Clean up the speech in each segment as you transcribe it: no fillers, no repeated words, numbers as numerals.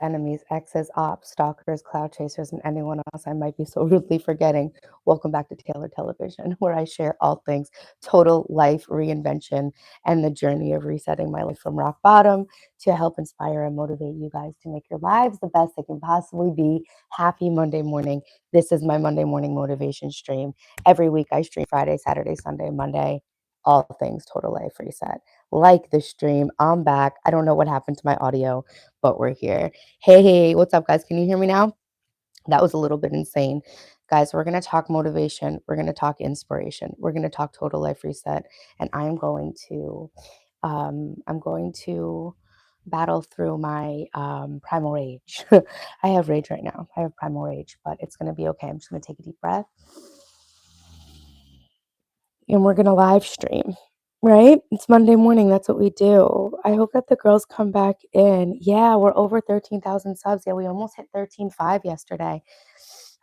enemies, exes, ops, stalkers, cloud chasers, and anyone else I might be so rudely forgetting. Welcome back to Taylor Television, where I share all things total life reinvention and the journey of resetting my life from rock bottom to help inspire and motivate you guys to make your lives the best they can possibly be. Happy Monday morning. This is my Monday morning motivation stream. Every week I stream Friday, Saturday, Sunday, Monday, all things total life reset. Like the stream, I'm back. I don't know what happened to my audio, but we're here. Hey, what's up, guys? Can you hear me now? That was a little bit insane. Guys, we're going to talk motivation. We're going to talk inspiration. We're going to talk total life reset. And I'm going to battle through my primal rage. I have rage right now. I have primal rage, but it's going to be okay. I'm just going to take a deep breath. And we're going to live stream, right? It's Monday morning. That's what we do. I hope that the girls come back in. Yeah, we're over 13,000 subs. Yeah, we almost hit 13.5 yesterday.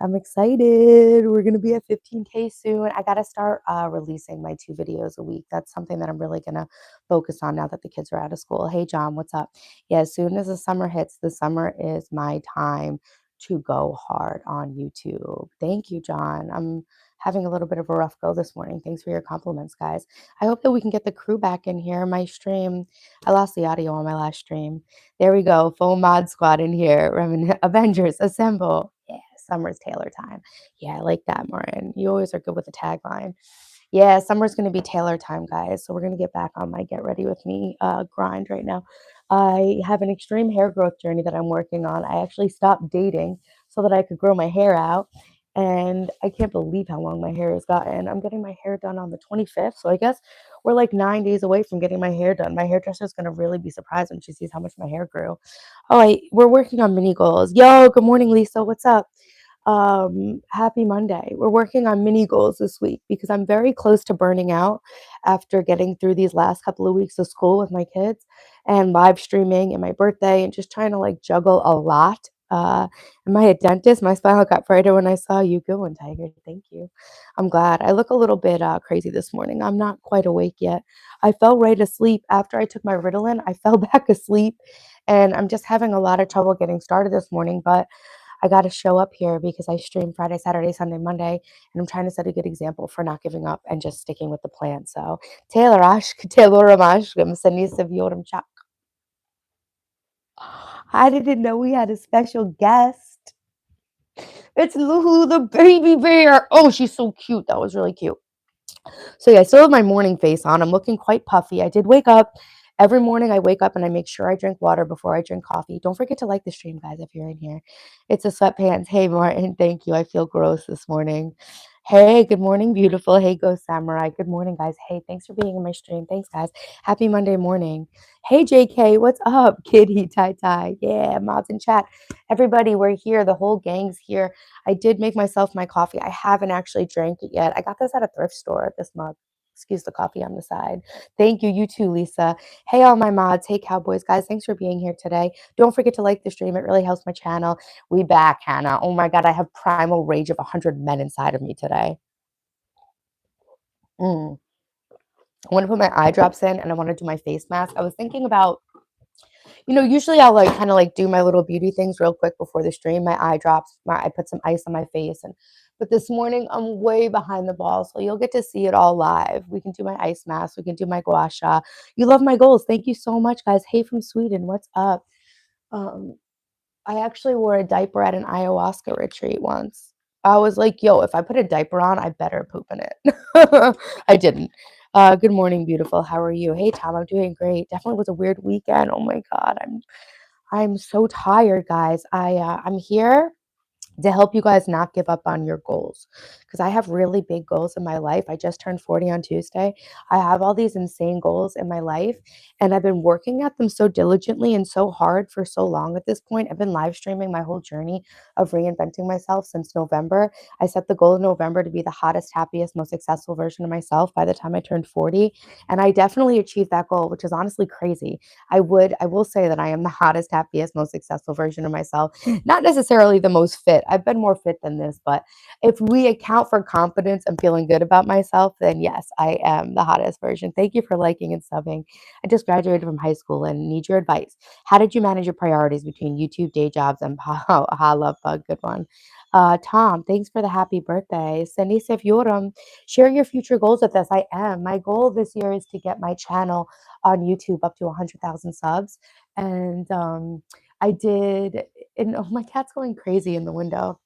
I'm excited. We're going to be at 15K soon. I got to start releasing my 2 videos a week. That's something that I'm really going to focus on now that the kids are out of school. Hey, John, what's up? Yeah, as soon as the summer hits, the summer is my time to go hard on YouTube. Thank you, John. I'm having a little bit of a rough go this morning. Thanks for your compliments, guys. I hope that we can get the crew back in here. My stream, I lost the audio on my last stream. There we go. Full mod squad in here. Avengers, assemble. Yeah, summer's Taylor time. Yeah, I like that, Martin. You always are good with the tagline. Yeah, summer's going to be Taylor time, guys. So we're going to get back on my get ready with me grind right now. I have an extreme hair growth journey that I'm working on. I actually stopped dating so that I could grow my hair out. And I can't believe how long my hair has gotten. I'm getting my hair done on the 25th. So I guess we're like 9 days away from getting my hair done. My hairdresser is going to really be surprised when she sees how much my hair grew. Oh, we're working on mini goals. Yo, good morning, Lisa. What's up? Happy Monday. We're working on mini goals this week because I'm very close to burning out after getting through these last couple of weeks of school with my kids and live streaming and my birthday and just trying to like juggle a lot. Am I a dentist? My smile got brighter when I saw you. Good one, Tiger. Thank you. I'm glad. I look a little bit crazy this morning. I'm not quite awake yet. I fell right asleep after I took my Ritalin. I fell back asleep and I'm just having a lot of trouble getting started this morning, but I got to show up here because I stream Friday, Saturday, Sunday, Monday, and I'm trying to set a good example for not giving up and just sticking with the plan. So, Taylor Ashk, Taylor Ramashkim, Sanisa Vioram Chak. I didn't know we had a special guest. It's Lulu the baby bear. Oh, she's so cute. That was really cute. So yeah, I still have my morning face on. I'm looking quite puffy. I did wake up. Every morning I wake up and I make sure I drink water before I drink coffee. Don't forget to like the stream, guys, if you're in here. It's a sweatpants. Hey, Martin, thank you. I feel gross this morning. Hey, good morning, beautiful. Hey, Ghost Samurai. Good morning, guys. Hey, thanks for being in my stream. Thanks, guys. Happy Monday morning. Hey, JK, what's up? Kitty, tie tie. Yeah, mods in chat. Everybody, we're here. The whole gang's here. I did make myself my coffee. I haven't actually drank it yet. I got this at a thrift store, this mug. Excuse the coffee on the side. Thank you. You too, Lisa. Hey, all my mods. Hey, Cowboys, guys. Thanks for being here today. Don't forget to like the stream. It really helps my channel. We back, Hannah. Oh my God, I have primal rage of 100 men inside of me today. I want to put my eye drops in and I want to do my face mask. I was thinking about, usually I'll like kind of like do my little beauty things real quick before the stream. My eye drops, I put some ice on my face, but this morning I'm way behind the ball, so you'll get to see it all live. We can do my ice mask, we can do my gua sha. You love my goals. Thank you so much, guys. Hey from Sweden, what's up? I actually wore a diaper at an ayahuasca retreat once. I was like, yo, if I put a diaper on, I better poop in it. I didn't. Good morning, beautiful. How are you? Hey, Tom, I'm doing great. Definitely was a weird weekend. Oh my God, I'm so tired, guys. I'm here to help you guys not give up on your goals because I have really big goals in my life. I just turned 40 on Tuesday. I have all these insane goals in my life and I've been working at them so diligently and so hard for so long at this point. I've been live streaming my whole journey of reinventing myself since November. I set the goal in November to be the hottest, happiest, most successful version of myself by the time I turned 40. And I definitely achieved that goal, which is honestly crazy. I will say that I am the hottest, happiest, most successful version of myself. Not necessarily the most fit. fit. I've been more fit than this, but if we account for confidence and feeling good about myself, then yes, I am the hottest version. Thank you for liking and subbing. I just graduated from high school and need your advice. How did you manage your priorities between YouTube, day jobs, and love bug? Good one. Tom, thanks for the happy birthday. Senise Fiorum, share your future goals with us. I am. My goal this year is to get my channel on YouTube up to 100,000 subs. And I did, and oh, my cat's going crazy in the window.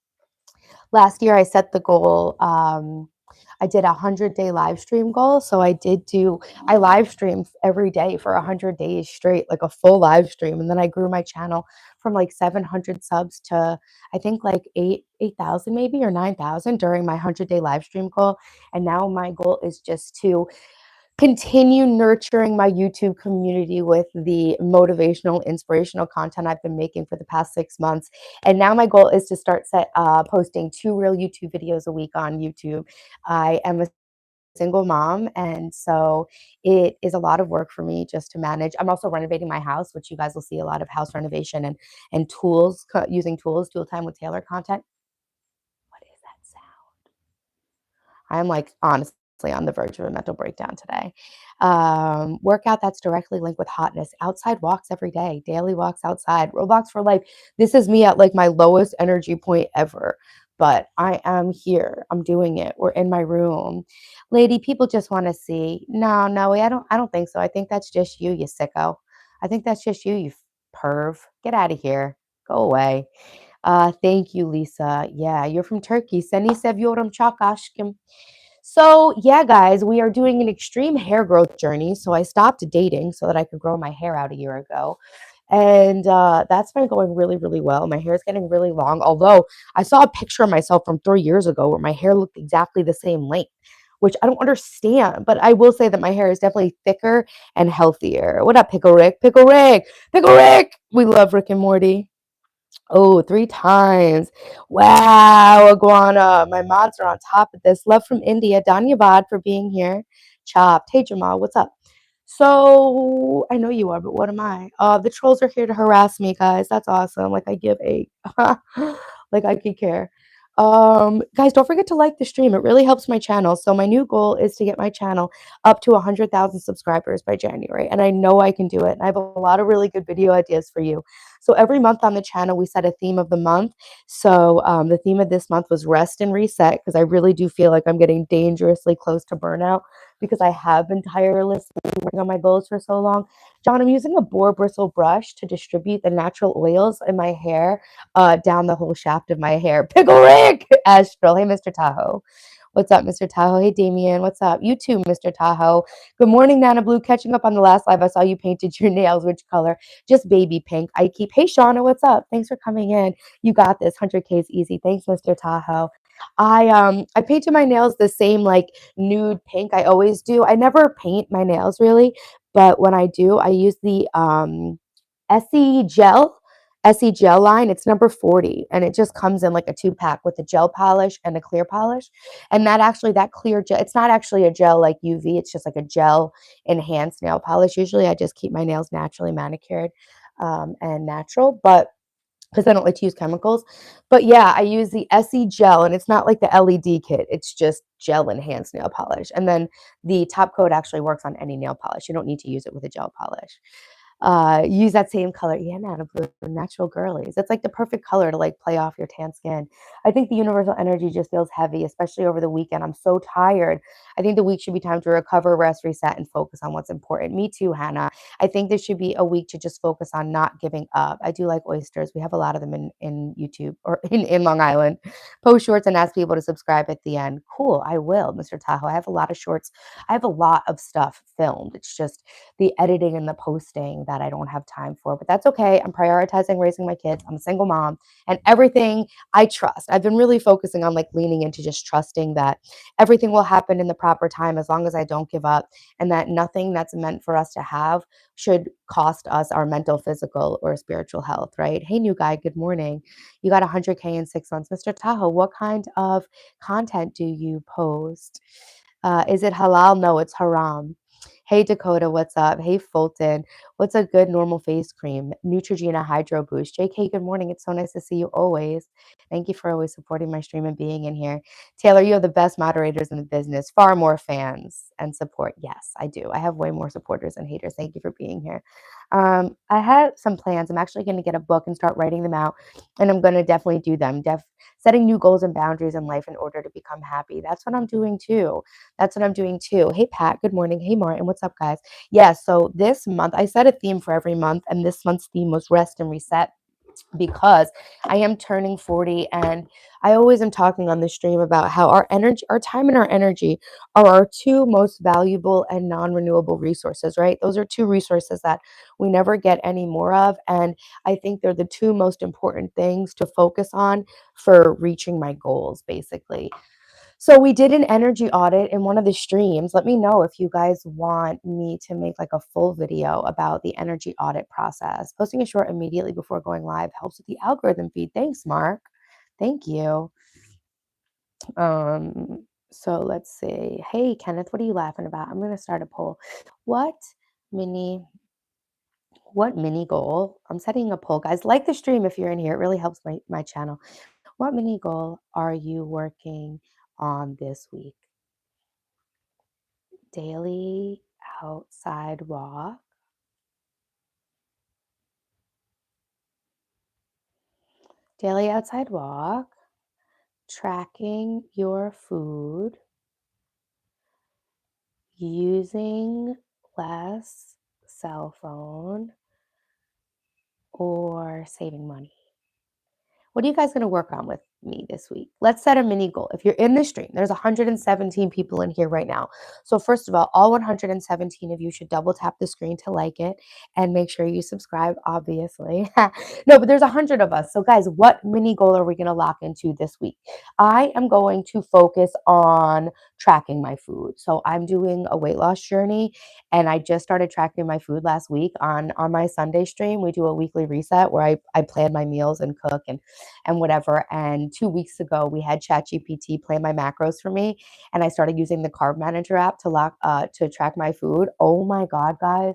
Last year, I set the goal. I did a 100-day live stream goal. So I live streamed every day for 100 days straight, like a full live stream. And then I grew my channel from like 700 subs to I think like 8,000 maybe or 9,000 during my 100-day live stream goal. And now my goal is just to continue nurturing my YouTube community with the motivational, inspirational content I've been making for the past 6 months. And now my goal is to start posting 2 real YouTube videos a week on YouTube. I am a single mom, and so it is a lot of work for me just to manage. I'm also renovating my house, which you guys will see a lot of house renovation and tools, using tools, tool time with Taylor content. What is that sound? I'm like honestly on the verge of a mental breakdown today. Workout that's directly linked with hotness. Outside walks every day, daily walks outside. Roblox for life. This is me at like my lowest energy point ever, but I am here. I'm doing it. We're in my room. Lady, people just want to see. No, no, I don't think so. I think that's just you, you sicko. I think that's just you perv. Get out of here. Go away. Thank you, Lisa. Yeah, you're from Turkey. Seni seviyorum çok aşkım. So, yeah, guys, we are doing an extreme hair growth journey. So, I stopped dating so that I could grow my hair out a year ago. And that's been going really, really well. My hair is getting really long. Although I saw a picture of myself from 3 years ago where my hair looked exactly the same length, which I don't understand. But I will say that my hair is definitely thicker and healthier. What up, Pickle Rick? Pickle Rick! Pickle Rick! We love Rick and Morty. Oh, 3 times. Wow, Iguana. My mods are on top of this. Love from India. Dhanyavad for being here. Chopped. Hey, Jamal, what's up? So, I know you are, but what am I? The trolls are here to harass me, guys. That's awesome. Like, I give a, like, I could care. Guys, don't forget to like the stream. It really helps my channel. So, my new goal is to get my channel up to 100,000 subscribers by January. And I know I can do it. And I have a lot of really good video ideas for you. So every month on the channel, we set a theme of the month. So the theme of this month was rest and reset, because I really do feel like I'm getting dangerously close to burnout because I have been tirelessly working on my goals for so long. John, I'm using a boar bristle brush to distribute the natural oils in my hair down the whole shaft of my hair. Pickle Rick! Astral. Hey, Mr. Tahoe. What's up, Mr. Tahoe? Hey, Damien. What's up? You too, Mr. Tahoe. Good morning, Nana Blue. Catching up on the last live. I saw you painted your nails. Which color? Just baby pink. I keep. Hey, Shauna. What's up? Thanks for coming in. You got this. 100K is easy. Thanks, Mr. Tahoe. I painted my nails the same like nude pink I always do. I never paint my nails really, but when I do, I use the Essie gel. Essie gel line, it's number 40, and it just comes in like a 2-pack with a gel polish and a clear polish. And that clear gel, it's not actually a gel like UV, it's just like a gel enhanced nail polish. Usually I just keep my nails naturally manicured and natural, but because I don't like to use chemicals. But yeah, I use the Essie gel, and it's not like the LED kit. It's just gel enhanced nail polish. And then the top coat actually works on any nail polish. You don't need to use it with a gel polish. Use that same color. Yeah, man, blue, natural girlies. It's like the perfect color to like play off your tan skin. I think the universal energy just feels heavy, especially over the weekend. I'm so tired. I think the week should be time to recover, rest, reset, and focus on what's important. Me too, Hannah. I think there should be a week to just focus on not giving up. I do like oysters. We have a lot of them in YouTube or in Long Island. Post shorts and ask people to subscribe at the end. Cool, I will, Mr. Tahoe. I have a lot of shorts. I have a lot of stuff filmed. It's just the editing and the posting that I don't have time for, but that's okay. I'm prioritizing raising my kids. I'm a single mom, and everything I trust. I've been really focusing on like leaning into just trusting that everything will happen in the proper time as long as I don't give up, and that nothing that's meant for us to have should cost us our mental, physical, or spiritual health, right? Hey, new guy, good morning. You got 100K in 6 months. Mr. Tahoe, what kind of content do you post? Is it halal? No, it's haram. Hey, Dakota, what's up? Hey, Fulton. What's a good normal face cream? Neutrogena Hydro Boost. JK, good morning. It's so nice to see you always. Thank you for always supporting my stream and being in here. Taylor, you have the best moderators in the business. Far more fans and support. Yes, I do. I have way more supporters than haters. Thank you for being here. I had some plans. I'm actually going to get a book and start writing them out, and I'm going to definitely do them. Setting new goals and boundaries in life in order to become happy. That's what I'm doing too. That's what I'm doing too. Hey, Pat. Good morning. Hey, Martin. What's up, guys? Yeah, so this month, I set a theme for every month, and this month's theme was rest and reset because I am turning 40, and I always am talking on the stream about how our energy, our time and our energy are our two most valuable and non-renewable resources, right? Those are two resources that we never get any more of, and I think they're the two most important things to focus on for reaching my goals, basically. So we did an energy audit in one of the streams. Let me know if you guys want me to make like a full video about the energy audit process. Posting a short immediately before going live helps with the algorithm feed. Thanks, Mark. Thank you. So let's see. Hey, Kenneth, what are you laughing about? I'm gonna start a poll. What mini goal? I'm setting a poll, guys. Like the stream if you're in here. It really helps my channel. What mini goal are you working on this week? Daily outside walk. Daily outside walk. Tracking your food. Using less cell phone or saving money. What are you guys going to work on with me this week? Let's set a mini goal. If you're in the stream, there's 117 people in here right now. So first of all 117 of you should double tap the screen to like it and make sure you subscribe, obviously. No, but there's 100 of us. So guys, what mini goal are we going to lock into this week? I am going to focus on tracking my food. So I'm doing a weight loss journey, and I just started tracking my food last week on my Sunday stream. We do a weekly reset where I plan my meals and cook and whatever. And 2 weeks ago, we had ChatGPT plan my macros for me, and I started using the Carb Manager app to track my food. Oh my God, guys.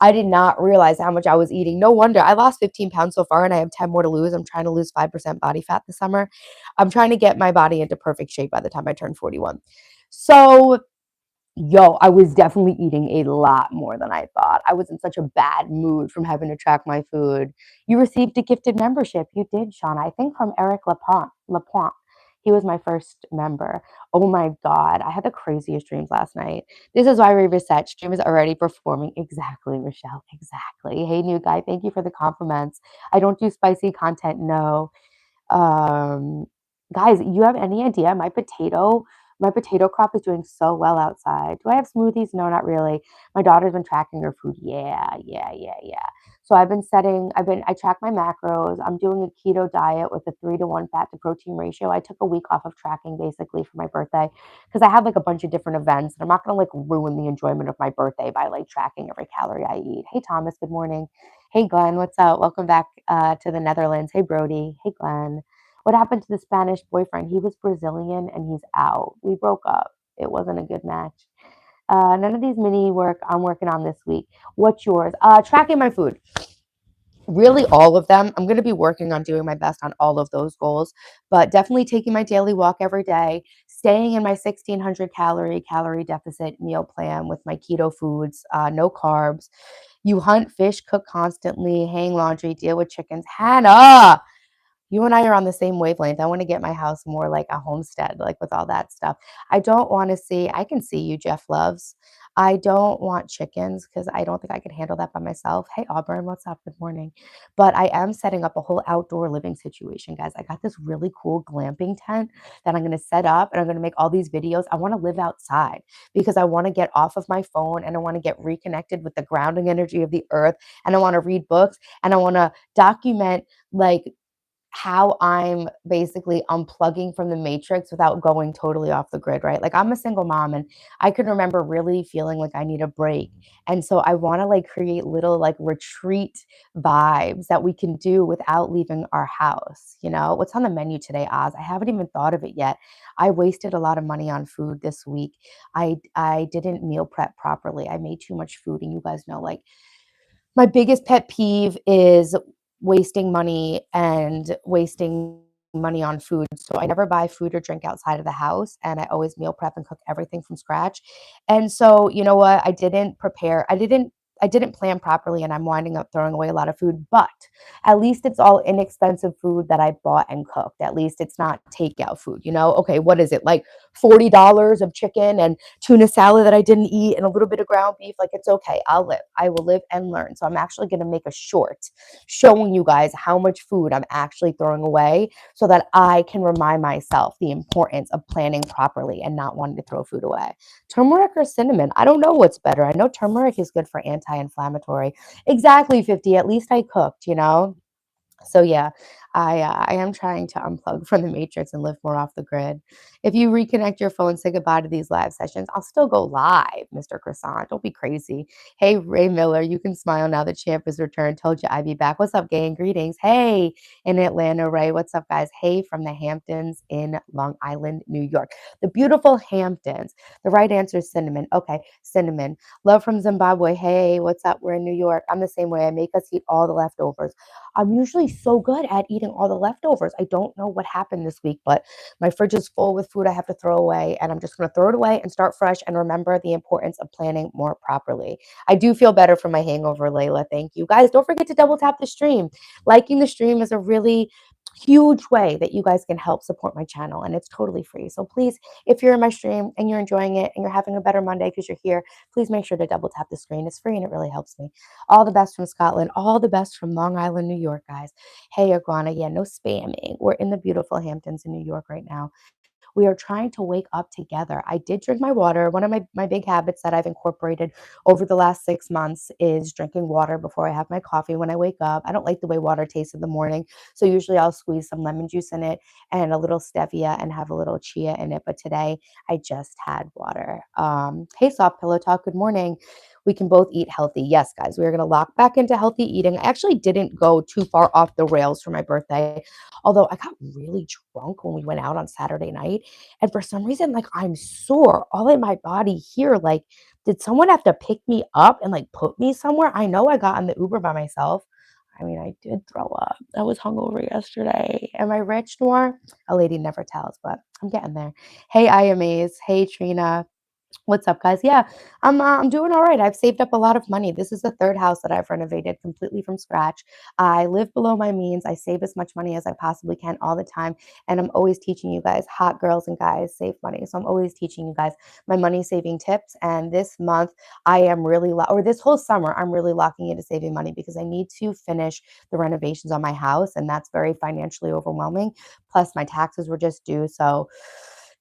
I did not realize how much I was eating. No wonder I lost 15 pounds so far, and I have 10 more to lose. I'm trying to lose 5% body fat this summer. I'm trying to get my body into perfect shape by the time I turn 41. So yo, I was definitely eating a lot more than I thought. I was in such a bad mood from having to track my food. You received a gifted membership. You did, Shauna. I think from Eric Lapointe. He was my first member. Oh my God. I had the craziest dreams last night. This is why Reset stream is already performing. Exactly, Michelle. Exactly. Hey, new guy. Thank you for the compliments. I don't do spicy content. No. Um, Guys, you have any idea? My potato crop is doing so well outside. Do I have smoothies? No, not really. My daughter's been tracking her food. Yeah, yeah, yeah, yeah. So I track my macros. I'm doing a keto diet with a 3-to-1 fat to protein ratio. I took a week off of tracking basically for my birthday because I had like a bunch of different events, and I'm not gonna like ruin the enjoyment of my birthday by like tracking every calorie I eat. Hey, Thomas, good morning. Hey, Glenn, what's up? Welcome back to the Netherlands. Hey, Brody. Hey, Glenn. What happened to the Spanish boyfriend? He was Brazilian and he's out. We broke up. It wasn't a good match. None of these mini work I'm working on this week. What's yours? Tracking my food. Really, all of them. I'm going to be working on doing my best on all of those goals, but definitely taking my daily walk every day, staying in my 1,600 calorie deficit meal plan with my keto foods, no carbs. You hunt, fish, cook constantly, hang laundry, deal with chickens. Hannah, you and I are on the same wavelength. I want to get my house more like a homestead, like with all that stuff. I can see you, Jeff Loves. I don't want chickens because I don't think I could handle that by myself. Hey, Auburn, what's up? Good morning. But I am setting up a whole outdoor living situation, guys. I got this really cool glamping tent that I'm going to set up, and I'm going to make all these videos. I want to live outside because I want to get off of my phone, and I want to get reconnected with the grounding energy of the earth, and I want to read books, and I want to document like how I'm basically unplugging from the matrix without going totally off the grid, right? Like I'm a single mom, and I can remember really feeling like I need a break. And so I want to like create little like retreat vibes that we can do without leaving our house. You know, what's on the menu today, Oz? I haven't even thought of it yet. I wasted a lot of money on food this week. I didn't meal prep properly. I made too much food, and you guys know like My biggest pet peeve is wasting money and wasting money on food. So I never buy food or drink outside of the house, and I always meal prep and cook everything from scratch. And so, you know what? I didn't plan properly, and I'm winding up throwing away a lot of food, but at least it's all inexpensive food that I bought and cooked. At least it's not takeout food, you know? Okay, what is it? Like $40 of chicken and tuna salad that I didn't eat and a little bit of ground beef. Like, it's okay. I'll live. I will live and learn. So I'm actually going to make a short showing you guys how much food I'm actually throwing away so that I can remind myself the importance of planning properly and not wanting to throw food away. Turmeric or cinnamon? I don't know what's better. I know turmeric is good for anti-inflammatory. Exactly, 50. At least I cooked, you know? So yeah, I am trying to unplug from the matrix and live more off the grid. If you reconnect your phone, say goodbye to these live sessions. I'll still go live, Mr. Croissant. Don't be crazy. Hey, Ray Miller, you can smile now. The champ is returned. Told you I'd be back. What's up, gang? Greetings. Hey, in Atlanta, Ray. What's up, guys? Hey, from the Hamptons in Long Island, New York. The beautiful Hamptons. The right answer is cinnamon. Okay, cinnamon. Love from Zimbabwe. Hey, what's up? We're in New York. I'm the same way. I make us eat all the leftovers. I'm usually so good at eating all the leftovers. I don't know what happened this week, but my fridge is full with food I have to throw away, and I'm just going to throw it away and start fresh and remember the importance of planning more properly. I do feel better from my hangover, Layla. Thank you. Guys, don't forget to double tap the stream. Liking the stream is a really huge way that you guys can help support my channel, and it's totally free. So please, if you're in my stream and you're enjoying it and you're having a better Monday because you're here, please make sure to double tap the screen. It's free and it really helps me. All the best from Scotland. All the best from Long Island, New York, guys. Hey, Iguana. Yeah, no spamming. We're in the beautiful Hamptons in New York right now. We are trying to wake up together. I did drink my water. One of my big habits that I've incorporated over the last 6 months is drinking water before I have my coffee when I wake up. I don't like the way water tastes in the morning. So usually I'll squeeze some lemon juice in it and a little stevia and have a little chia in it. But today I just had water. Hey, Soft Pillow Talk. Good morning. We can both eat healthy. Yes, guys, we're going to lock back into healthy eating. I actually didn't go too far off the rails for my birthday, although I got really drunk when we went out on Saturday night. And for some reason, like, I'm sore all in my body here. Like, did someone have to pick me up and like put me somewhere? I know I got on the Uber by myself. I mean, I did throw up. I was hungover yesterday. Am I rich, Noir? A lady never tells, but I'm getting there. Hey, IMAs. Hey, Trina. What's up, guys? Yeah, I'm doing all right. I've saved up a lot of money. This is the third house that I've renovated completely from scratch. I live below my means. I save as much money as I possibly can all the time, and I'm always teaching you guys, hot girls and guys, save money. So I'm always teaching you guys my money saving tips. And this month, I am really, or this whole summer, I'm really locking into saving money because I need to finish the renovations on my house, and that's very financially overwhelming. Plus, my taxes were just due, so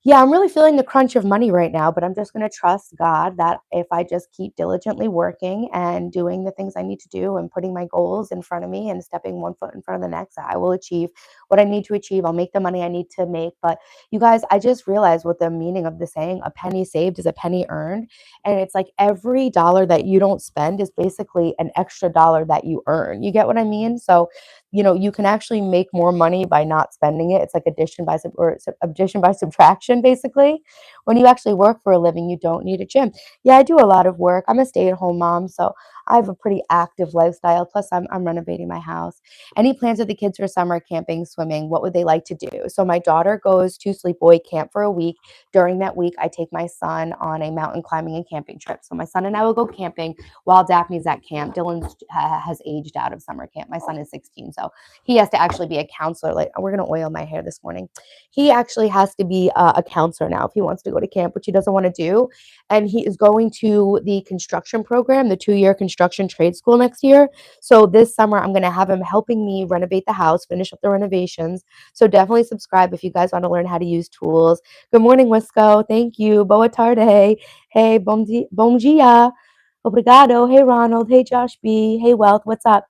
yeah, I'm really feeling the crunch of money right now, but I'm just going to trust God that if I just keep diligently working and doing the things I need to do and putting my goals in front of me and stepping one foot in front of the next, I will achieve what I need to achieve. I'll make the money I need to make. But you guys, I just realized what the meaning of the saying, a penny saved is a penny earned. And it's like every dollar that you don't spend is basically an extra dollar that you earn. You get what I mean? So, you know, you can actually make more money by not spending it. It's like addition by subtraction, basically. When you actually work for a living, you don't need a gym. Yeah, I do a lot of work. I'm a stay-at-home mom, so I have a pretty active lifestyle. Plus, I'm renovating my house. Any plans with the kids for summer, camping, swimming? What would they like to do? So my daughter goes to sleepaway camp for a week. During that week, I take my son on a mountain climbing and camping trip. So my son and I will go camping while Daphne's at camp. Dylan has aged out of summer camp. My son is 16, so he has to actually be a counselor. Like, we're gonna oil my hair this morning. He actually has to be a counselor now if he wants to go to camp, which he doesn't want to do. And he is going to the construction program, the 2-year construction trade school next year. So this summer, I'm going to have him helping me renovate the house, finish up the renovations. So definitely subscribe if you guys want to learn how to use tools. Good morning, Wisco. Thank you. Boa tarde. Hey, bom dia. Obrigado. Hey, Ronald. Hey, Josh B. Hey, Wealth. What's up?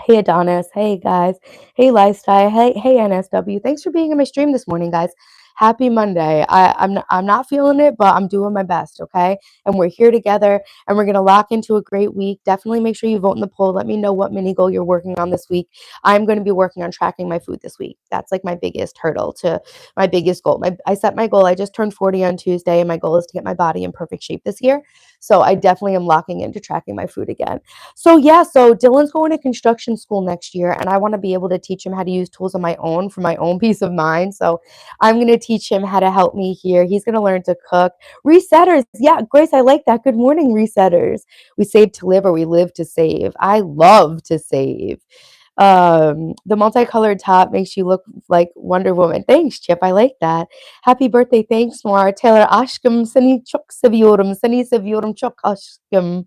Hey Adonis, hey guys, hey Lifestyle, hey NSW. Thanks for being in my stream this morning, guys. Happy Monday. I'm not feeling it, but I'm doing my best, okay? And we're here together, and we're gonna lock into a great week. Definitely make sure you vote in the poll. Let me know what mini goal you're working on this week. I'm going to be working on tracking my food this week. That's like my biggest hurdle to my biggest goal. I set my goal. I just turned 40 on Tuesday, and my goal is to get my body in perfect shape this year. So I definitely am locking into tracking my food again. So yeah, so Dylan's going to construction school next year, and I want to be able to teach him how to use tools on my own for my own peace of mind. So I'm going to teach him how to help me here. He's going to learn to cook. Resetters. Yeah, Grace, I like that. Good morning, resetters. We save to live or we live to save. I love to save. The multicolored top makes you look like Wonder Woman. Thanks, Chip. I like that. Happy birthday. Thanks, Noir. Taylor Ashkum, Sani Chok Saviorum, Sani Saviorum Chok Ashkum.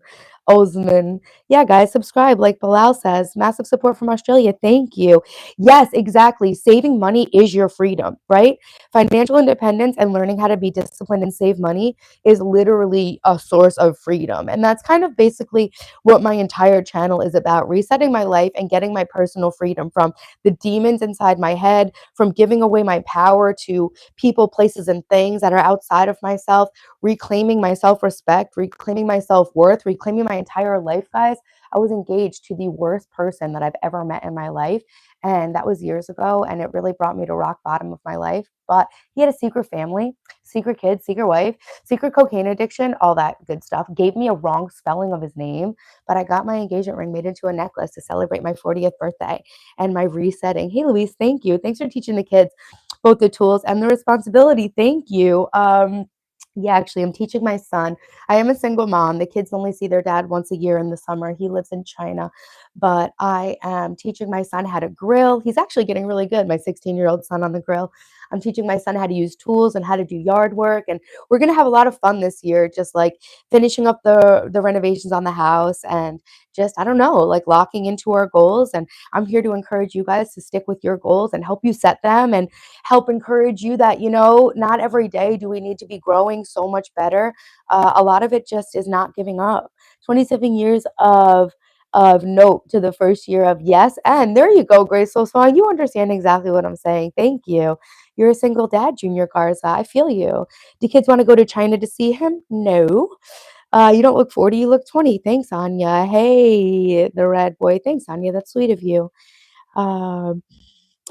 Osman. Yeah, guys, subscribe like Bilal says. Massive support from Australia. Thank you. Yes, exactly. Saving money is your freedom, right? Financial independence and learning how to be disciplined and save money is literally a source of freedom. And that's kind of basically what my entire channel is about, resetting my life and getting my personal freedom from the demons inside my head, from giving away my power to people, places, and things that are outside of myself, reclaiming my self-respect, reclaiming my self-worth, reclaiming my entire life, guys. I was engaged to the worst person that I've ever met in my life. And that was years ago. And it really brought me to rock bottom of my life. But he had a secret family, secret kids, secret wife, secret cocaine addiction, all that good stuff. Gave me a wrong spelling of his name, but I got my engagement ring made into a necklace to celebrate my 40th birthday and my resetting. Hey, Louise, thank you. Thanks for teaching the kids both the tools and the responsibility. Thank you. Yeah, actually, I'm teaching my son. I am a single mom. The kids only see their dad once a year in the summer. He lives in China, but I am teaching my son how to grill. He's actually getting really good, my 16-year-old son on the grill. I'm teaching my son how to use tools and how to do yard work. And we're going to have a lot of fun this year, just like finishing up the renovations on the house and just, I don't know, like locking into our goals. And I'm here to encourage you guys to stick with your goals and help you set them and help encourage you that, not every day do we need to be growing so much better. A lot of it just is not giving up. 27 years of note to the first year of yes. And there you go, Grace So Swan. You understand exactly what I'm saying. Thank you. You're a single dad, Junior Garza. I feel you. Do kids want to go to China to see him? No. You don't look 40, you look 20. Thanks, Anya. Hey, the red boy. Thanks, Anya. That's sweet of you. Um,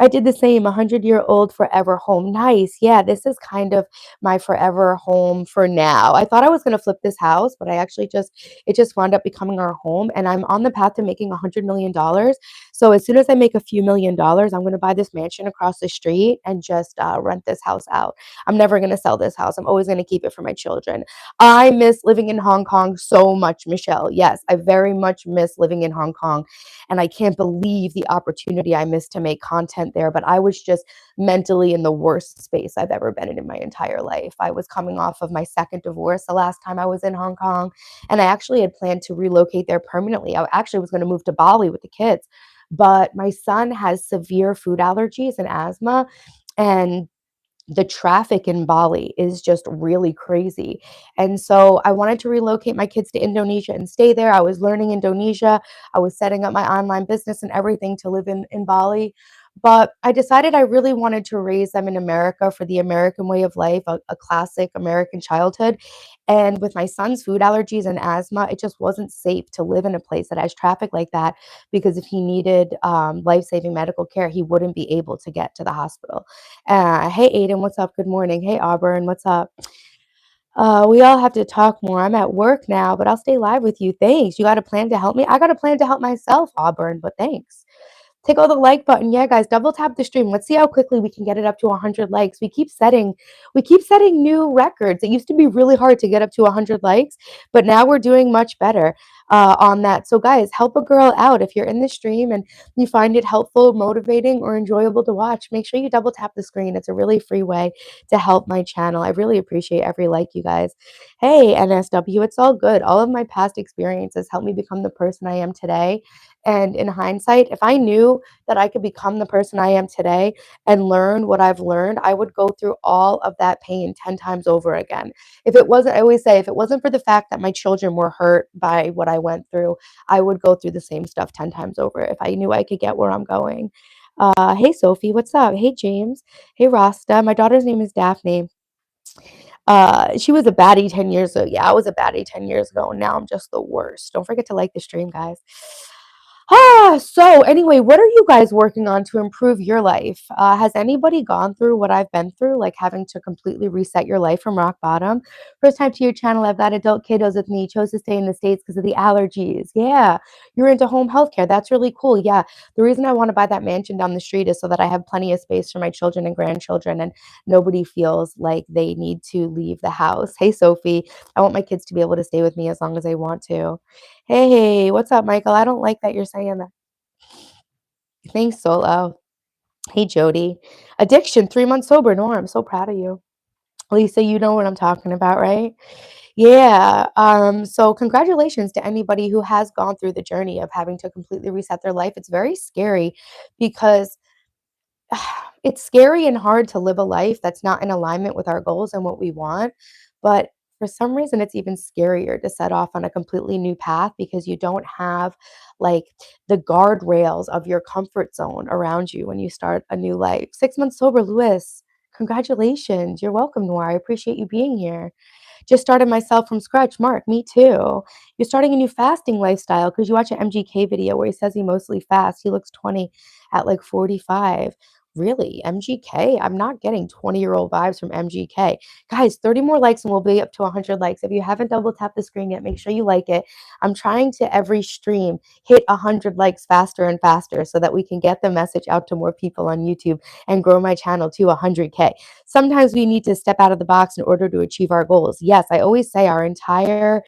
I did the same, 100-year-old forever home. Nice. Yeah, this is kind of my forever home for now. I thought I was going to flip this house, but it just wound up becoming our home. And I'm on the path to making $100 million. So as soon as I make a few $1,000,000, I'm going to buy this mansion across the street and just rent this house out. I'm never going to sell this house. I'm always going to keep it for my children. I miss living in Hong Kong so much, Michelle. Yes, I very much miss living in Hong Kong. And I can't believe the opportunity I missed to make content there. But I was just mentally in the worst space I've ever been in my entire life. I was coming off of my second divorce the last time I was in Hong Kong. And I actually had planned to relocate there permanently. I actually was going to move to Bali with the kids. But my son has severe food allergies and asthma. And the traffic in Bali is just really crazy. And so I wanted to relocate my kids to Indonesia and stay there. I was learning Indonesia. I was setting up my online business and everything to live in Bali. But I decided I really wanted to raise them in America for the American way of life, a classic American childhood. And with my son's food allergies and asthma, it just wasn't safe to live in a place that has traffic like that because if he needed life-saving medical care, he wouldn't be able to get to the hospital. Hey, Aiden, what's up? Good morning. Hey, Auburn, what's up? We all have to talk more. I'm at work now, but I'll stay live with you. Thanks. You got a plan to help me? I got a plan to help myself, Auburn, but thanks. Take all the like button. Yeah, guys, double tap the stream. Let's see how quickly we can get it up to 100 likes. We keep setting new records. It used to be really hard to get up to 100 likes, but now we're doing much better on that. So guys, help a girl out. If you're in the stream and you find it helpful, motivating, or enjoyable to watch, make sure you double tap the screen. It's a really free way to help my channel. I really appreciate every like, you guys. Hey, NSW, it's all good. All of my past experiences helped me become the person I am today. And in hindsight, if I knew that I could become the person I am today and learn what I've learned, I would go through all of that pain 10 times over again. If it wasn't, I always say, if it wasn't for the fact that my children were hurt by what I went through, I would go through the same stuff 10 times over if I knew I could get where I'm going. Hey, Sophie, what's up? Hey, James. Hey, Rasta. My daughter's name is Daphne. She was a baddie 10 years ago. Yeah, I was a baddie 10 years ago, and now I'm just the worst. Don't forget to like the stream, guys. So anyway, what are you guys working on to improve your life? Has anybody gone through what I've been through, like having to completely reset your life from rock bottom? First time to your channel, I've got adult kiddos with me, chose to stay in the States because of the allergies. Yeah, you're into home healthcare. That's really cool. Yeah, the reason I want to buy that mansion down the street is so that I have plenty of space for my children and grandchildren, and nobody feels like they need to leave the house. Hey, Sophie, I want my kids to be able to stay with me as long as they want to. Hey, what's up, Michael? I don't like that you're saying that. Thanks, Solo. Hey, Jody. Addiction, 3 months sober. Nora, I'm so proud of you. Lisa, you know what I'm talking about, right? Yeah. So congratulations to anybody who has gone through the journey of having to completely reset their life. It's very scary because it's scary and hard to live a life that's not in alignment with our goals and what we want. But for some reason, it's even scarier to set off on a completely new path because you don't have like the guardrails of your comfort zone around you when you start a new life. 6 months sober, Lewis. Congratulations. You're welcome, Noir. I appreciate you being here. Just started myself from scratch. Mark, me too. You're starting a new fasting lifestyle because you watch an MGK video where he says he mostly fasts. He looks 20 at like 45. Really? MGK? I'm not getting 20-year-old vibes from MGK. Guys, 30 more likes and we'll be up to 100 likes. If you haven't double tapped the screen yet, make sure you like it. I'm trying to every stream hit 100 likes faster and faster so that we can get the message out to more people on YouTube and grow my channel to 100K. Sometimes we need to step out of the box in order to achieve our goals. Yes, I always say our entire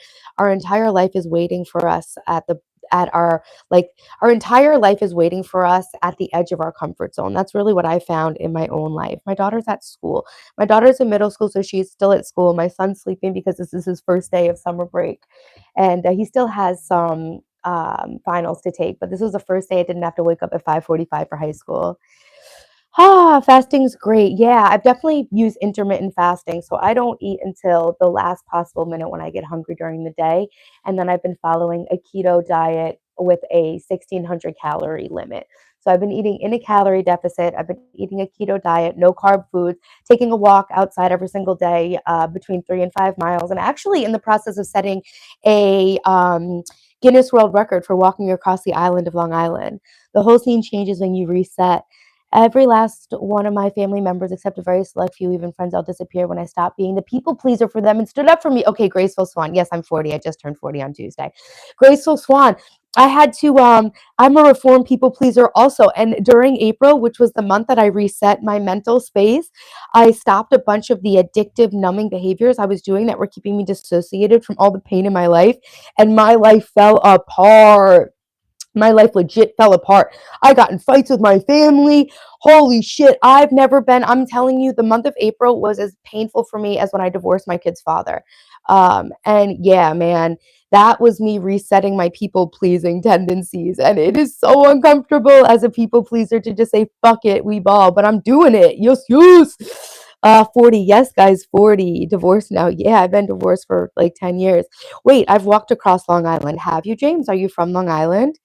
life is waiting for us at our like our entire life is waiting for us at the edge of our comfort zone. That's really what I found in my own life. My daughter's at school. My daughter's in middle school, so she's still at school. My son's sleeping because this is his first day of summer break, and he still has some finals to take. But this was the first day I didn't have to wake up at 5:45 for high school. Fasting's great. Yeah, I've definitely used intermittent fasting. So I don't eat until the last possible minute when I get hungry during the day. And then I've been following a keto diet with a 1600 calorie limit. So I've been eating in a calorie deficit. I've been eating a keto diet, no carb foods, taking a walk outside every single day, between 3 and 5 miles. And actually in the process of setting a Guinness World Record for walking across the island of Long Island. The whole scene changes when you reset. Every last one of my family members, except a very select few, even friends, I'll disappear when I stop being the people pleaser for them and stood up for me. Okay, Graceful Swan. Yes, I'm 40. I just turned 40 on Tuesday. Graceful Swan. I had to, I'm a reformed people pleaser also. And during April, which was the month that I reset my mental space, I stopped a bunch of the addictive, numbing behaviors I was doing that were keeping me dissociated from all the pain in my life. And my life fell apart. My life legit fell apart. I got in fights with my family. Holy shit. I'm telling you, the month of April was as painful for me as when I divorced my kid's father. And yeah, man, that was me resetting my people pleasing tendencies. And it is so uncomfortable as a people pleaser to just say, fuck it, we ball, but I'm doing it. Yes, yes. 40. Yes, guys, 40. Divorced now. Yeah, I've been divorced for like 10 years. Wait, I've walked across Long Island. Have you, James? Are you from Long Island?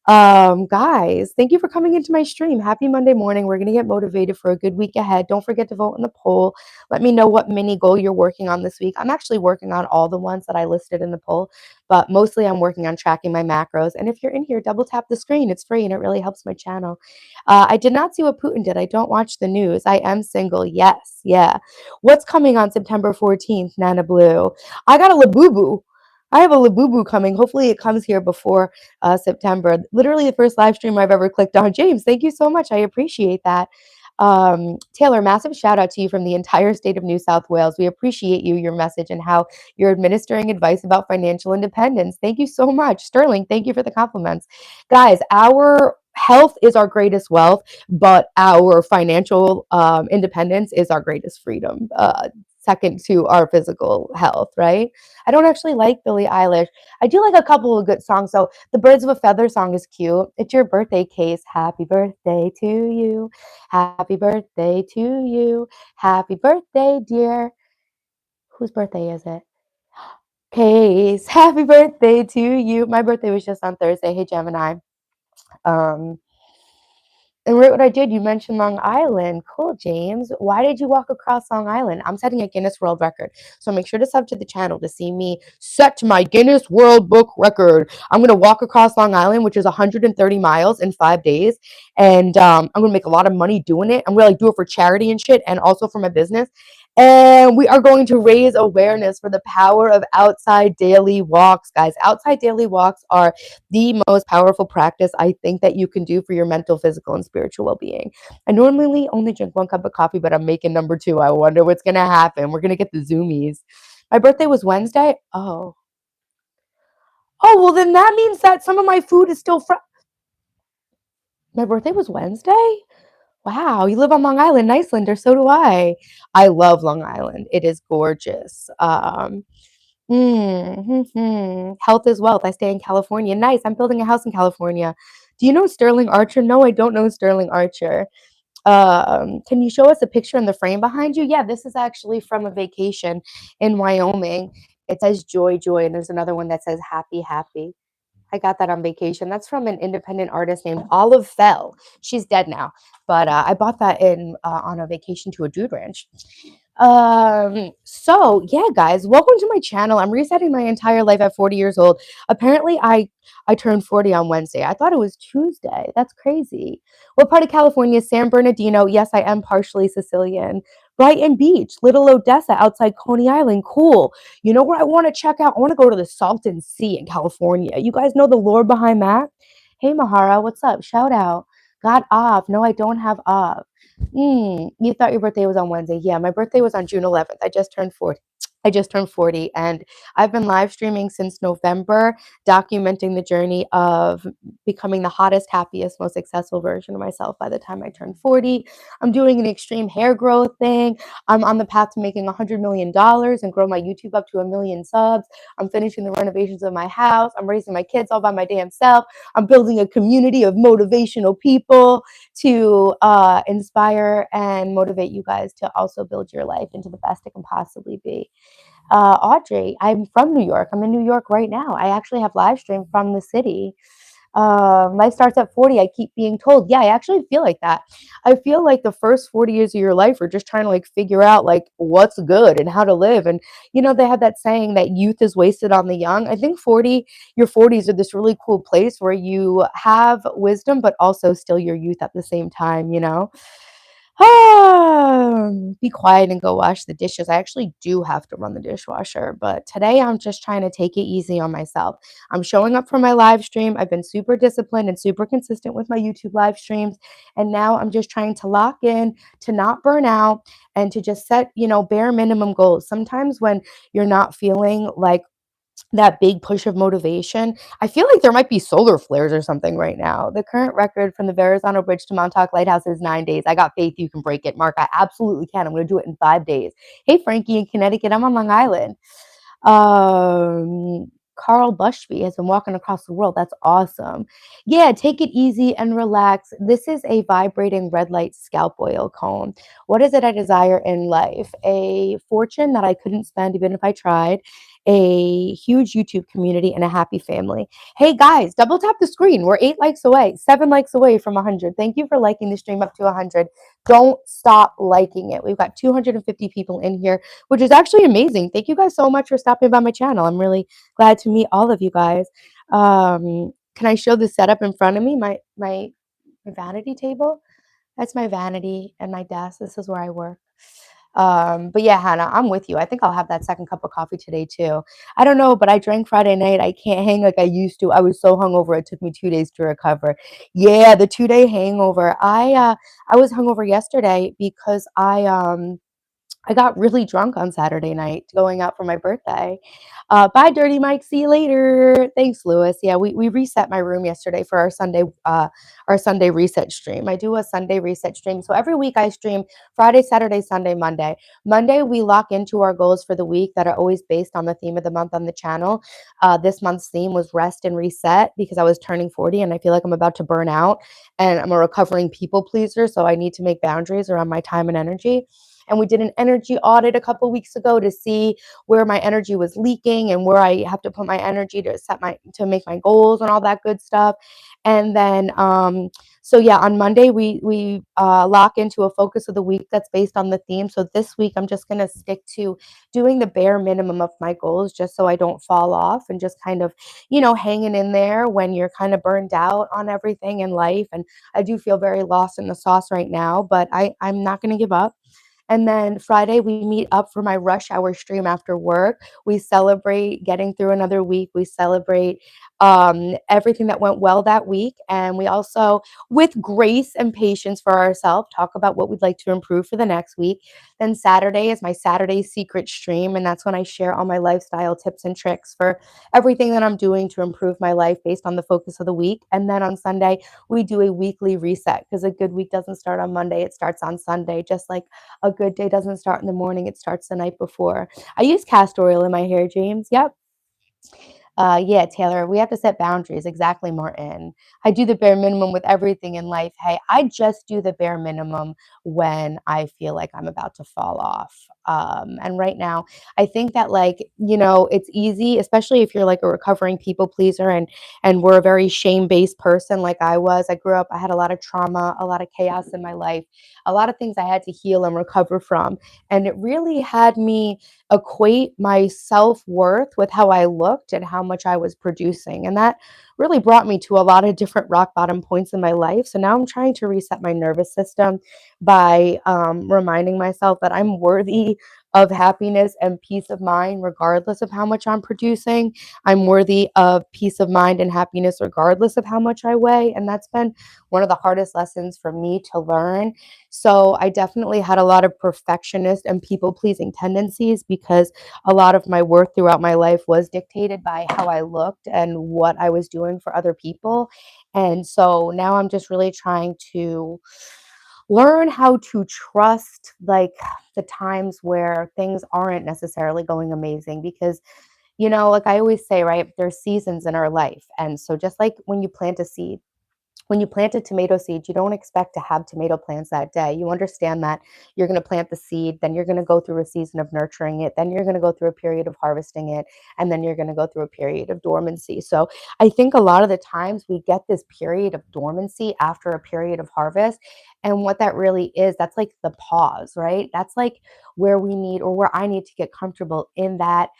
Guys, thank you for coming into my stream. Happy Monday morning. We're going to get motivated for a good week ahead. Don't forget to vote in the poll. Let me know what mini goal you're working on this week. I'm actually working on all the ones that I listed in the poll, but mostly I'm working on tracking my macros. And if you're in here, double tap the screen. It's free and it really helps my channel. I did not see what Putin did. I don't watch the news. I am single. Yes. Yeah. What's coming on September 14th, Nana Blue? I got a Labubu. I have a Labubu coming. Hopefully it comes here before September. Literally the first live stream I've ever clicked on. James, thank you so much. I appreciate that. Taylor, massive shout out to you from the entire state of New South Wales. We appreciate you, your message, and how you're administering advice about financial independence. Thank you so much. Sterling, thank you for the compliments. Guys, our health is our greatest wealth, but our financial independence is our greatest freedom. Second to our physical health, right? I don't actually like Billie Eilish. I do like a couple of good songs. So the Birds of a Feather song is cute. It's your birthday, Case. Happy birthday to you. Happy birthday to you. Happy birthday, dear. Whose birthday is it? Case. Happy birthday to you. My birthday was just on Thursday. Hey, Gemini. Um, And right what I did, you mentioned Long Island. Cool, James. Why did you walk across Long Island? I'm setting a Guinness World Record. So make sure to sub to the channel to see me set my Guinness World Book record. I'm going to walk across Long Island, which is 130 miles in 5 days. And I'm going to make a lot of money doing it. I'm going to like do it for charity and shit and also for my business. And we are going to raise awareness for the power of outside daily walks, guys. Outside daily walks are the most powerful practice I think that you can do for your mental, physical, and spiritual well-being. I normally only drink 1 cup of coffee, but I'm making number 2. I wonder what's gonna happen. We're gonna get the zoomies. My birthday was Wednesday. Oh, well then that means that some of my food is still fresh. My birthday was Wednesday. Wow, you live on Long Island, Iceland, so do I. I love Long Island. It is gorgeous. Health is wealth. I stay in California. Nice. I'm building a house in California. Do you know Sterling Archer? No, I don't know Sterling Archer. Can you show us a picture in the frame behind you? Yeah, this is actually from a vacation in Wyoming. It says joy, joy, and there's another one that says happy, happy. I got that on vacation. That's from an independent artist named Olive Fell. She's dead now, but I bought that in on a vacation to a dude ranch. So yeah, guys, welcome to my channel. I'm resetting my entire life at 40 years old. Apparently, I turned 40 on Wednesday. I thought it was Tuesday. That's crazy. What part of California? San Bernardino. Yes, I am partially Sicilian. Brighton Beach, Little Odessa outside Coney Island. Cool. You know where I want to check out? I want to go to the Salton Sea in California. You guys know the lore behind that? Hey, Mahara, what's up? Shout out. Got off. No, I don't have off. You thought your birthday was on Wednesday. Yeah, my birthday was on June 11th. I just turned 40. I just turned 40 and I've been live streaming since November, documenting the journey of becoming the hottest, happiest, most successful version of myself by the time I turned 40. I'm doing an extreme hair growth thing. I'm on the path to making $100 million and grow my YouTube up to 1 million subs. I'm finishing the renovations of my house. I'm raising my kids all by my damn self. I'm building a community of motivational people to inspire and motivate you guys to also build your life into the best it can possibly be. Audrey, I'm from New York. I'm in New York right now. I actually have live stream from the city. Life starts at 40. I keep being told. Yeah, I actually feel like that. I feel like the first 40 years of your life are just trying to like figure out like what's good and how to live. And you know, they have that saying that youth is wasted on the young. I think your 40s are this really cool place where you have wisdom, but also still your youth at the same time, you know? Be quiet and go wash the dishes. I actually do have to run the dishwasher, but today I'm just trying to take it easy on myself. I'm showing up for my live stream. I've been super disciplined and super consistent with my YouTube live streams. And now I'm just trying to lock in, to not burn out, and to just set, you know, bare minimum goals. Sometimes when you're not feeling like that big push of motivation. I feel like there might be solar flares or something right now. The current record from the Verrazano Bridge to Montauk Lighthouse is 9 days. I got faith you can break it, Mark. I absolutely can. I'm going to do it in 5 days. Hey, Frankie in Connecticut. I'm on Long Island. Carl Bushby has been walking across the world. That's awesome. Yeah, take it easy and relax. This is a vibrating red light scalp oil cone. What is it I desire in life? A fortune that I couldn't spend even if I tried, a huge YouTube community, and a happy family. Hey guys, double tap the screen. We're 8 likes away, 7 likes away from 100. Thank you for liking the stream up to 100. Don't stop liking it. We've got 250 people in here, which is actually amazing. Thank you guys so much for stopping by my channel. I'm really glad to meet all of you guys. Can I show the setup in front of me? My vanity table? That's my vanity and my desk. This is where I work. But yeah, Hannah, I'm with you. I think I'll have that second cup of coffee today too. I don't know, but I drank Friday night. I can't hang like I used to. I was so hungover. It took me 2 days to recover. Yeah, the 2 day hangover. I was hungover yesterday because I got really drunk on Saturday night going out for my birthday. Bye, Dirty Mike. See you later. Thanks, Lewis. Yeah, we reset my room yesterday for our Sunday reset stream. I do a Sunday reset stream. So every week I stream Friday, Saturday, Sunday, Monday. Monday, we lock into our goals for the week that are always based on the theme of the month on the channel. This month's theme was rest and reset because I was turning 40 and I feel like I'm about to burn out and I'm a recovering people pleaser. So I need to make boundaries around my time and energy. And we did an energy audit a couple weeks ago to see where my energy was leaking and where I have to put my energy to make my goals and all that good stuff. And then So yeah, on Monday we lock into a focus of the week that's based on the theme. So this week I'm just gonna stick to doing the bare minimum of my goals just so I don't fall off and just kind of, hanging in there when you're kind of burned out on everything in life. And I do feel very lost in the sauce right now, but I'm not gonna give up. And then Friday, we meet up for my rush hour stream after work. We celebrate getting through another week. We celebrate everything that went well that week. And we also, with grace and patience for ourselves, talk about what we'd like to improve for the next week. Then Saturday is my Saturday secret stream. And that's when I share all my lifestyle tips and tricks for everything that I'm doing to improve my life based on the focus of the week. And then on Sunday, we do a weekly reset because a good week doesn't start on Monday, it starts on Sunday, just like a good day doesn't start in the morning, it starts the night before. I use castor oil in my hair, James. Yep. Yeah, Taylor, we have to set boundaries. Exactly, Martin. I do the bare minimum with everything in life. Hey, I just do the bare minimum when I feel like I'm about to fall off. And right now, I think that it's easy, especially if you're like a recovering people pleaser and we're a very shame-based person like I was. I grew up, I had a lot of trauma, a lot of chaos in my life, a lot of things I had to heal and recover from. And it really had me equate my self-worth with how I looked and how much I was producing. And that really brought me to a lot of different rock bottom points in my life. So now I'm trying to reset my nervous system by reminding myself that I'm worthy of happiness and peace of mind, regardless of how much I'm producing. I'm worthy of peace of mind and happiness, regardless of how much I weigh. And that's been one of the hardest lessons for me to learn. So I definitely had a lot of perfectionist and people pleasing tendencies because a lot of my worth throughout my life was dictated by how I looked and what I was doing for other people. And so now I'm just really trying to learn how to trust the times where things aren't necessarily going amazing because like I always say, right, there's seasons in our life. And so just like when you plant a tomato seed, you don't expect to have tomato plants that day. You understand that you're going to plant the seed, then you're going to go through a season of nurturing it, then you're going to go through a period of harvesting it, and then you're going to go through a period of dormancy. So I think a lot of the times we get this period of dormancy after a period of harvest. And what that really is, that's like the pause, right? That's like where we need or where I need to get comfortable in that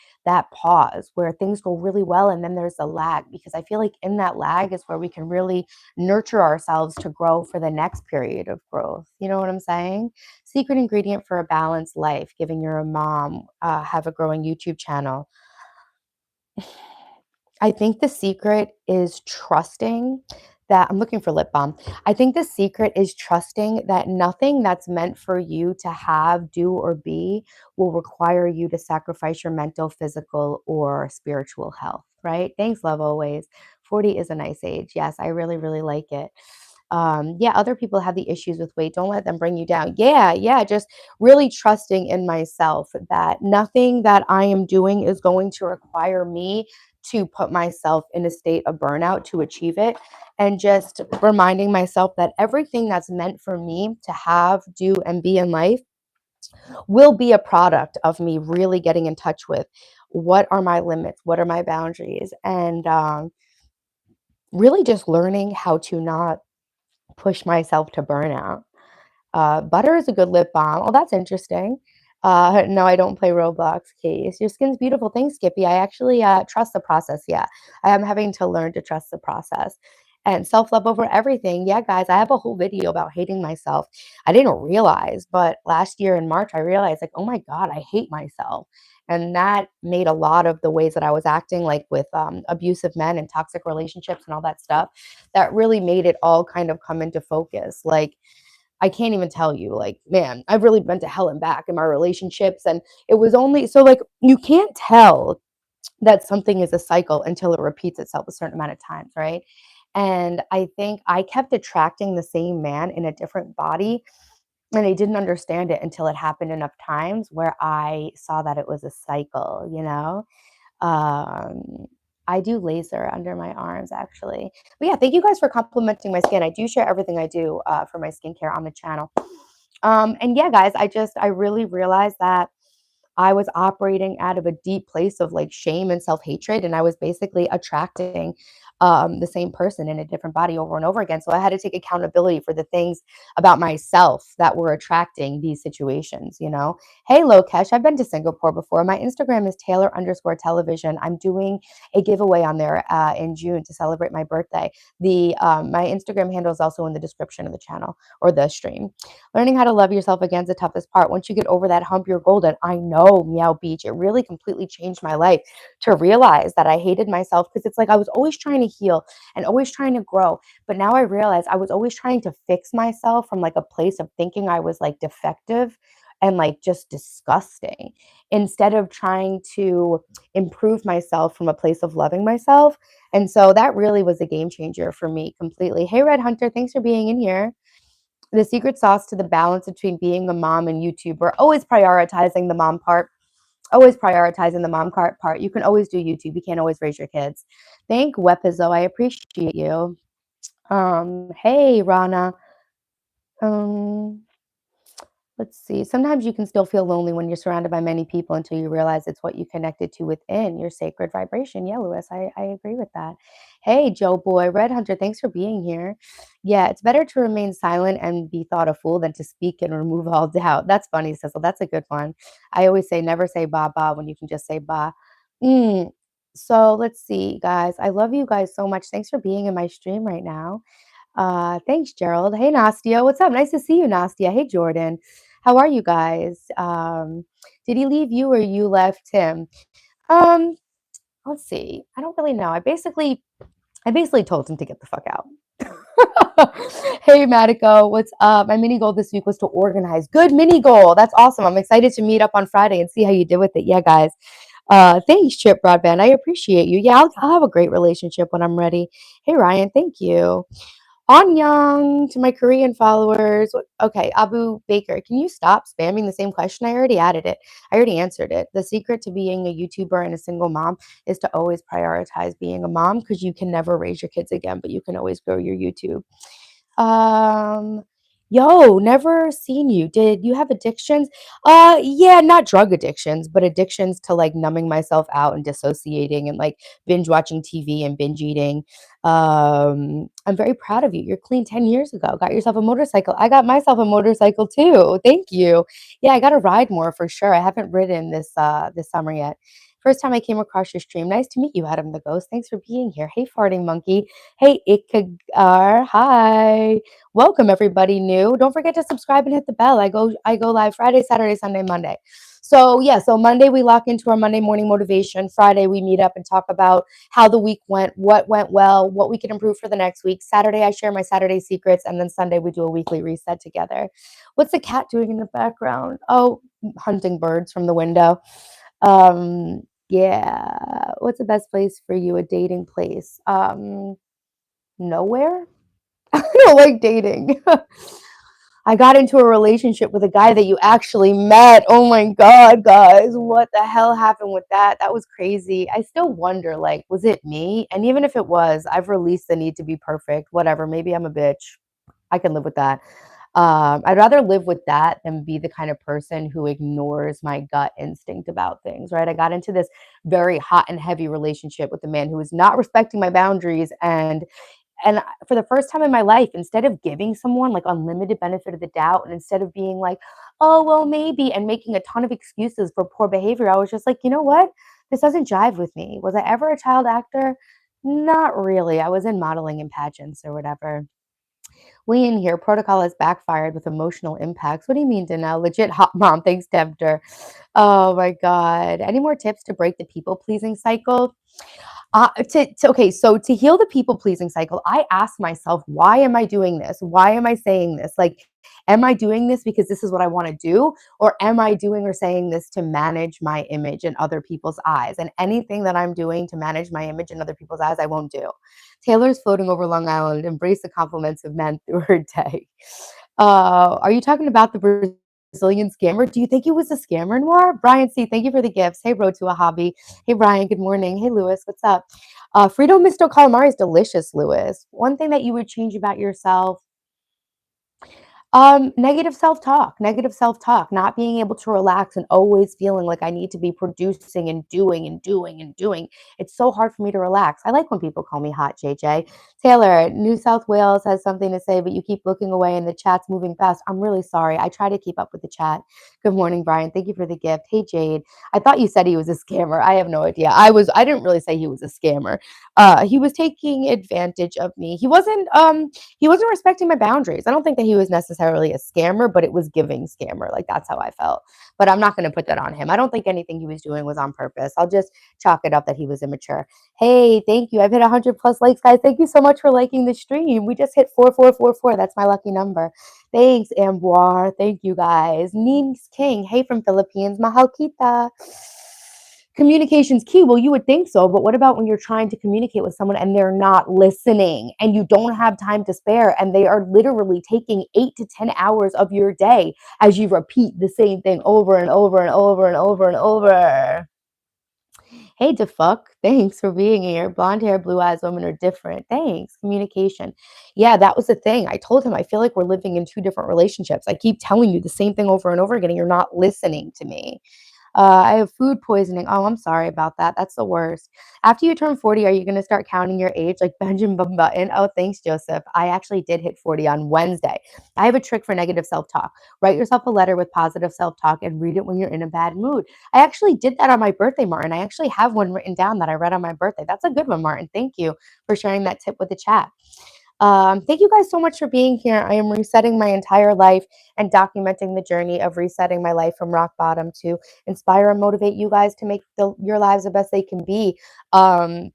pause where things go really well and then there's a lag because I feel like in that lag is where we can really nurture ourselves to grow for the next period of growth. You know what I'm saying? Secret ingredient for a balanced life, giving your mom, have a growing YouTube channel. I think the secret is trusting that I'm looking for lip balm. I think the secret is trusting that nothing that's meant for you to have, do, or be will require you to sacrifice your mental, physical, or spiritual health, right? Thanks, love, always. 40 is a nice age. Yes, I really, really like it. Yeah, other people have the issues with weight. Don't let them bring you down. Yeah, just really trusting in myself that nothing that I am doing is going to require me to put myself in a state of burnout to achieve it. And just reminding myself that everything that's meant for me to have, do, and be in life will be a product of me really getting in touch with what are my limits, what are my boundaries, and really just learning how to not push myself to burnout. Butter is a good lip balm. Oh, that's interesting. No, I don't play Roblox, Case. Your skin's beautiful. Thanks, Skippy. I actually trust the process. Yeah, I am having to learn to trust the process and self-love over everything. Yeah, guys, I have a whole video about hating myself. I didn't realize, but last year in March, I realized like, oh my God, I hate myself. And that made a lot of the ways that I was acting, like with abusive men and toxic relationships and all that stuff, that really made it all kind of come into focus. Like, I can't even tell you, like, man, I've really been to hell and back in my relationships. And it was only so, like, you can't tell that something is a cycle until it repeats itself a certain amount of times, right? And I think I kept attracting the same man in a different body. And I didn't understand it until it happened enough times where I saw that it was a cycle, you know? Um, I do laser under my arms, actually. But yeah, thank you guys for complimenting my skin. I do share everything I do for my skincare on the channel. And yeah, guys, I really realized that I was operating out of a deep place of like shame and self-hatred, and I was basically attracting the same person in a different body over and over again. So I had to take accountability for the things about myself that were attracting these situations, you know? Hey, Lokesh, I've been to Singapore before. My Instagram is Taylor underscore television. I'm doing a giveaway on there in June to celebrate my birthday. My Instagram handle is also in the description of the channel or the stream. Learning how to love yourself again is the toughest part. Once you get over that hump, you're golden. I know, Meow Beach. It really completely changed my life to realize that I hated myself because it's like I was always trying to heal and always trying to grow. But now I realize I was always trying to fix myself from like a place of thinking I was like defective and like just disgusting instead of trying to improve myself from a place of loving myself. And so that really was a game changer for me completely. Hey, Red Hunter, thanks for being in here. The secret sauce to the balance between being a mom and YouTuber, always prioritizing the mom part. Always prioritizing the mom part. You can always do YouTube. You can't always raise your kids. Thank Wepizo. I appreciate you. Hey, Rana. Um, Let's see. Sometimes you can still feel lonely when you're surrounded by many people until you realize it's what you connected to within your sacred vibration. Yeah, Lewis, I agree with that. Hey, Joe Boy, Red Hunter, thanks for being here. Yeah, it's better to remain silent and be thought a fool than to speak and remove all doubt. That's funny, Cecil. That's a good one. I always say never say ba ba when you can just say ba. Mm. So let's see, guys. I love you guys so much. Thanks for being in my stream right now. Thanks, Gerald. Hey, Nastia. What's up? Nice to see you, Nastia. Hey, Jordan. How are you guys? Did he leave you or you left him? Um, let's see. I don't really know. I basically told him to get the fuck out. Hey, Matico, what's up? My mini goal this week was to organize. Good mini goal. That's awesome. I'm excited to meet up on Friday and see how you did with it. Yeah, guys. Thanks, Chip Broadband. I appreciate you. Yeah, I'll have a great relationship when I'm ready. Hey, Ryan. Thank you. Anyang to my Korean followers. Okay, Abu Baker, can you stop spamming the same question? I already added it. I already answered it. The secret to being a YouTuber and a single mom is to always prioritize being a mom because you can never raise your kids again, but you can always grow your YouTube. Um, Yo, never seen you. Did you have addictions? Yeah, not drug addictions, but addictions to like numbing myself out and dissociating and like binge watching TV and binge eating. I'm very proud of you. You're clean 10 years ago. Got yourself a motorcycle. I got myself a motorcycle too. Thank you. Yeah, I got to ride more for sure. I haven't ridden this summer yet. First time I came across your stream. Nice to meet you, Adam the Ghost. Thanks for being here. Hey, farting monkey. Hey, Ikagar. Hi. Welcome everybody new. Don't forget to subscribe and hit the bell. I go live Friday, Saturday, Sunday, Monday. So yeah, so Monday we lock into our Monday morning motivation. Friday we meet up and talk about how the week went, what went well, what we can improve for the next week. Saturday I share my Saturday secrets, and then Sunday we do a weekly reset together. What's the cat doing in the background? Oh, hunting birds from the window. Yeah. What's the best place for you? A dating place? Nowhere. I don't like dating. I got into a relationship with a guy that you actually met. Oh my God, guys, what the hell happened with that? That was crazy. I still wonder, like, was it me? And even if it was, I've released the need to be perfect. Whatever, maybe I'm a bitch. I can live with that. I'd rather live with that than be the kind of person who ignores my gut instinct about things, right? I got into this very hot and heavy relationship with a man who was not respecting my boundaries, and for the first time in my life, instead of giving someone like unlimited benefit of the doubt, and instead of being like, oh, well, maybe, and making a ton of excuses for poor behavior, I was just like, you know what? This doesn't jive with me. Was I ever a child actor? Not really. I was in modeling and pageants or whatever. We in here, protocol has backfired with emotional impacts. What do you mean, Danelle? Legit hot mom. Thanks, Tempter. Oh my God. Any more tips to break the people pleasing cycle? Okay, so to heal the people pleasing cycle, I ask myself, why am I doing this? Why am I saying this? Like, am I doing this because this is what I want to do? Or am I doing or saying this to manage my image in other people's eyes? And anything that I'm doing to manage my image in other people's eyes, I won't do. Taylor's floating over Long Island. Embrace the compliments of men through her day. Are you talking about the Brazilian scammer? Do you think he was a scammer, Noir? Brian C., thank you for the gifts. Hey, Road to a Hobby. Hey, Brian, good morning. Hey, Lewis, what's up? Frito Misto Calamari is delicious, Lewis. One thing that you would change about yourself, Negative self-talk, not being able to relax and always feeling like I need to be producing and doing and doing and doing. It's so hard for me to relax. I like when people call me hot, JJ. Taylor, New South Wales has something to say, but you keep looking away and the chat's moving fast. I'm really sorry. I try to keep up with the chat. Good morning, Brian. Thank you for the gift. Hey, Jade. I thought you said he was a scammer. I have no idea. I didn't really say he was a scammer. He was taking advantage of me. He wasn't respecting my boundaries. I don't think that he was necessarily a scammer, but it was giving scammer. Like that's how I felt. But I'm not going to put that on him. I don't think anything he was doing was on purpose. I'll just chalk it up that he was immature. Hey, thank you. I've hit 100 plus likes, guys. Thank you so much for liking the stream. We just hit 4444. That's my lucky number. Thanks, Amboir. Thank you, guys. Neen's King. Hey, from Philippines. Mahal kita. Communication's key. Well, you would think so, but what about when you're trying to communicate with someone and they're not listening and you don't have time to spare and they are literally taking 8 to 10 hours of your day as you repeat the same thing over and over and over and over and over? Hey, DeFuck, thanks for being here. Blonde hair, blue eyes, women are different. Thanks. Communication. Yeah, that was the thing. I told him, I feel like we're living in two different relationships. I keep telling you the same thing over and over again, and you're not listening to me. I have food poisoning. Oh, I'm sorry about that. That's the worst. After you turn 40, are you going to start counting your age like Benjamin Button? Oh, thanks, Joseph. I actually did hit 40 on Wednesday. I have a trick for negative self talk. Write yourself a letter with positive self talk and read it when you're in a bad mood. I actually did that on my birthday, Martin. I actually have one written down that I read on my birthday. That's a good one, Martin. Thank you for sharing that tip with the chat. Thank you guys so much for being here. I am resetting my entire life and documenting the journey of resetting my life from rock bottom to inspire and motivate you guys to make your lives the best they can be. Um,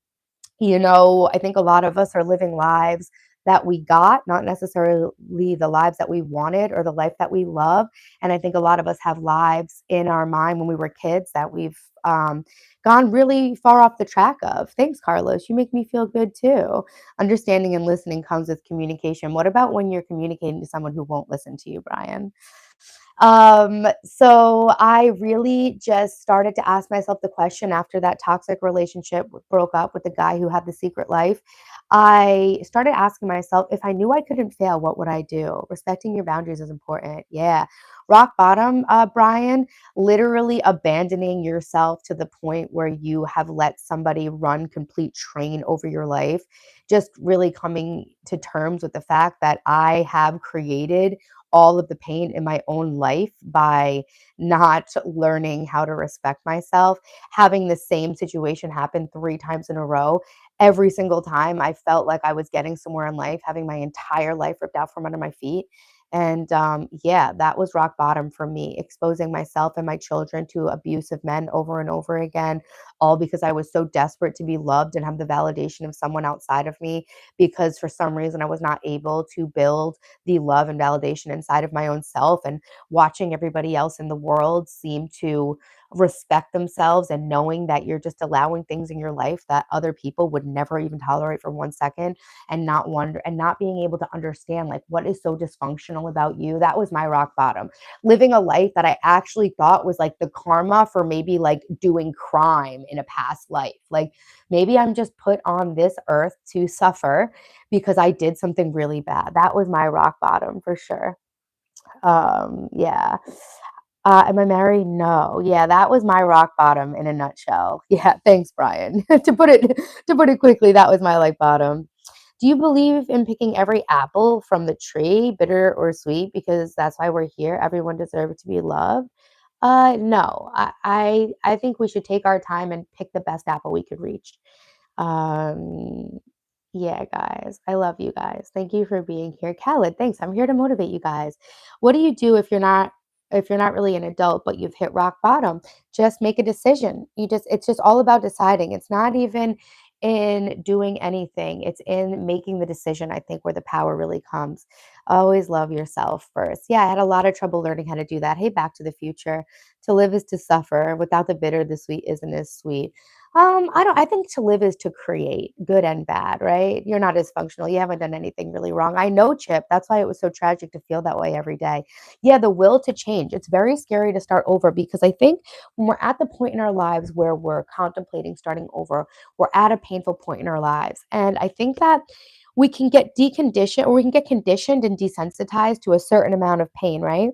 I think a lot of us are living lives that we got, not necessarily the lives that we wanted or the life that we love. And I think a lot of us have lives in our mind when we were kids that we've gone really far off the track of. Thanks, Carlos. You make me feel good too. Understanding and listening comes with communication. What about when you're communicating to someone who won't listen to you, Brian? So I really just started to ask myself the question after that toxic relationship broke up with the guy who had the secret life. I started asking myself, if I knew I couldn't fail, what would I do? Respecting your boundaries is important. Yeah. Rock bottom, Brian, literally abandoning yourself to the point where you have let somebody run complete train over your life. Just really coming to terms with the fact that I have created all of the pain in my own life by not learning how to respect myself, having the same situation happen 3 times in a row. Every single time I felt like I was getting somewhere in life, having my entire life ripped out from under my feet. And yeah, that was rock bottom for me, exposing myself and my children to abusive men over and over again, all because I was so desperate to be loved and have the validation of someone outside of me, because for some reason I was not able to build the love and validation inside of my own self, and watching everybody else in the world seem to respect themselves and knowing that you're just allowing things in your life that other people would never even tolerate for 1 second, and not being able to understand like what is so dysfunctional about you. That was my rock bottom. Living a life that I actually thought was like the karma for maybe like doing crime in a past life. Like maybe I'm just put on this earth to suffer because I did something really bad. That was my rock bottom for sure. Yeah. Am I married? No. Yeah, that was my rock bottom in a nutshell. Yeah, thanks, Brian. To put it quickly, that was my like bottom. Do you believe in picking every apple from the tree, bitter or sweet, because that's why we're here? Everyone deserves to be loved. No. I think we should take our time and pick the best apple we could reach. Um, yeah, guys, I love you guys. Thank you for being here. Khaled, thanks. I'm here to motivate you guys. What do you do if you're not really an adult but you've hit rock bottom? Just make a decision. It's just all about deciding. It's not even in doing anything. It's in making the decision, I think, where the power really comes. Always love yourself first. Yeah, I had a lot of trouble learning how to do that. Hey, Back to the Future. To live is to suffer. Without the bitter, the sweet isn't as sweet. I think to live is to create, good and bad, right? You're not as functional. You haven't done anything really wrong. I know, Chip. That's why it was so tragic to feel that way every day. Yeah, the will to change. It's very scary to start over, because I think when we're at the point in our lives where we're contemplating starting over, we're at a painful point in our lives. And I think that we can get deconditioned, or we can get conditioned and desensitized to a certain amount of pain, right?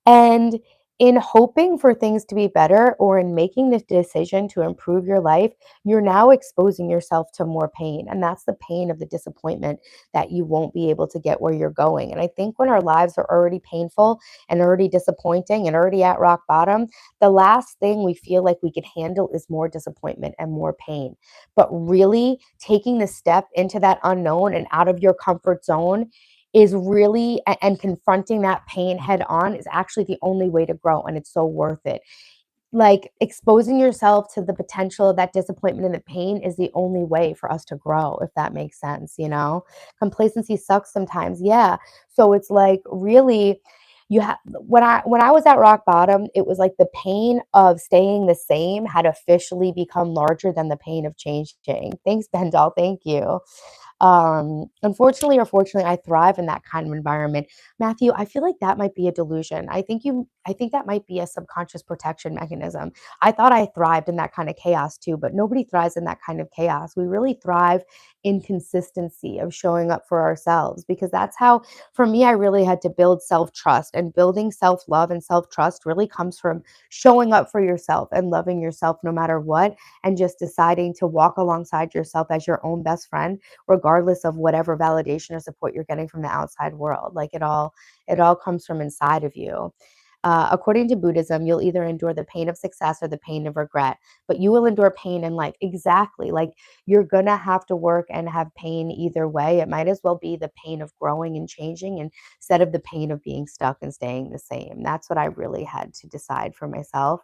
And in hoping for things to be better, or in making this decision to improve your life, you're now exposing yourself to more pain. And that's the pain of the disappointment that you won't be able to get where you're going. And I think when our lives are already painful and already disappointing and already at rock bottom, the last thing we feel like we can handle is more disappointment and more pain. But really taking the step into that unknown and out of your comfort zone is really, and confronting that pain head on is actually the only way to grow, and it's so worth it. Like, exposing yourself to the potential of that disappointment and the pain is the only way for us to grow, if that makes sense, you know? Complacency sucks sometimes, yeah. So it's like, really, you have when I was at rock bottom, it was like the pain of staying the same had officially become larger than the pain of changing. Thanks, Bendel, thank you. Unfortunately or fortunately, I thrive in that kind of environment. Matthew, I feel like that might be a delusion. I think that might be a subconscious protection mechanism. I thought I thrived in that kind of chaos too, but nobody thrives in that kind of chaos. We really thrive in consistency of showing up for ourselves, because that's how, for me, I really had to build self-trust, and building self-love and self-trust really comes from showing up for yourself and loving yourself no matter what, and just deciding to walk alongside yourself as your own best friend, regardless of whatever validation or support you're getting from the outside world. Like, it all comes from inside of you. According to Buddhism, you'll either endure the pain of success or the pain of regret, but you will endure pain in life. Exactly. Like, you're gonna have to work and have pain either way. It might as well be the pain of growing and changing instead of the pain of being stuck and staying the same. That's what I really had to decide for myself.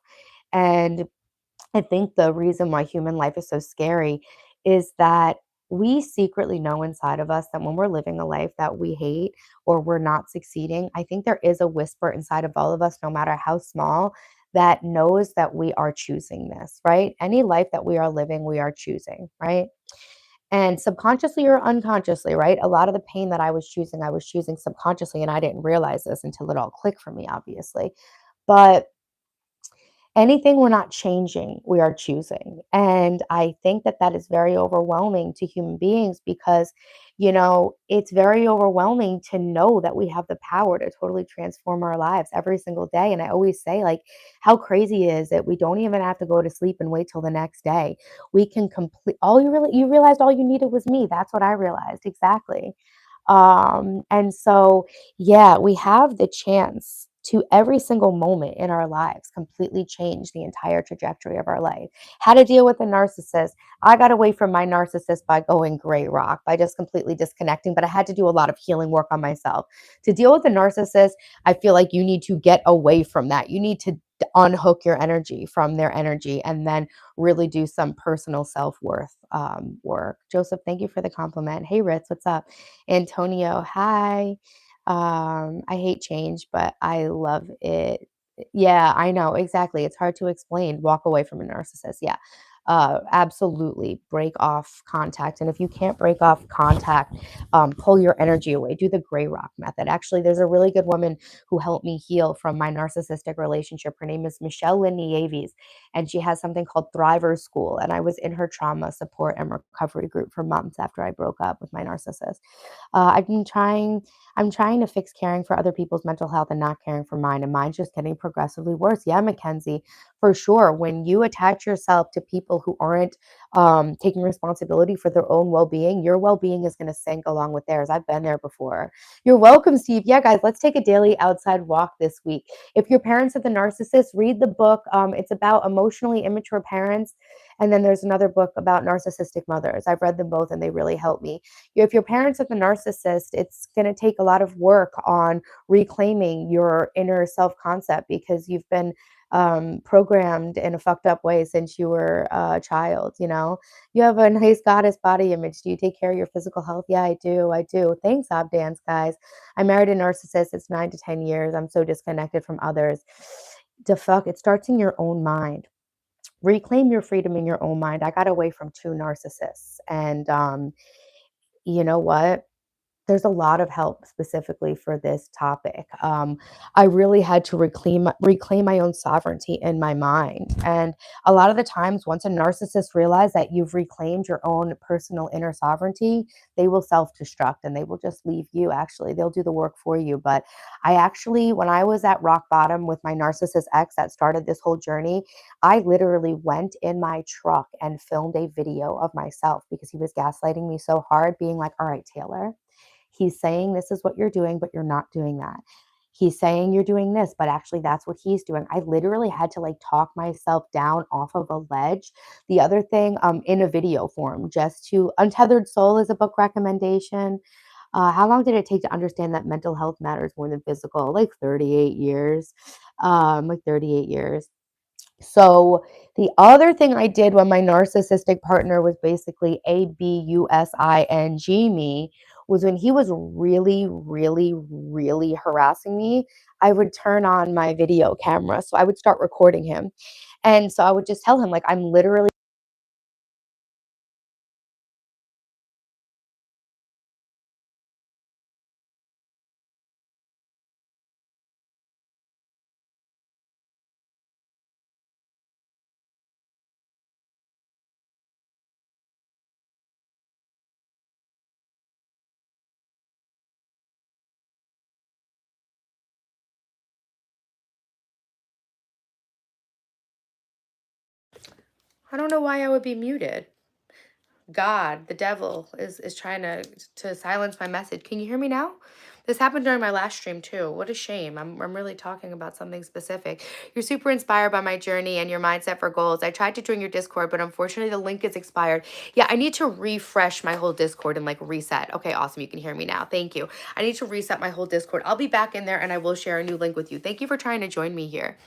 And I think the reason why human life is so scary is that we secretly know inside of us that when we're living a life that we hate, or we're not succeeding, I think there is a whisper inside of all of us, no matter how small, that knows that we are choosing this, right? Any life that we are living, we are choosing, right? And subconsciously or unconsciously, right? A lot of the pain that I was choosing subconsciously, and I didn't realize this until it all clicked for me, obviously. But anything we're not changing, we are choosing. And I think that that is very overwhelming to human beings, because, it's very overwhelming to know that we have the power to totally transform our lives every single day. And I always say, like, how crazy is it? We don't even have to go to sleep and wait till the next day. We can complete you realized all you needed was me. That's what I realized. Exactly. And so, yeah, we have the chance to every single moment in our lives completely change the entire trajectory of our life. How to deal with a narcissist. I got away from my narcissist by going gray rock, by just completely disconnecting, but I had to do a lot of healing work on myself. To deal with a narcissist, I feel like you need to get away from that. You need to unhook your energy from their energy, and then really do some personal self-worth work. Joseph, thank you for the compliment. Hey, Ritz, what's up? Antonio, hi. I hate change, but I love it. Yeah, I know, exactly. It's hard to explain. Walk away from a narcissist. Yeah. Absolutely break off contact. And if you can't break off contact, pull your energy away. Do the gray rock method. Actually, there's a really good woman who helped me heal from my narcissistic relationship. Her name is Michelle Linneavis, and she has something called Thriver School. And I was in her trauma support and recovery group for months after I broke up with my narcissist. I'm trying to fix caring for other people's mental health and not caring for mine, and mine's just getting progressively worse. Yeah, Mackenzie, for sure. When you attach yourself to people who aren't taking responsibility for their own well-being, your well-being is going to sink along with theirs. I've been there before. You're welcome, Steve. Yeah, guys, let's take a daily outside walk this week. If your parents are the narcissist, read the book. It's about emotionally immature parents. And then there's another book about narcissistic mothers. I've read them both and they really help me. If your parents are the narcissist, it's going to take a lot of work on reclaiming your inner self concept, because you've been programmed in a fucked up way since you were a child. You have a nice goddess body image. Do you take care of your physical health? Yeah, I do. I do. Thanks, Dance, guys. I married a narcissist. It's 9 to 10 years. I'm so disconnected from others. The fuck, it starts in your own mind. Reclaim your freedom in your own mind. I got away from two narcissists, and you know what? There's a lot of help specifically for this topic. I really had to reclaim my own sovereignty in my mind. And a lot of the times, once a narcissist realizes that you've reclaimed your own personal inner sovereignty, they will self-destruct and they will just leave you. Actually, they'll do the work for you. But I actually, when I was at rock bottom with my narcissist ex that started this whole journey, I literally went in my truck and filmed a video of myself because he was gaslighting me so hard, being like, all right, Taylor, he's saying this is what you're doing, but you're not doing that. He's saying you're doing this, but actually that's what he's doing. I literally had to like talk myself down off of a ledge. The other thing, in a video form, just to Untethered Soul is a book recommendation. How long did it take to understand that mental health matters more than physical? Like 38 years. Like 38 years. So the other thing I did when my narcissistic partner was basically abusing me was when he was really, really, really harassing me, I would turn on my video camera. So I would start recording him. And so I would just tell him, like, I'm literally. I don't know why I would be muted. God, the devil is trying to silence my message. Can you hear me now? This happened during my last stream too. What a shame. I'm really talking about something specific. You're super inspired by my journey and your mindset for goals. I tried to join your Discord, but unfortunately the link is expired. Yeah, I need to refresh my whole Discord and like reset. Okay, awesome. You can hear me now. Thank you. I need to reset my whole Discord. I'll be back in there and I will share a new link with you. Thank you for trying to join me here.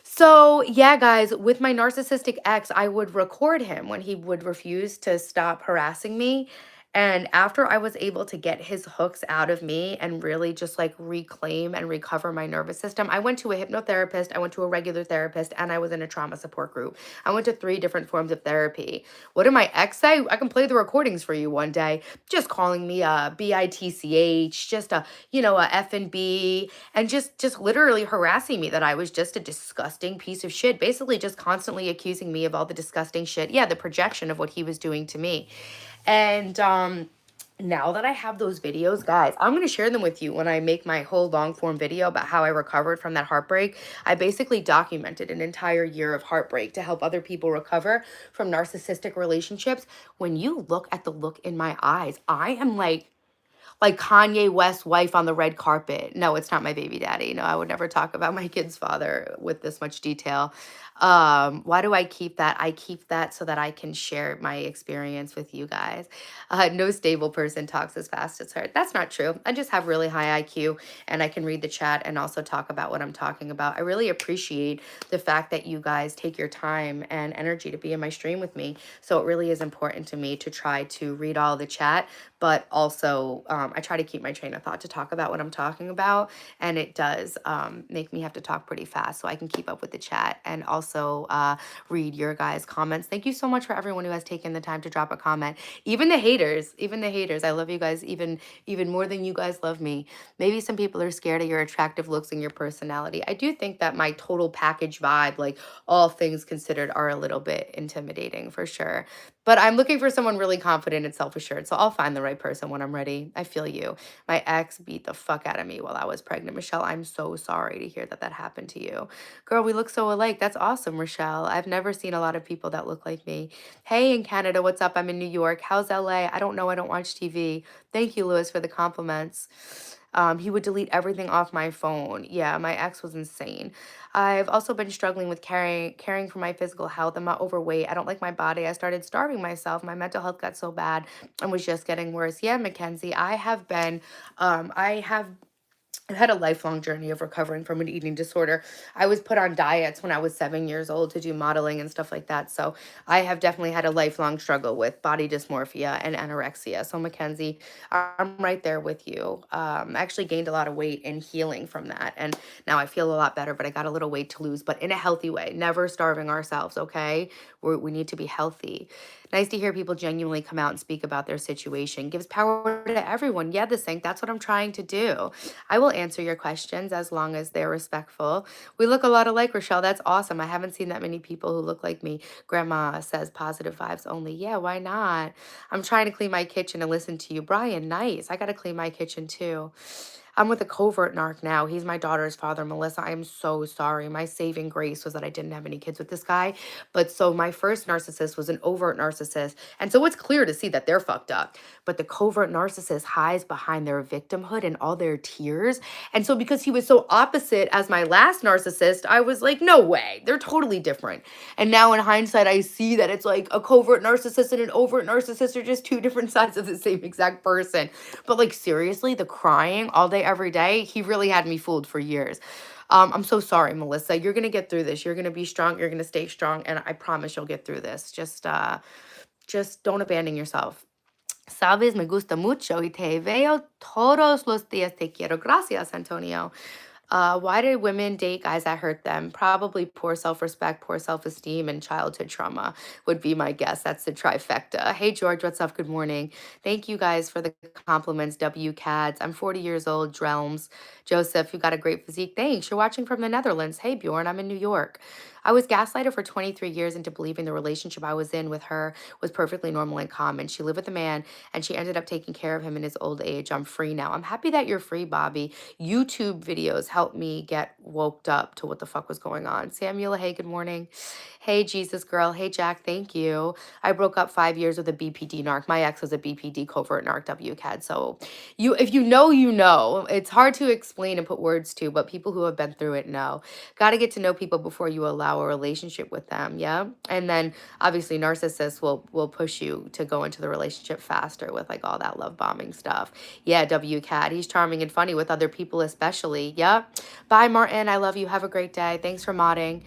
So, yeah, guys, with my narcissistic ex, I would record him when he would refuse to stop harassing me. And after I was able to get his hooks out of me and really just like reclaim and recover my nervous system, I went to a hypnotherapist, I went to a regular therapist, and I was in a trauma support group. I went to 3 different forms of therapy. What did my ex say? I can play the recordings for you one day. Just calling me a bitch, just a F and B, and just literally harassing me that I was just a disgusting piece of shit, basically just constantly accusing me of all the disgusting shit. Yeah, the projection of what he was doing to me. And now that I have those videos, guys, I'm going to share them with you when I make my whole long form video about how I recovered from that heartbreak. I basically documented an entire year of heartbreak to help other people recover from narcissistic relationships. When you look at the look in my eyes, I am like Kanye West's wife on the red carpet. No, it's not my baby daddy. No, I would never talk about my kid's father with this much detail. Why do I keep that? I keep that so that I can share my experience with you guys. No stable person talks as fast as her. That's not true. I just have really high IQ and I can read the chat and also talk about what I'm talking about. I really appreciate the fact that you guys take your time and energy to be in my stream with me. So it really is important to me to try to read all the chat, but also I try to keep my train of thought to talk about what I'm talking about. And it does make me have to talk pretty fast so I can keep up with the chat and also read your guys' comments. Thank you so much for everyone who has taken the time to drop a comment. Even the haters, even the haters. I love you guys even more than you guys love me. Maybe some people are scared of your attractive looks and your personality. I do think that my total package vibe, like all things considered, are a little bit intimidating for sure. But I'm looking for someone really confident and self-assured. So I'll find the right person when I'm ready. I feel you. My ex beat the fuck out of me while I was pregnant. Michelle, I'm so sorry to hear that that happened to you. Girl, we look so alike. That's awesome, Rochelle. I've never seen a lot of people that look like me. Hey, in Canada, what's up? I'm in New York. How's LA? I don't know. I don't watch TV. Thank you, Lewis, for the compliments. He would delete everything off my phone. Yeah, my ex was insane. I've also been struggling with caring for my physical health. I'm not overweight. I don't like my body. I started starving myself. My mental health got so bad and was just getting worse. Yeah, Mackenzie, I have I've had a lifelong journey of recovering from an eating disorder. I was put on diets when I was 7 years old to do modeling and stuff like that. So I have definitely had a lifelong struggle with body dysmorphia and anorexia. So, Mackenzie, I'm right there with you. I actually gained a lot of weight in healing from that. And now I feel a lot better, but I got a little weight to lose, but in a healthy way, never starving ourselves, okay? We need to be healthy. Nice to hear people genuinely come out and speak about their situation. Gives power to everyone. Yeah, the Sync, that's what I'm trying to do. I will answer your questions as long as they're respectful. We look a lot alike, Rochelle. That's awesome. I haven't seen that many people who look like me. Grandma says positive vibes only. Yeah, why not? I'm trying to clean my kitchen and listen to you. Brian, nice. I got to clean my kitchen too. I'm with a covert narc now. He's my daughter's father, Melissa. I am so sorry. My saving grace was that I didn't have any kids with this guy. But so my first narcissist was an overt narcissist. And so it's clear to see that they're fucked up. But the covert narcissist hides behind their victimhood and all their tears. And so because he was so opposite as my last narcissist, I was like, no way. They're totally different. And now in hindsight, I see that it's like a covert narcissist and an overt narcissist are just two different sides of the same exact person. But like seriously, the crying all day, every day, he really had me fooled for years. I'm so sorry, Melissa. You're gonna get through this. You're gonna be strong. You're gonna stay strong, and I promise you'll get through this. Just don't abandon yourself. Sabes, me gusta mucho y te veo todos los días. Te quiero. Gracias, Antonio. Why did women date guys that hurt them? Probably poor self respect, poor self esteem, and childhood trauma would be my guess. That's the trifecta. Hey, George, what's up? Good morning. Thank you guys for the compliments, WCADs. I'm 40 years old, Drelms. Joseph, you got a great physique. Thanks. You're watching from the Netherlands. Hey, Bjorn, I'm in New York. I was gaslighted for 23 years into believing the relationship I was in with her was perfectly normal and common. She lived with a man and she ended up taking care of him in his old age. I'm free now. I'm happy that you're free, Bobby. YouTube videos helped me get woked up to what the fuck was going on. Samuel, hey, good morning. Hey, Jesus girl. Hey, Jack, thank you. I broke up 5 years with a BPD narc. My ex was a BPD covert narc WCAD. So if you know, you know. It's hard to explain and put words to, but people who have been through it know. Got to get to know people before you allow a relationship with them. Yeah. And then obviously narcissists will push you to go into the relationship faster with like all that love bombing stuff. Yeah, WCAT. He's charming and funny with other people, especially. Yep. Bye, Martin. I love you. Have a great day. Thanks for modding.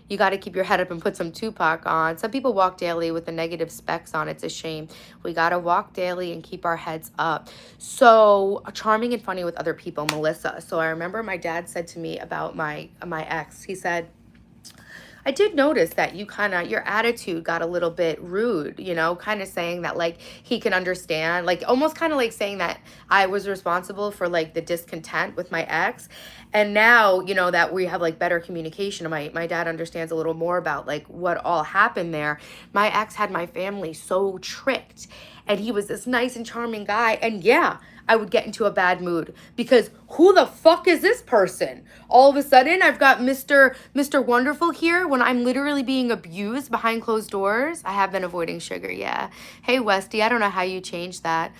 You got to keep your head up and put some Tupac on. Some people walk daily with the negative specs on. It's a shame. We got to walk daily and keep our heads up. So charming and funny with other people, Melissa. So I remember my dad said to me about my ex. He said, I did notice that your attitude got a little bit rude, kind of saying that like he can understand, like almost kind of like saying that I was responsible for like the discontent with my ex. And now, that we have like better communication, and my dad understands a little more about like what all happened there. My ex had my family so tricked, and he was this nice and charming guy. And yeah, I would get into a bad mood because who the fuck is this person? All of a sudden, I've got Mr. Wonderful here when I'm literally being abused behind closed doors. I have been avoiding sugar, yeah. Hey, Westy, I don't know how you changed that.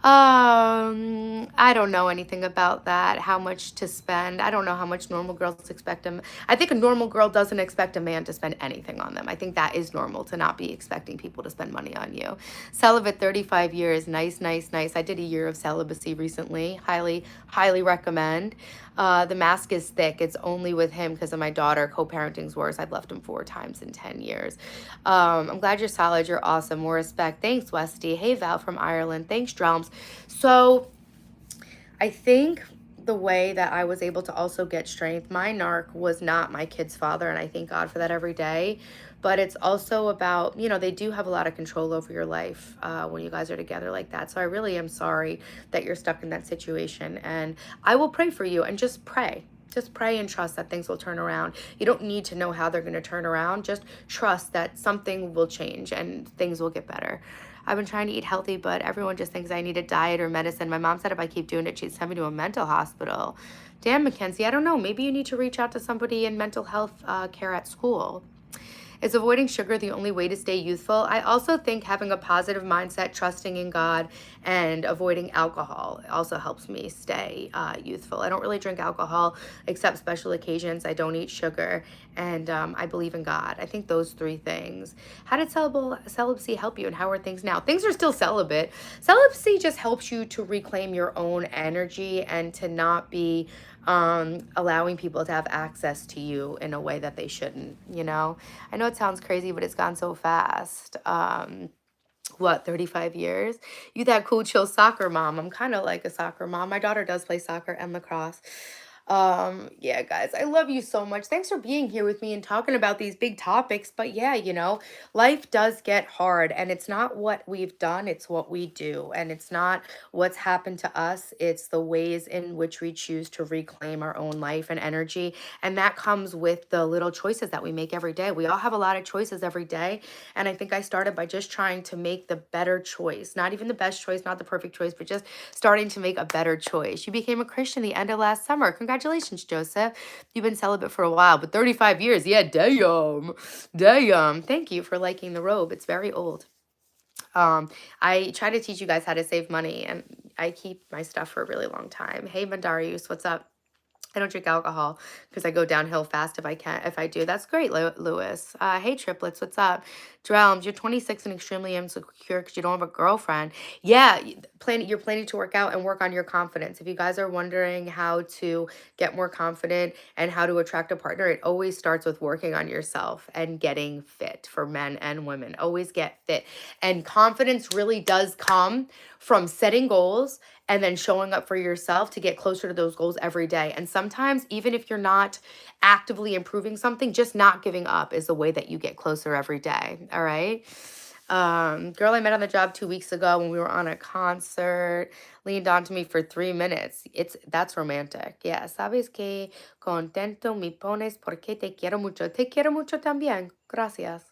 I don't know anything about that, how much to spend. I don't know how much normal girls expect them. I think a normal girl doesn't expect a man to spend anything on them. I think that is normal to not be expecting people to spend money on you. Celibate 35 years. Nice, nice, nice. I did a year of celibacy recently. Highly, highly recommend. The mask is thick. It's only with him because of my daughter. Co-parenting's worse. I've left him 4 times in 10 years. I'm glad you're solid. You're awesome. More respect. Thanks, Westy. Hey, Val from Ireland. Thanks, Drums. So I think the way that I was able to also get strength, my narc was not my kid's father, and I thank God for that every day. But it's also about, they do have a lot of control over your life when you guys are together like that. So I really am sorry that you're stuck in that situation. And I will pray for you and just pray. Just pray and trust that things will turn around. You don't need to know how they're going to turn around. Just trust that something will change and things will get better. I've been trying to eat healthy, but everyone just thinks I need a diet or medicine. My mom said if I keep doing it, she'd send me to a mental hospital. Damn, Mackenzie, I don't know. Maybe you need to reach out to somebody in mental health care at school. Is avoiding sugar the only way to stay youthful? I also think having a positive mindset, trusting in God, and avoiding alcohol also helps me stay youthful. I don't really drink alcohol except special occasions. I don't eat sugar, and I believe in God. I think those three things. How did celibacy help you, and how are things now? Things are still celibate. Celibacy just helps you to reclaim your own energy and to not be allowing people to have access to you in a way that they shouldn't, you know? I know it sounds crazy, but it's gone so fast. What, 35 years? You that cool, chill soccer mom. I'm kind of like a soccer mom. My daughter does play soccer and lacrosse. Yeah, guys, I love you so much. Thanks for being here with me and talking about these big topics. But yeah, life does get hard, and it's not what we've done, it's what we do. And it's not what's happened to us, it's the ways in which we choose to reclaim our own life and energy. And that comes with the little choices that we make every day. We all have a lot of choices every day. And I think I started by just trying to make the better choice, not even the best choice, not the perfect choice, but just starting to make a better choice. You became a Christian the end of last summer. Congratulations, Joseph. You've been celibate for a while, but 35 years. Yeah, damn. Damn. Thank you for liking the robe. It's very old. I try to teach you guys how to save money, and I keep my stuff for a really long time. Hey, Mandarius, what's up? I don't drink alcohol because I go downhill fast if I can. If I do, that's great, Lewis. Hey, triplets, what's up? Drelms, you're 26 and extremely insecure because you don't have a girlfriend. Yeah, you're planning to work out and work on your confidence. If you guys are wondering how to get more confident and how to attract a partner, it always starts with working on yourself and getting fit for men and women. Always get fit. And confidence really does come from setting goals and then showing up for yourself to get closer to those goals every day. And sometimes, even if you're not actively improving something, just not giving up is the way that you get closer every day. All right. Girl I met on the job 2 weeks ago when we were on a concert leaned onto me for 3 minutes. That's romantic. Yeah. Sabes que contento me pones porque te quiero mucho. Te quiero mucho también. Gracias.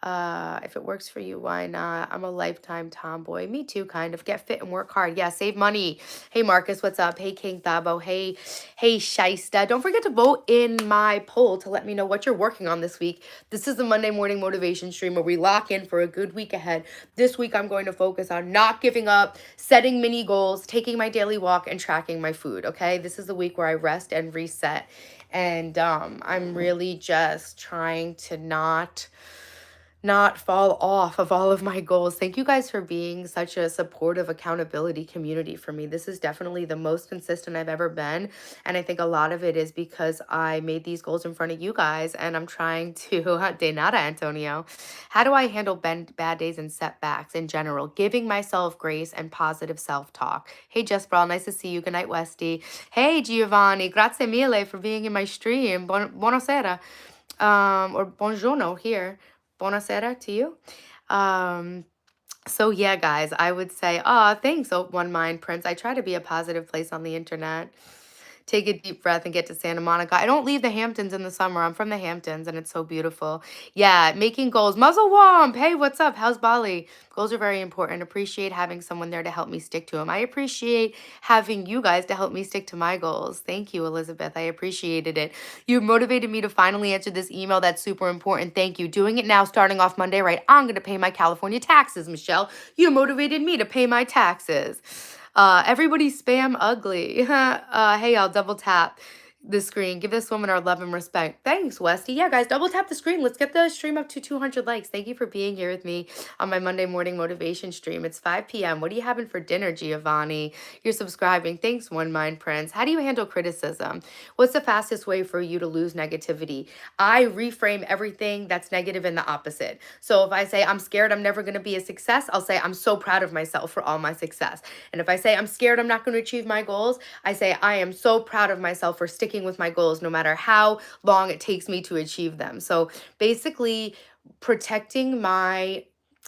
If it works for you, why not? I'm a lifetime tomboy. Me too, kind of. Get fit and work hard. Yeah, save money. Hey, Marcus, what's up? Hey, King Thabo. Hey, Shaista. Don't forget to vote in my poll to let me know what you're working on this week. This is the Monday morning motivation stream where we lock in for a good week ahead. This week, I'm going to focus on not giving up, setting mini goals, taking my daily walk, and tracking my food. Okay, this is the week where I rest and reset. And I'm really just trying to not fall off of all of my goals. Thank you guys for being such a supportive accountability community for me. This is definitely the most consistent I've ever been. And I think a lot of it is because I made these goals in front of you guys and I'm trying to, de nada, Antonio. How do I handle bad days and setbacks in general? Giving myself grace and positive self-talk. Hey, Jess Brawl, nice to see you. Good night, Westy. Hey, Giovanni, grazie mille for being in my stream. Buonasera. Or buongiorno here. Buonasera to you. So yeah, guys, I would say, thanks, One Mind Prince. I try to be a positive place on the internet. Take a deep breath and get to Santa Monica. I don't leave the Hamptons in the summer. I'm from the Hamptons and it's so beautiful. Yeah, making goals. Muzzle Womp. Hey, what's up? How's Bali? Goals are very important. Appreciate having someone there to help me stick to them. I appreciate having you guys to help me stick to my goals. Thank you, Elizabeth. I appreciated it. You motivated me to finally answer this email. That's super important. Thank you. Doing it now, starting off Monday, right? I'm going to pay my California taxes, Michelle. You motivated me to pay my taxes. Everybody spam ugly. Hey, I'll double tap the screen. Give this woman our love and respect. Thanks, Westy. Yeah, guys, double tap the screen. Let's get the stream up to 200 likes. Thank you for being here with me on my Monday morning motivation stream. It's 5 p.m. What are you having for dinner, Giovanni? You're subscribing. Thanks, One Mind Prince. How do you handle criticism? What's the fastest way for you to lose negativity? I reframe everything that's negative in the opposite. So if I say I'm scared I'm never going to be a success, I'll say I'm so proud of myself for all my success. And if I say I'm scared I'm not going to achieve my goals, I say I am so proud of myself for sticking with my goals no matter how long it takes me to achieve them. So basically protecting my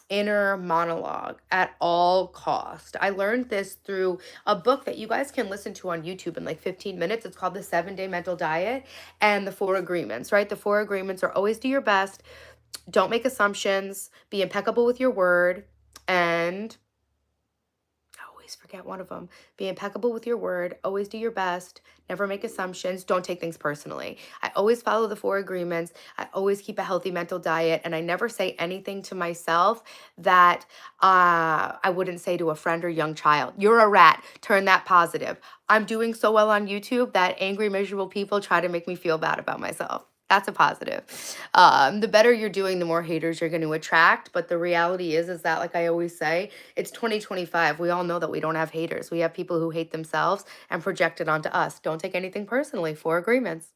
inner monologue at all cost. I learned this through a book that you guys can listen to on YouTube in like 15 minutes. It's called The 7-Day Mental Diet and the 4 Agreements, right? The 4 agreements are always do your best, don't make assumptions, be impeccable with your word, and always forget one of them. Be impeccable with your word, always do your best, never make assumptions, don't take things personally. I always follow the four agreements. I always keep a healthy mental diet, and I never say anything to myself that I wouldn't say to a friend or young child. You're a rat. Turn that positive. I'm doing so well on YouTube that angry, miserable people try to make me feel bad about myself. That's a positive. The better you're doing, the more haters you're going to attract. But the reality is that, like I always say, it's 2025. We all know that we don't have haters. We have people who hate themselves and project it onto us. Don't take anything personally. Four agreements.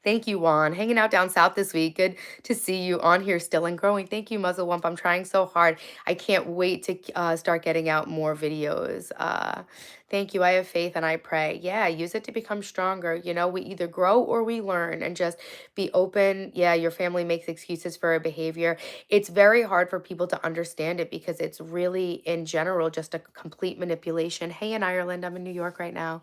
Thank you, Juan. Hanging out down south this week. Good to see you on here still and growing. Thank you, Muzzle Wump. I'm trying so hard. I can't wait to start getting out more videos. Thank you. I have faith and I pray. Yeah, use it to become stronger. You know, we either grow or we learn, and just be open. Yeah, your family makes excuses for a behavior. It's very hard for people to understand it because it's really, in general, just a complete manipulation. Hey, in Ireland, I'm in New York right now.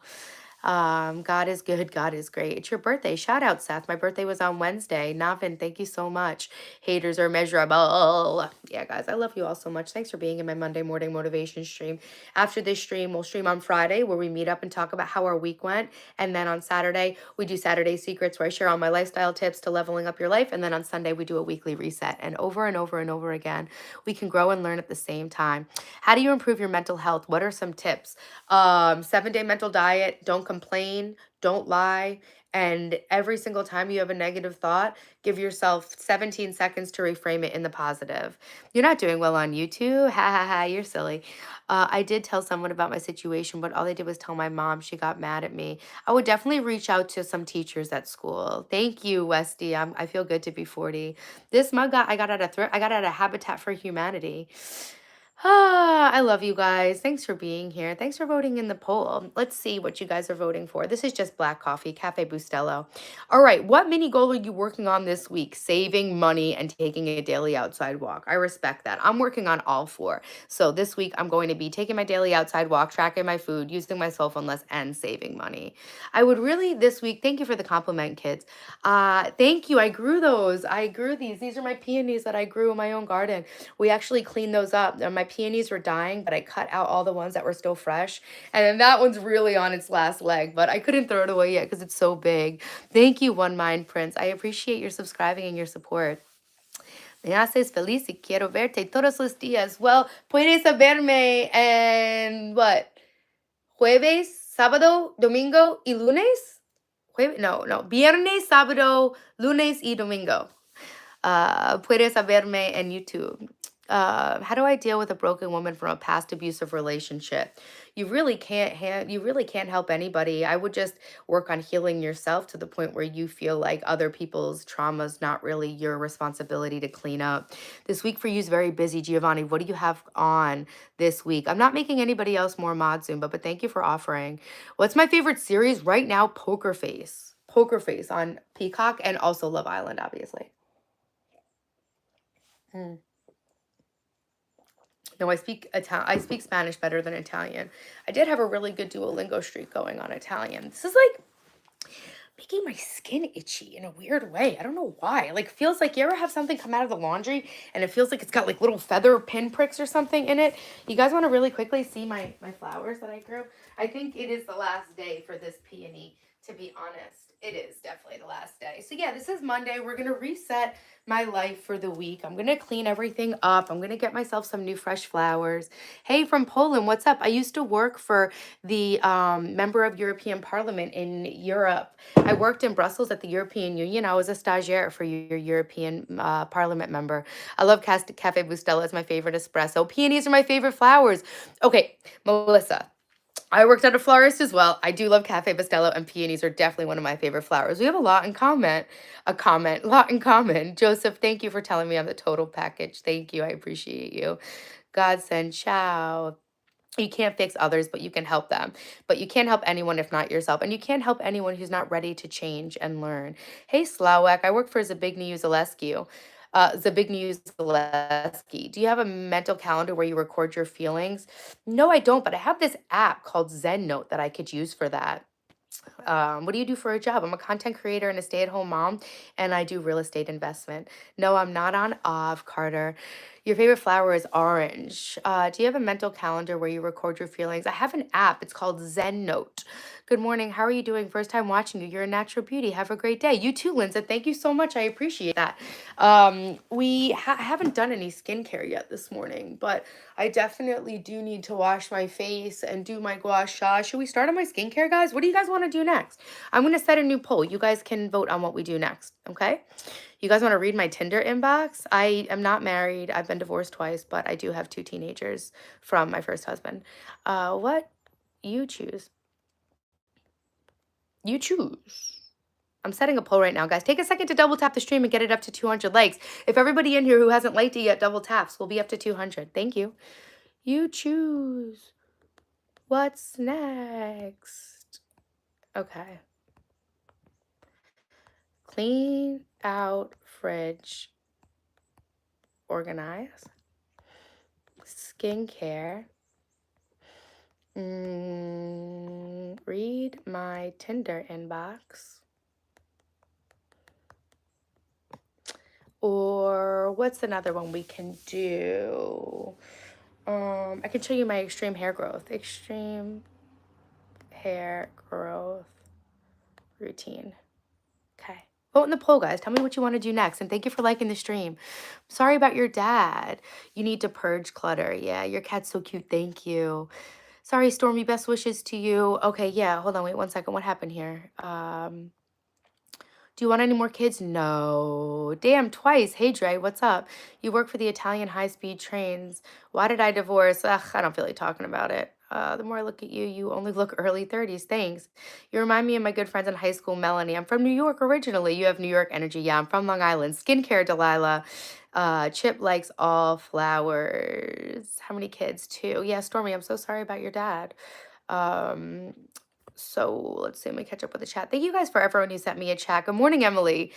God is good. God is great. It's your birthday. Shout out, Seth. My birthday was on Wednesday. Navin, thank you so much. Haters are measurable. Yeah, guys, I love you all so much. Thanks for being in my Monday morning motivation stream. After this stream, we'll stream on Friday where we meet up and talk about how our week went. And then on Saturday, we do Saturday Secrets where I share all my lifestyle tips to leveling up your life. And then on Sunday, we do a weekly reset. And over and over and over again, we can grow and learn at the same time. How do you improve your mental health? What are some tips? 7-day mental diet, don't complain, don't lie. And every single time you have a negative thought, give yourself 17 seconds to reframe it in the positive. You're not doing well on YouTube. Ha ha ha, you're silly. I did tell someone about my situation, but all they did was tell my mom. She got mad at me. I would definitely reach out to some teachers at school. Thank you, Westy. I feel good to be 40. This mug I got at I got at a Habitat for Humanity. I love you guys. Thanks for being here. Thanks for voting in the poll. Let's see what you guys are voting for. This is just black coffee, Cafe Bustelo. All right, what mini goal are you working on this week? Saving money and taking a daily outside walk. I respect that. I'm working on all four. So this week I'm going to be taking my daily outside walk, tracking my food, using my cell phone less, and saving money. I would really this week, thank you for the compliment, kids. Thank you. I grew those. I grew these. These are my peonies that I grew in my own garden. We actually cleaned those up. My peonies were dying, but I cut out all the ones that were still fresh. And then that one's really on its last leg, but I couldn't throw it away yet because it's so big. Thank you, One Mind Prince. I appreciate your subscribing and your support. Me haces feliz y quiero verte todos los días. Well, puedes verme en what? Jueves, sábado, domingo y lunes? No. Viernes, sábado, lunes y domingo. Puedes verme en YouTube. How do I deal with a broken woman from a past abusive relationship? You really can't help anybody. I would just work on healing yourself to the point where you feel like other people's trauma is not really your responsibility to clean up. This week for you is very busy, Giovanni. What do you have on this week? I'm not making anybody else more mod Zumba, but thank you for offering. What's my favorite series right now? Poker Face. Poker Face on Peacock, and also Love Island, obviously. Mm. No, I speak Spanish better than Italian. I did have a really good Duolingo streak going on Italian. This is like making my skin itchy in a weird way. I don't know why. Like feels like, you ever have something come out of the laundry and it feels like it's got like little feather pinpricks or something in it? You guys want to really quickly see my flowers that I grew? I think it is the last day for this peony, to be honest. It is definitely the last day. So yeah, this is Monday. We're going to reset my life for the week. I'm going to clean everything up. I'm going to get myself some new fresh flowers. Hey, from Poland, what's up? I used to work for the member of European Parliament in Europe. I worked in Brussels at the European Union. I was a stagiaire for your European Parliament member. I love Cafe Bustelo. It's my favorite espresso. Peonies are my favorite flowers. Okay, Melissa. I worked at a florist as well. I do love Cafe Bustelo, and peonies are definitely one of my favorite flowers. We have a lot in common. Lot in common. Joseph, thank you for telling me I'm the total package. Thank you. I appreciate you. Godsend, ciao. You can't fix others, but you can help them. But you can't help anyone if not yourself. And you can't help anyone who's not ready to change and learn. Hey, Slawek, I work for Zabigny Zalescu. Zabigny Zaleski. Do you have a mental calendar where you record your feelings? No, I don't, but I have this app called Zen Note that I could use for that. What do you do for a job? I'm a content creator and a stay-at-home mom, and I do real estate investment. No, I'm not on Carter. Your favorite flower is orange. Do you have a mental calendar where you record your feelings? I have an app. It's called Zen Note. Good morning. How are you doing? First time watching you. You're a natural beauty. Have a great day. You too, Linda. Thank you so much. I appreciate that. We haven't done any skincare yet this morning, but I definitely do need to wash my face and do my gua sha. Should we start on my skincare, guys? What do you guys want to do next? I'm going to set a new poll. You guys can vote on what we do next, okay? You guys want to read my Tinder inbox? I am not married. I've been divorced twice, but I do have 2 teenagers from my first husband. What? You choose. You choose. I'm setting a poll right now, guys. Take a second to double tap the stream and get it up to 200 likes. If everybody in here who hasn't liked it yet double taps, we'll be up to 200. Thank you. You choose. What's next? Okay. Clean out fridge. Organize. Skincare. Read my Tinder inbox. Or what's another one we can do? I can show you my extreme hair growth. Extreme hair growth routine. Okay. Vote in the poll, guys. Tell me what you want to do next. And thank you for liking the stream. Sorry about your dad. You need to purge clutter. Yeah, your cat's so cute. Thank you. Sorry, Stormy. Best wishes to you. Okay, yeah. Hold on. Wait 1 second. What happened here? Do you want any more kids? No. Damn, twice. Hey, Dre, what's up? You work for the Italian high-speed trains. Why did I divorce? Ugh, I don't feel like talking about it. The more I look at you, you only look early 30s. Thanks. You remind me of my good friends in high school, Melanie. I'm from New York originally. You have New York energy. Yeah, I'm from Long Island. Skincare, Delilah. Chip likes all flowers. How many kids? 2. Yeah, Stormy, I'm so sorry about your dad. So let's see, let me catch up with the chat. Thank you guys for everyone who sent me a chat. Good morning, Emily.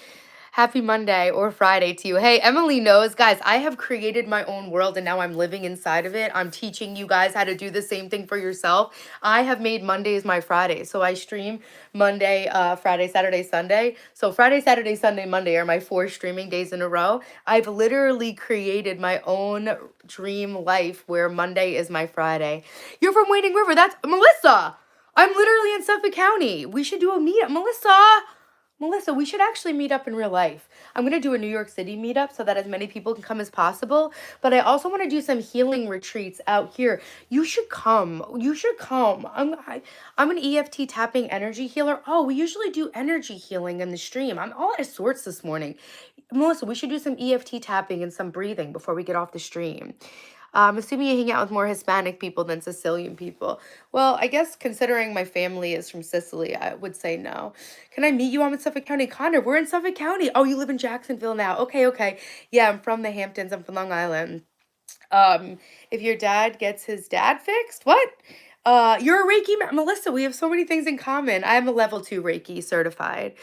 Happy Monday or Friday to you. Hey, Emily knows, guys, I have created my own world and now I'm living inside of it. I'm teaching you guys how to do the same thing for yourself. I have made Mondays my Fridays. So I stream Monday, Friday, Saturday, Sunday. So Friday, Saturday, Sunday, Monday are my 4 streaming days in a row. I've literally created my own dream life where Monday is my Friday. You're from Wading River. That's Melissa. I'm literally in Suffolk County. We should do a meetup. Melissa, we should actually meet up in real life. I'm going to do a New York City meetup so that as many people can come as possible. But I also want to do some healing retreats out here. You should come. You should come. I'm an EFT tapping energy healer. Oh, we usually do energy healing in the stream. I'm all out of sorts this morning. Melissa, we should do some EFT tapping and some breathing before we get off the stream. I'm assuming you hang out with more Hispanic people than Sicilian people. Well, I guess considering my family is from Sicily, I would say no. Can I meet you? I'm in Suffolk County. Connor, we're in Suffolk County. Oh, you live in Jacksonville now. Okay. Yeah, I'm from the Hamptons. I'm from Long Island. If your dad gets his dad fixed, what? You're a Reiki Melissa, we have so many things in common. I am a level 2 Reiki certified.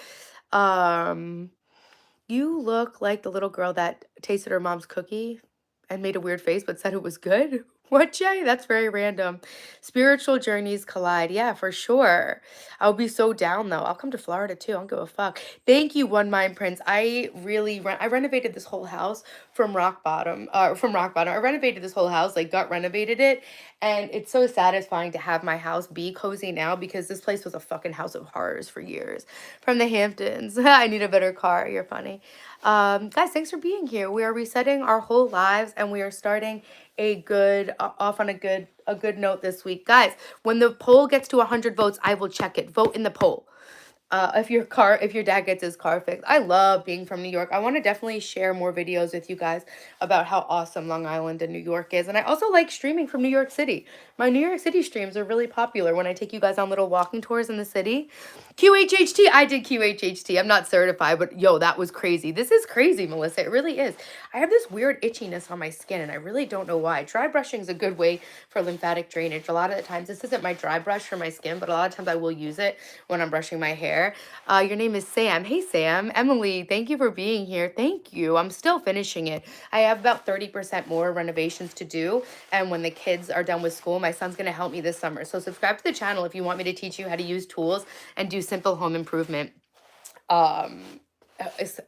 You look like the little girl that tasted her mom's cookie and made a weird face but said it was good. What, Jay? That's very random. Spiritual journeys collide. Yeah, for sure. I'll be so down though. I'll come to Florida too. I don't give a fuck. Thank you, One Mind Prince. I renovated this whole house from rock bottom. I renovated this whole house, like gut renovated it. And it's so satisfying to have my house be cozy now because this place was a fucking house of horrors for years. From the Hamptons. I need a better car. You're funny. Guys, thanks for being here. We are resetting our whole lives and we are starting off on a good note this week. Guys, when the poll gets to 100 votes, I will check it. Vote in the poll. If your dad gets his car fixed. I love being from New York. I want to definitely share more videos with you guys about how awesome Long Island and New York is. And I also like streaming from New York City. My New York City streams are really popular when I take you guys on little walking tours in the city. QHHT, I did QHHT. I'm not certified, but yo, that was crazy. This is crazy, Melissa. It really is. I have this weird itchiness on my skin and I really don't know why. Dry brushing is a good way for lymphatic drainage. A lot of the times, this isn't my dry brush for my skin, but a lot of times I will use it when I'm brushing my hair. Your name is Sam. Hey, Sam. Emily, thank you for being here. Thank you. I'm still finishing it. I have about 30% more renovations to do. And when the kids are done with school, my son's going to help me this summer. So subscribe to the channel if you want me to teach you how to use tools and do simple home improvement.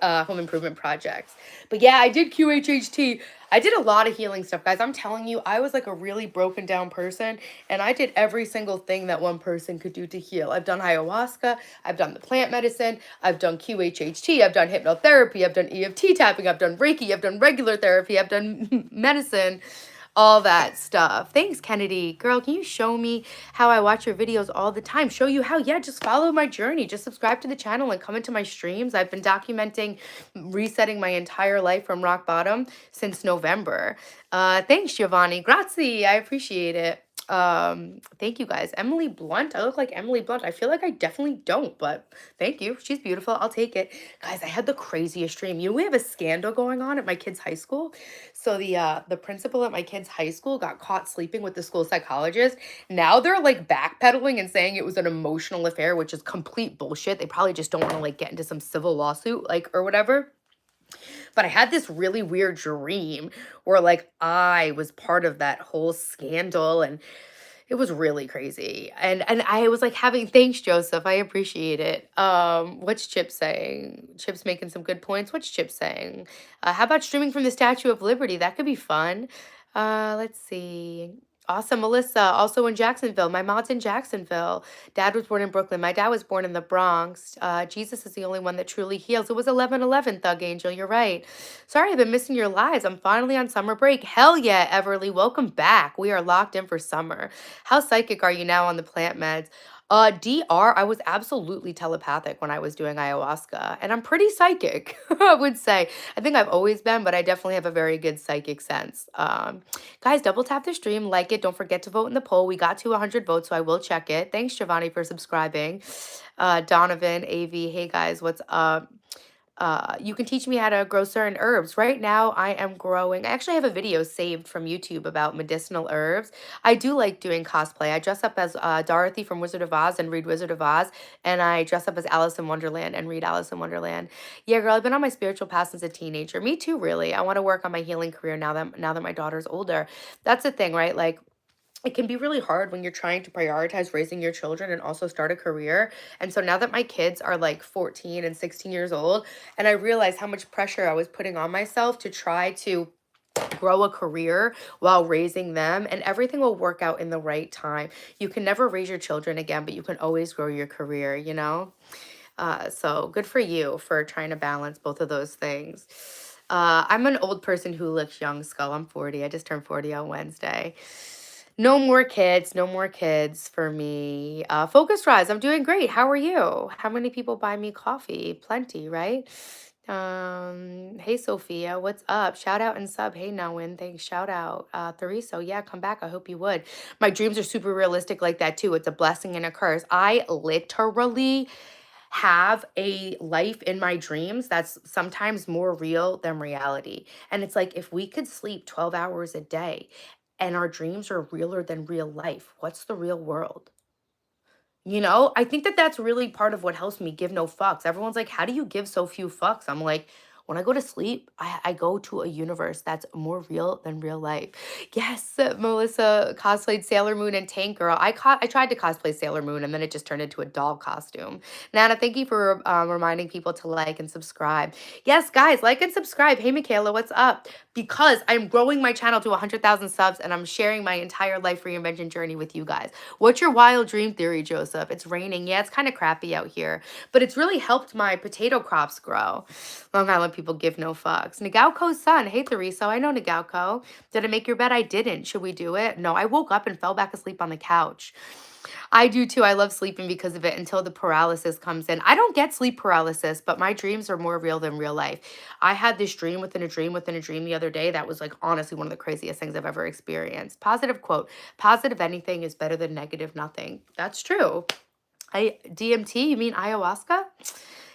home improvement projects. But yeah, I did QHHT. I did a lot of healing stuff, guys. I'm telling you, I was like a really broken down person, and I did every single thing that one person could do to heal. I've done ayahuasca, I've done the plant medicine, I've done QHHT, I've done hypnotherapy, I've done EFT tapping, I've done Reiki, I've done regular therapy, I've done medicine, all that stuff. Thanks, Kennedy. Girl, can you show me how I watch your videos all the time? Show you how? Yeah, just follow my journey. Just subscribe to the channel and come into my streams. I've been documenting resetting my entire life from rock bottom since November. Thanks, Giovanni. Grazie. I appreciate it. Thank you guys. Emily Blunt. I look like Emily Blunt. I feel like I definitely don't, but thank you. She's beautiful. I'll take it. Guys, I had the craziest dream. We have a scandal going on at my kid's high school. So the principal at my kid's high school got caught sleeping with the school psychologist. Now they're like backpedaling and saying it was an emotional affair, which is complete bullshit. They probably just don't want to like get into some civil lawsuit like or whatever. But I had this really weird dream where like I was part of that whole scandal, and it was really crazy. And I was like having, thanks, Joseph. I appreciate it. What's Chip saying? Chip's making some good points. What's Chip saying? How about streaming from the Statue of Liberty? That could be fun. Let's see. Awesome, Melissa. Also in Jacksonville. My mom's in Jacksonville. Dad was born in Brooklyn. My dad was born in the Bronx. Jesus is the only one that truly heals. It was 11/11, Thug Angel. You're right. Sorry, I've been missing your lives. I'm finally on summer break. Hell yeah, Everly. Welcome back. We are locked in for summer. How psychic are you now on the plant meds? DR, I was absolutely telepathic when I was doing ayahuasca, and I'm pretty psychic, I would say. I think I've always been, but I definitely have a very good psychic sense. Guys, double tap the stream, like it. Don't forget to vote in the poll. We got to 100 votes, so I will check it. Thanks, Giovanni, for subscribing. Donovan, AV, hey guys, what's up? You can teach me how to grow certain herbs. Right now, I am growing. I actually have a video saved from YouTube about medicinal herbs. I do like doing cosplay. I dress up as Dorothy from Wizard of Oz and read Wizard of Oz, and I dress up as Alice in Wonderland and read Alice in Wonderland. Yeah, girl, I've been on my spiritual path since a teenager. Me too, really. I want to work on my healing career now that my daughter's older. That's the thing, right? Like it can be really hard when you're trying to prioritize raising your children and also start a career. And so now that my kids are like 14 and 16 years old, and I realized how much pressure I was putting on myself to try to grow a career while raising them, and everything will work out in the right time. You can never raise your children again, but you can always grow your career, you know? So good for you for trying to balance both of those things. I'm an old person who looks young, Skull. I'm 40. I just turned 40 on Wednesday. No more kids, no more kids for me. Focus Rise, I'm doing great. How are you? How many people buy me coffee? Plenty, right? Hey Sophia, what's up? Shout out and sub. Hey Noen, thanks. Shout out. Thariso, yeah, come back. I hope you would. My dreams are super realistic like that too. It's a blessing and a curse. I literally have a life in my dreams that's sometimes more real than reality. And it's like if we could sleep 12 hours a day and our dreams are realer than real life, what's the real world? You know, I think that that's really part of what helps me give no fucks. Everyone's like, how do you give so few fucks? I'm like, when I go to sleep, I go to a universe that's more real than real life. Yes, Melissa cosplayed Sailor Moon and Tank Girl. I tried to cosplay Sailor Moon and then it just turned into a doll costume. Nana, thank you for reminding people to like and subscribe. Yes, guys, like and subscribe. Hey, Michaela, what's up? Because I'm growing my channel to 100,000 subs and I'm sharing my entire life reinvention journey with you guys. What's your wild dream theory, Joseph? It's raining. Yeah, it's kind of crappy out here, but it's really helped my potato crops grow. Long Island people give no fucks. Nagauko's son. Hey, Theresa. I know Nagauko. Did I make your bed? I didn't. Should we do it? No, I woke up and fell back asleep on the couch. I do too. I love sleeping because of it until the paralysis comes in. I don't get sleep paralysis, but my dreams are more real than real life. I had this dream within a dream within a dream the other day that was like honestly one of the craziest things I've ever experienced. Positive quote, positive anything is better than negative nothing. That's true. DMT, you mean ayahuasca?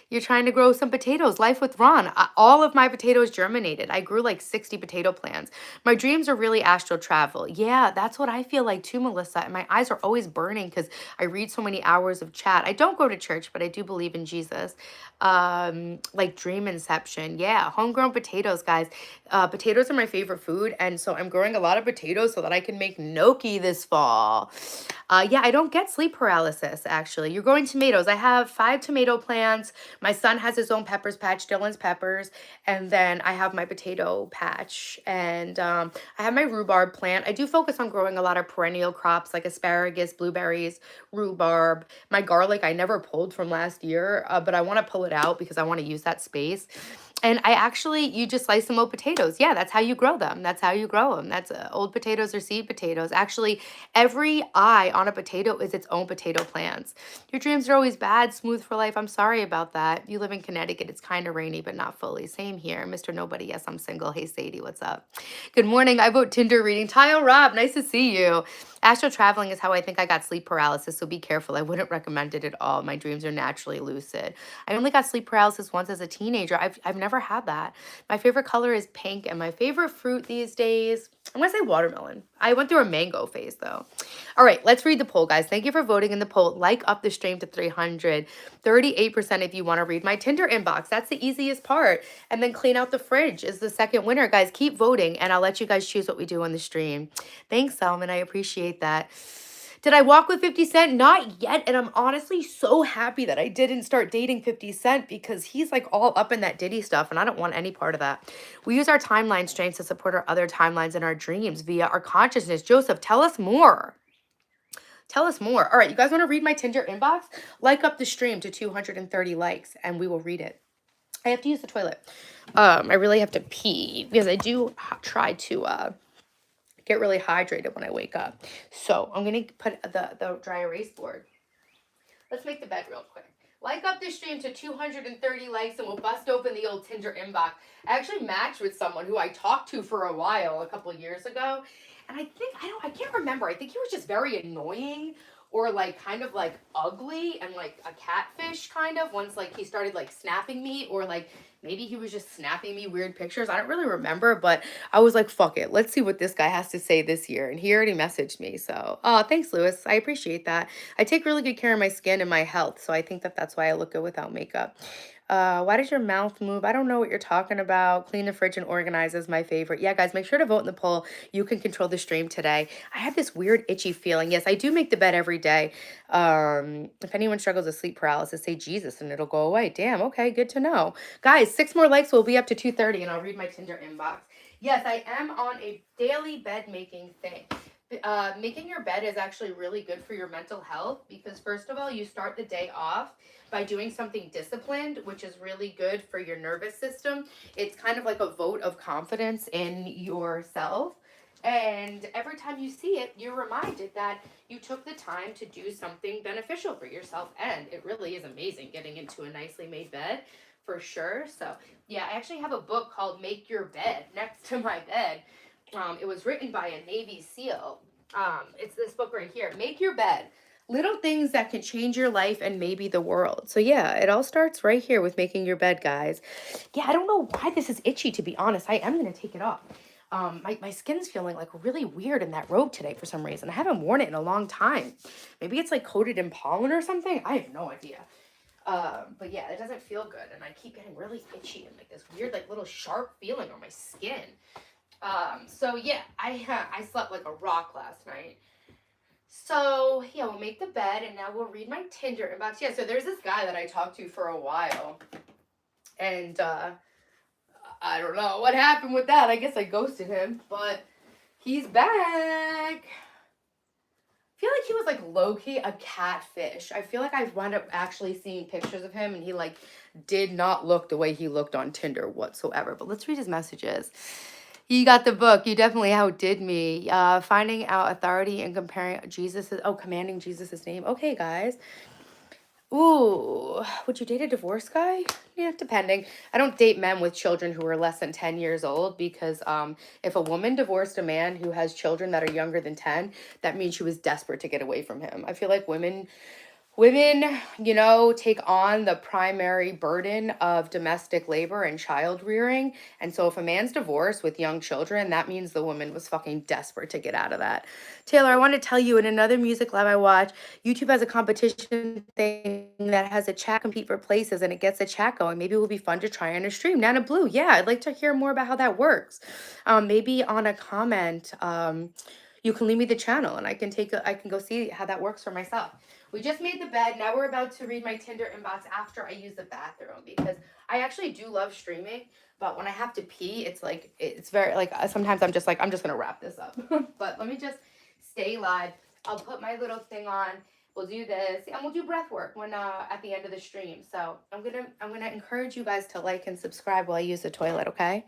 You're trying to grow some potatoes. Life with Ron. All of my potatoes germinated. I grew like 60 potato plants. My dreams are really astral travel. Yeah, that's what I feel like too, Melissa. And my eyes are always burning because I read so many hours of chat. I don't go to church, but I do believe in Jesus. Like dream inception. Yeah, homegrown potatoes, guys. Potatoes are my favorite food. And so I'm growing a lot of potatoes so that I can make gnocchi this fall. Yeah, I don't get sleep paralysis, actually. You're growing tomatoes. I have 5 tomato plants. My son has his own peppers patch, Dylan's peppers, and then I have my potato patch, and I have my rhubarb plant. I do focus on growing a lot of perennial crops like asparagus, blueberries, rhubarb. My garlic I never pulled from last year, but I want to pull it out because I want to use that space. And I actually, you just slice some old potatoes. Yeah, that's how you grow them. That's how you grow them. That's old potatoes or seed potatoes. Actually, every eye on a potato is its own potato plants. Your dreams are always bad, smooth for life. I'm sorry about that. You live in Connecticut. It's kind of rainy, but not fully. Same here. Mr. Nobody. Yes, I'm single. Hey, Sadie, what's up? Good morning. I vote Tinder reading. Tile Rob, nice to see you. Astral traveling is how I think I got sleep paralysis, so be careful. I wouldn't recommend it at all. My dreams are naturally lucid. I only got sleep paralysis once as a teenager. I've never had that. My favorite color is pink, and my favorite fruit these days, I'm gonna say watermelon. I went through a mango phase though. All right, let's read the poll, guys. Thank you for voting in the poll. Like up the stream to 300. 38% if you want to read my Tinder inbox. That's the easiest part. And then clean out the fridge is the second winner. Guys, keep voting, and I'll let you guys choose what we do on the stream. Thanks, Salman. I appreciate that. Did I walk with 50 Cent? Not yet. And I'm honestly so happy that I didn't start dating 50 Cent because he's like all up in that Diddy stuff, and I don't want any part of that. We use our timeline strengths to support our other timelines and our dreams via our consciousness. Joseph, tell us more. Tell us more. All right, you guys want to read my Tinder inbox? Like up the stream to 230 likes, and we will read it. I have to use the toilet. I really have to pee because I do try to get really hydrated when I wake up. So I'm gonna put the dry erase board. Let's make the bed real quick. Like up this stream to 230 likes, and we'll bust open the old Tinder inbox. I actually matched with someone who I talked to for a while a couple years ago, and I can't remember. I think he was just very annoying, or like kind of like ugly and like a catfish kind of. Once like he started like snapping me, or like maybe he was just snapping me weird pictures. I don't really remember, but I was like, fuck it. Let's see what this guy has to say this year. And he already messaged me. So, thanks, Lewis. I appreciate that. I take really good care of my skin and my health. So I think that that's why I look good without makeup. Why does your mouth move? I don't know what you're talking about. Clean the fridge and organize is my favorite. Yeah, guys, make sure to vote in the poll. You can control the stream today. I have this weird itchy feeling. Yes, I do make the bed every day. If anyone struggles with sleep paralysis, say Jesus and it'll go away. Damn, okay, good to know. Guys, 6 more likes, we'll be up to 230, and I'll read my Tinder inbox. Yes, I am on a daily bed making thing. Making your bed is actually really good for your mental health because, first of all, you start the day off by doing something disciplined, which is really good for your nervous system. It's kind of like a vote of confidence in yourself. And every time you see it, you're reminded that you took the time to do something beneficial for yourself. And it really is amazing getting into a nicely made bed, for sure. So, yeah, I actually have a book called Make Your Bed next to my bed. It was written by a Navy SEAL. It's this book right here, Make Your Bed. Little things that can change your life and maybe the world. So yeah, it all starts right here with making your bed, guys. Yeah, I don't know why this is itchy, to be honest. I am going to take it off. My skin's feeling like really weird in that robe today for some reason. I haven't worn it in a long time. Maybe it's like coated in pollen or something. I have no idea. But yeah, it doesn't feel good. And I keep getting really itchy and like this weird, like little sharp feeling on my skin. So yeah, I slept like a rock last night. So yeah, we'll make the bed, and now we'll read my Tinder inbox. Yeah, so there's this guy that I talked to for a while, and I don't know what happened with that. I guess I ghosted him, but he's back. I feel like he was like low-key a catfish. I feel like I wound up actually seeing pictures of him, and he like did not look the way he looked on Tinder whatsoever. But let's read his messages. You got the book. You definitely outdid me. Finding out authority and comparing commanding Jesus's name. Okay, guys. Ooh, would you date a divorced guy? Yeah, depending. I don't date men with children who are less than 10 years old because if a woman divorced a man who has children that are younger than 10, that means she was desperate to get away from him. I feel like women, take on the primary burden of domestic labor and child rearing. And so if a man's divorced with young children, that means the woman was fucking desperate to get out of that. Taylor, I want to tell you, in another music live I watch, YouTube has a competition thing that has a chat compete for places, and it gets a chat going. Maybe it will be fun to try on a stream. Nana Blue, yeah, I'd like to hear more about how that works. Maybe on a comment, you can leave me the channel and I can go see how that works for myself. We just made the bed. Now we're about to read my Tinder inbox after I use the bathroom because I actually do love streaming, but when I have to pee, it's like it's very like sometimes I'm just like I'm just gonna wrap this up. But let me just stay live. I'll put my little thing on. We'll do this and we'll do breath work when at the end of the stream. So I'm gonna encourage you guys to like and subscribe while I use the toilet, okay?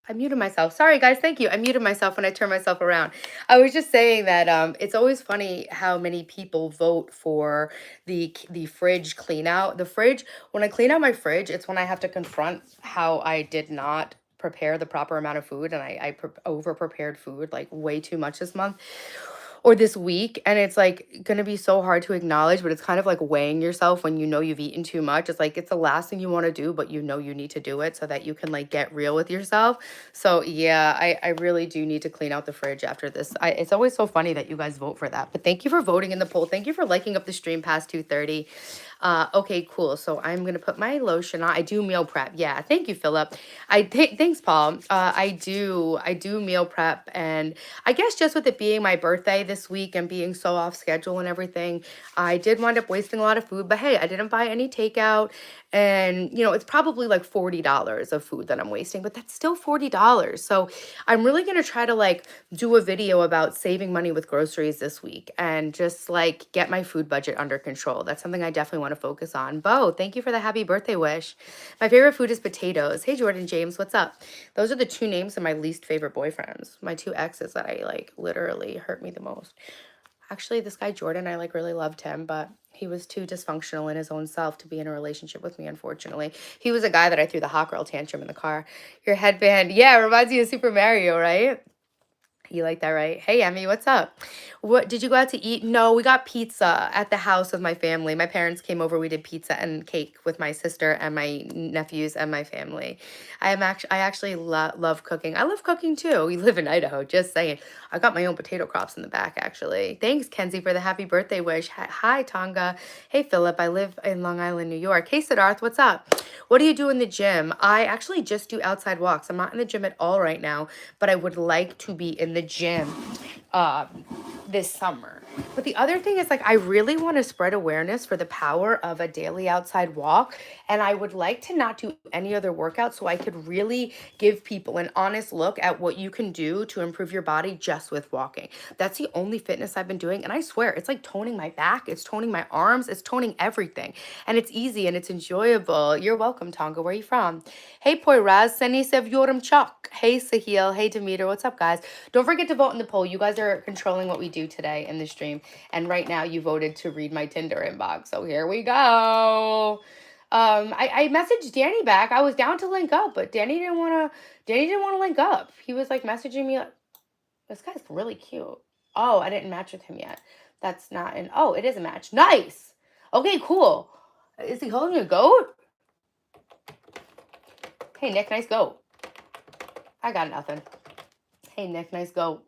I muted myself. Sorry, guys. Thank you. I muted myself when I turned myself around. I was just saying that it's always funny how many people vote for the fridge clean out. The fridge, when I clean out my fridge, it's when I have to confront how I did not prepare the proper amount of food and over prepared food like way too much this month or this week, and it's like gonna be so hard to acknowledge, but it's kind of like weighing yourself when you know you've eaten too much. It's like it's the last thing you want to do, but you know you need to do it so that you can like get real with yourself. So yeah, I really do need to clean out the fridge after this. It's always so funny that you guys vote for that, but thank you for voting in the poll. Thank you for liking up the stream past 2:30. Okay, cool. So I'm gonna put my lotion on. I do meal prep. Yeah, thank you, Philip. Thanks, Paul. I do meal prep, and I guess just with it being my birthday this week and being so off schedule and everything, I did wind up wasting a lot of food. But hey, I didn't buy any takeout, and it's probably like $40 of food that I'm wasting, but that's still $40. So I'm really gonna try to like do a video about saving money with groceries this week and just like get my food budget under control. That's something I definitely want to focus on. Bo, thank you for the happy birthday wish. My favorite food is potatoes. Hey, Jordan James, what's up? Those are the two names of my least favorite boyfriends. My two exes that I like literally hurt me the most. Actually, this guy Jordan, I like really loved him, but he was too dysfunctional in his own self to be in a relationship with me, unfortunately. He was a guy that I threw the hot girl tantrum in the car. Your headband, yeah, reminds you of Super Mario, right? You like that, right? Hey, Emmy, what's up? What did you go out to eat? No, we got pizza at the house of my family. My parents came over. We did pizza and cake with my sister and my nephews and my family. I actually love cooking. I love cooking too. We live in Idaho. Just saying. I got my own potato crops in the back actually. Thanks, Kenzie, for the happy birthday wish. Hi, Tonga. Hey, Philip. I live in Long Island, New York. Hey, Siddharth. What's up? What do you do in the gym? I actually just do outside walks. I'm not in the gym at all right now, but I would like to be in the gym uh, this summer. But the other thing is like I really want to spread awareness for the power of a daily outside walk, and I would like to not do any other workout so I could really give people an honest look at what you can do to improve your body just with walking. That's the only fitness I've been doing, and I swear it's like toning my back, it's toning my arms, it's toning everything. And it's easy and it's enjoyable. You're welcome, Tonga. Where are you from? Hey, Poyraz, Seni Sevyorum Chuck. Hey, Sahil. Hey, Demeter. What's up, guys? Don't forget to vote in the poll. You guys are controlling what we do today in the stream. And right now, you voted to read my Tinder inbox. So here we go. I messaged Danny back. I was down to link up, but Danny didn't want to link up. He was like messaging me like, this guy's really cute. Oh, I didn't match with him yet. That's not an, oh, it is a match. Nice. Okay, cool. Is he holding a goat? Hey, Nick, nice goat. I got nothing. Hey, Nick, nice goat.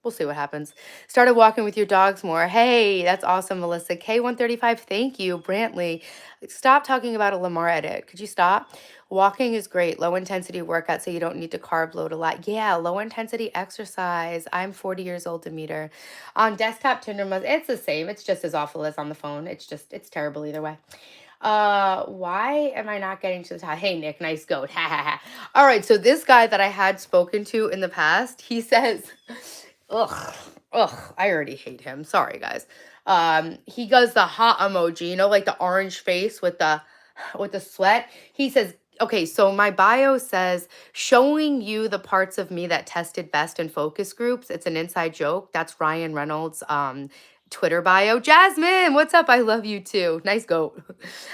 We'll see what happens. Started walking with your dogs more. Hey, that's awesome, Melissa. K135, thank you. Brantley, stop talking about a Lamar edit. Could you stop? Walking is great. Low intensity workout, so you don't need to carb load a lot. Yeah, low intensity exercise. I'm 40 years old, Demeter. On desktop Tinder, it's the same. It's just as awful as on the phone. It's terrible either way. Why am I not getting to the top? Hey, Nick, nice goat. Ha ha ha. All right, so this guy that I had spoken to in the past, he says, ugh, I already hate him. Sorry, guys. He does the hot emoji, like the orange face with the sweat. He says, okay, so my bio says showing you the parts of me that tested best in focus groups. It's an inside joke. That's Ryan Reynolds' Twitter bio. Jasmine, what's up? I love you too. Nice goat.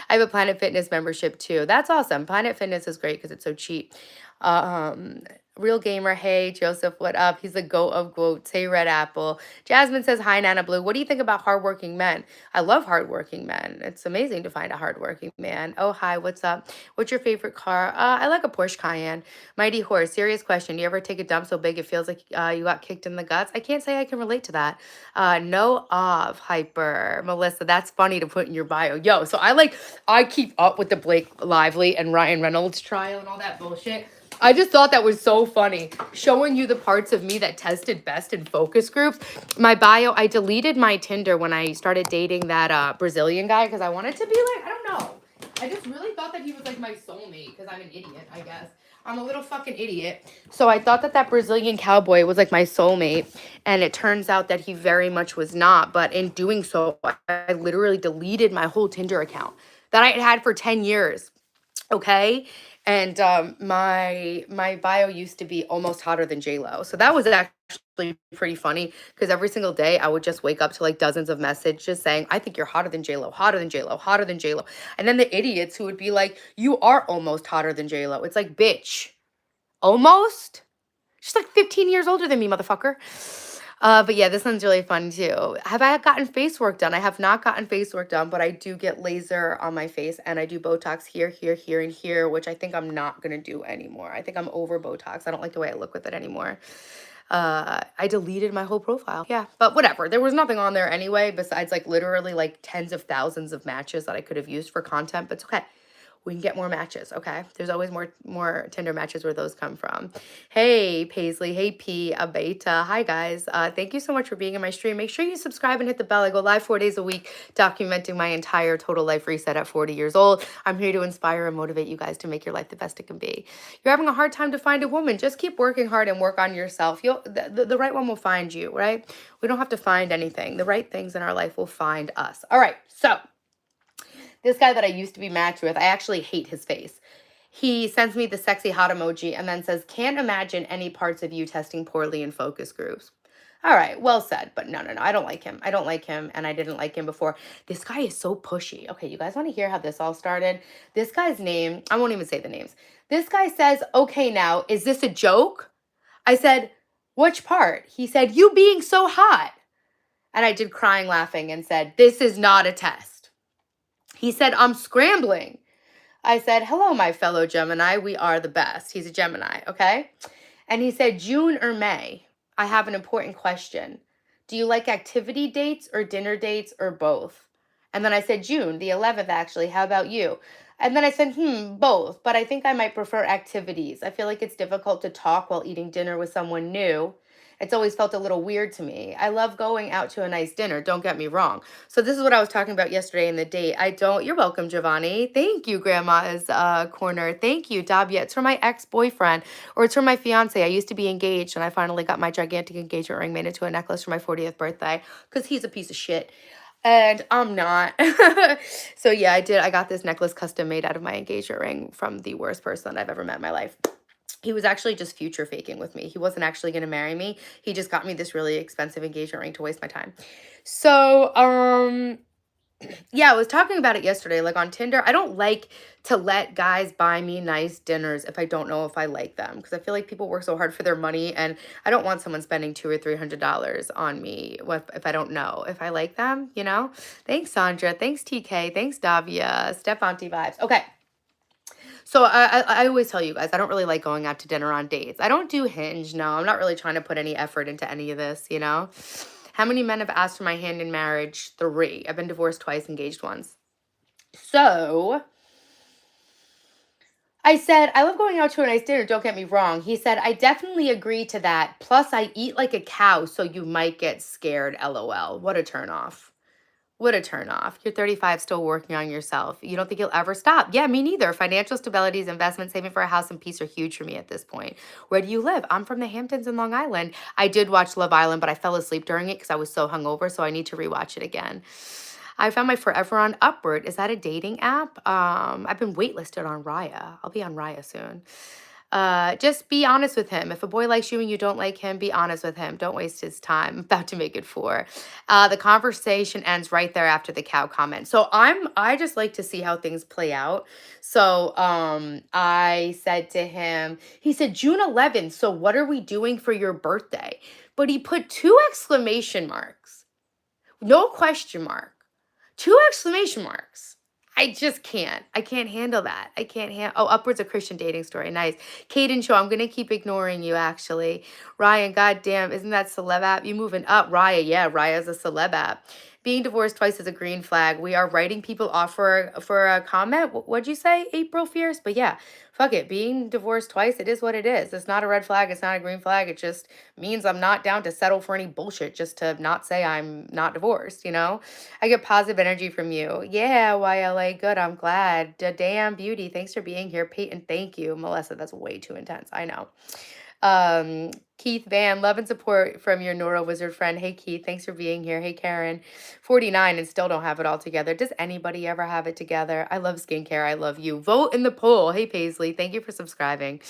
I have a Planet Fitness membership too. That's awesome. Planet Fitness is great because it's so cheap. Um, Real gamer, hey Joseph, what up? He's the goat of goats. Hey Red Apple. Jasmine says hi Nana Blue. What do you think about hardworking men? I love hardworking men. It's amazing to find a hardworking man. Oh hi, what's up? What's your favorite car? I like a Porsche Cayenne. Mighty Horse. Serious question. Do you ever take a dump so big it feels like you got kicked in the guts? I can't say I can relate to that. No of hyper Melissa. That's funny to put in your bio. Yo, so I keep up with the Blake Lively and Ryan Reynolds trial and all that bullshit. I just thought that was so funny. Showing you the parts of me that tested best in focus groups. My bio, I deleted my Tinder when I started dating that Brazilian guy because I wanted to be like, I don't know. I just really thought that he was like my soulmate because I'm an idiot, I guess. I'm a little fucking idiot. So I thought that Brazilian cowboy was like my soulmate. And it turns out that he very much was not. But in doing so, I literally deleted my whole Tinder account that I had had for 10 years. Okay. And my bio used to be almost hotter than J-Lo. So that was actually pretty funny because every single day I would just wake up to like dozens of messages saying, I think you're hotter than J-Lo, hotter than J-Lo, hotter than J-Lo. And then the idiots who would be like, you are almost hotter than J-Lo. It's like, bitch, almost? She's like 15 years older than me, motherfucker. But yeah, this one's really fun too. Have I gotten face work done? I have not gotten face work done, but I do get laser on my face and I do Botox here, here, here, and here, which I think I'm not gonna do anymore. I think I'm over Botox. I don't like the way I look with it anymore. I deleted my whole profile. Yeah, but whatever. There was nothing on there anyway, besides like literally like tens of thousands of matches that I could have used for content, but it's okay. We can get more matches, okay? There's always more Tinder matches where those come from. Hey, Paisley. Hey, P. Abeta. Hi, guys. Thank you so much for being in my stream. Make sure you subscribe and hit the bell. I go live 4 days a week, documenting my entire total life reset at 40 years old. I'm here to inspire and motivate you guys to make your life the best it can be. You're having a hard time to find a woman. Just keep working hard and work on yourself. The right one will find you, right? We don't have to find anything. The right things in our life will find us. All right, so this guy that I used to be matched with, I actually hate his face. He sends me the sexy hot emoji and then says, can't imagine any parts of you testing poorly in focus groups. All right, well said, but no, I don't like him. I don't like him, and I didn't like him before. This guy is so pushy. Okay, you guys want to hear how this all started? This guy's name, I won't even say the names. This guy says, okay, now, is this a joke? I said, which part? He said, you being so hot. And I did crying laughing and said, this is not a test. He said, I'm scrambling. I said, hello, my fellow Gemini. We are the best. He's a Gemini, okay? And he said, June or May? I have an important question. Do you like activity dates or dinner dates or both? And then I said, June, the 11th, actually. How about you? And then I said, both. But I think I might prefer activities. I feel like it's difficult to talk while eating dinner with someone new. It's always felt a little weird to me. I love going out to a nice dinner, don't get me wrong. So this is what I was talking about yesterday in the date. You're welcome, Giovanni. Thank you, Grandma's Corner. Thank you, Dabia. It's for my ex-boyfriend, or it's for my fiance. I used to be engaged, and I finally got my gigantic engagement ring made into a necklace for my 40th birthday, because he's a piece of shit. And I'm not. So yeah, I got this necklace custom made out of my engagement ring from the worst person I've ever met in my life. He was actually just future faking with me. He wasn't actually going to marry me. He just got me this really expensive engagement ring to waste my time. So, Yeah, I was talking about it yesterday. Like on Tinder, I don't like to let guys buy me nice dinners if I don't know if I like them, because I feel like people work so hard for their money, and I don't want someone spending $200 or $300 on me if I don't know if I like them. You know. Thanks, Sandra. Thanks, TK. Thanks, Davia. Step Auntie vibes. Okay. So I always tell you guys, I don't really like going out to dinner on dates. I don't do Hinge. No, I'm not really trying to put any effort into any of this, you know? How many men have asked for my hand in marriage? 3. I've been divorced twice, engaged once. So I said, I love going out to a nice dinner, don't get me wrong. He said, I definitely agree to that. Plus, I eat like a cow, so you might get scared, LOL. What a turnoff. What a turnoff. You're 35, still working on yourself. You don't think you'll ever stop? Yeah, me neither. Financial stabilities, investment, saving for a house, and peace are huge for me at this point. Where do you live? I'm from the Hamptons in Long Island. I did watch Love Island, but I fell asleep during it because I was so hungover, so I need to rewatch it again. I found my forever on Upward. Is that a dating app? I've been waitlisted on Raya. I'll be on Raya soon. Just be honest with him. If a boy likes you and you don't like him, be honest with him. Don't waste his time. About to make it 4. The conversation ends right there after the cow comment. So I just like to see how things play out. So I said to him, he said June 11th. So what are we doing for your birthday? But he put 2 exclamation marks. No question mark. 2 exclamation marks. I just can't. I can't handle that. I can't handle. Oh, Upwards a Christian dating story. Nice. Kaden Show, I'm going to keep ignoring you, actually. Ryan, goddamn, isn't that celeb app? You moving up. Raya, yeah, Raya's a celeb app. Being divorced twice is a green flag. We are writing people off for a comment. What'd you say, April Fierce? But yeah, fuck it. Being divorced twice, it is what it is. It's not a red flag. It's not a green flag. It just means I'm not down to settle for any bullshit just to not say I'm not divorced, you know? I get positive energy from you. Yeah, YLA, good. I'm glad. Damn beauty. Thanks for being here. Peyton, thank you. Melissa, that's way too intense. I know. Keith Van, love and support from your Nora Wizard friend. Hey, Keith, thanks for being here. Hey, Karen, 49 and still don't have it all together. Does anybody ever have it together? I love skincare. I love you. Vote in the poll. Hey, Paisley, thank you for subscribing.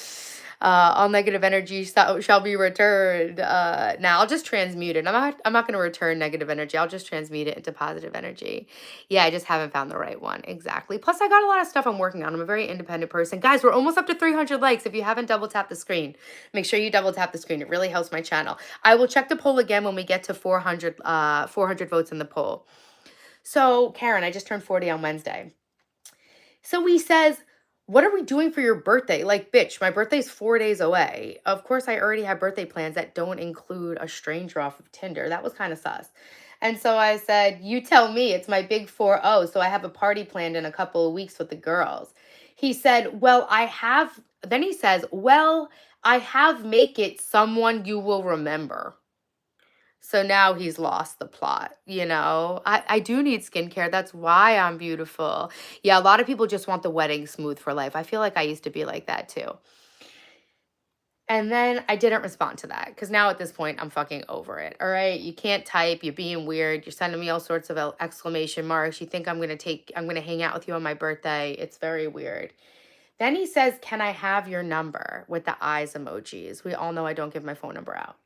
All negative energy shall be returned. Now I'll just transmute it. I'm not going to return negative energy. I'll just transmute it into positive energy. Yeah, I just haven't found the right one. Exactly. Plus, I got a lot of stuff I'm working on. I'm a very independent person. Guys, we're almost up to 300 likes. If you haven't double tapped the screen, make sure you double tap the screen. It really helps my channel. I will check the poll again when we get to 400 votes in the poll. So, Karen, I just turned 40 on Wednesday. So he says, what are we doing for your birthday? Like, bitch, my birthday's 4 days away. Of course, I already have birthday plans that don't include a stranger off of Tinder. That was kind of sus. And so I said, you tell me, it's my big 4-0. So I have a party planned in a couple of weeks with the girls. He said, then he says, well, I have make it someone you will remember. So now he's lost the plot, you know? I do need skincare. That's why I'm beautiful. Yeah, a lot of people just want the wedding smooth for life. I feel like I used to be like that too. And then I didn't respond to that because now at this point, I'm fucking over it. All right. You can't type. You're being weird. You're sending me all sorts of exclamation marks. You think I'm going to hang out with you on my birthday. It's very weird. Then he says, can I have your number with the eyes emojis? We all know I don't give my phone number out.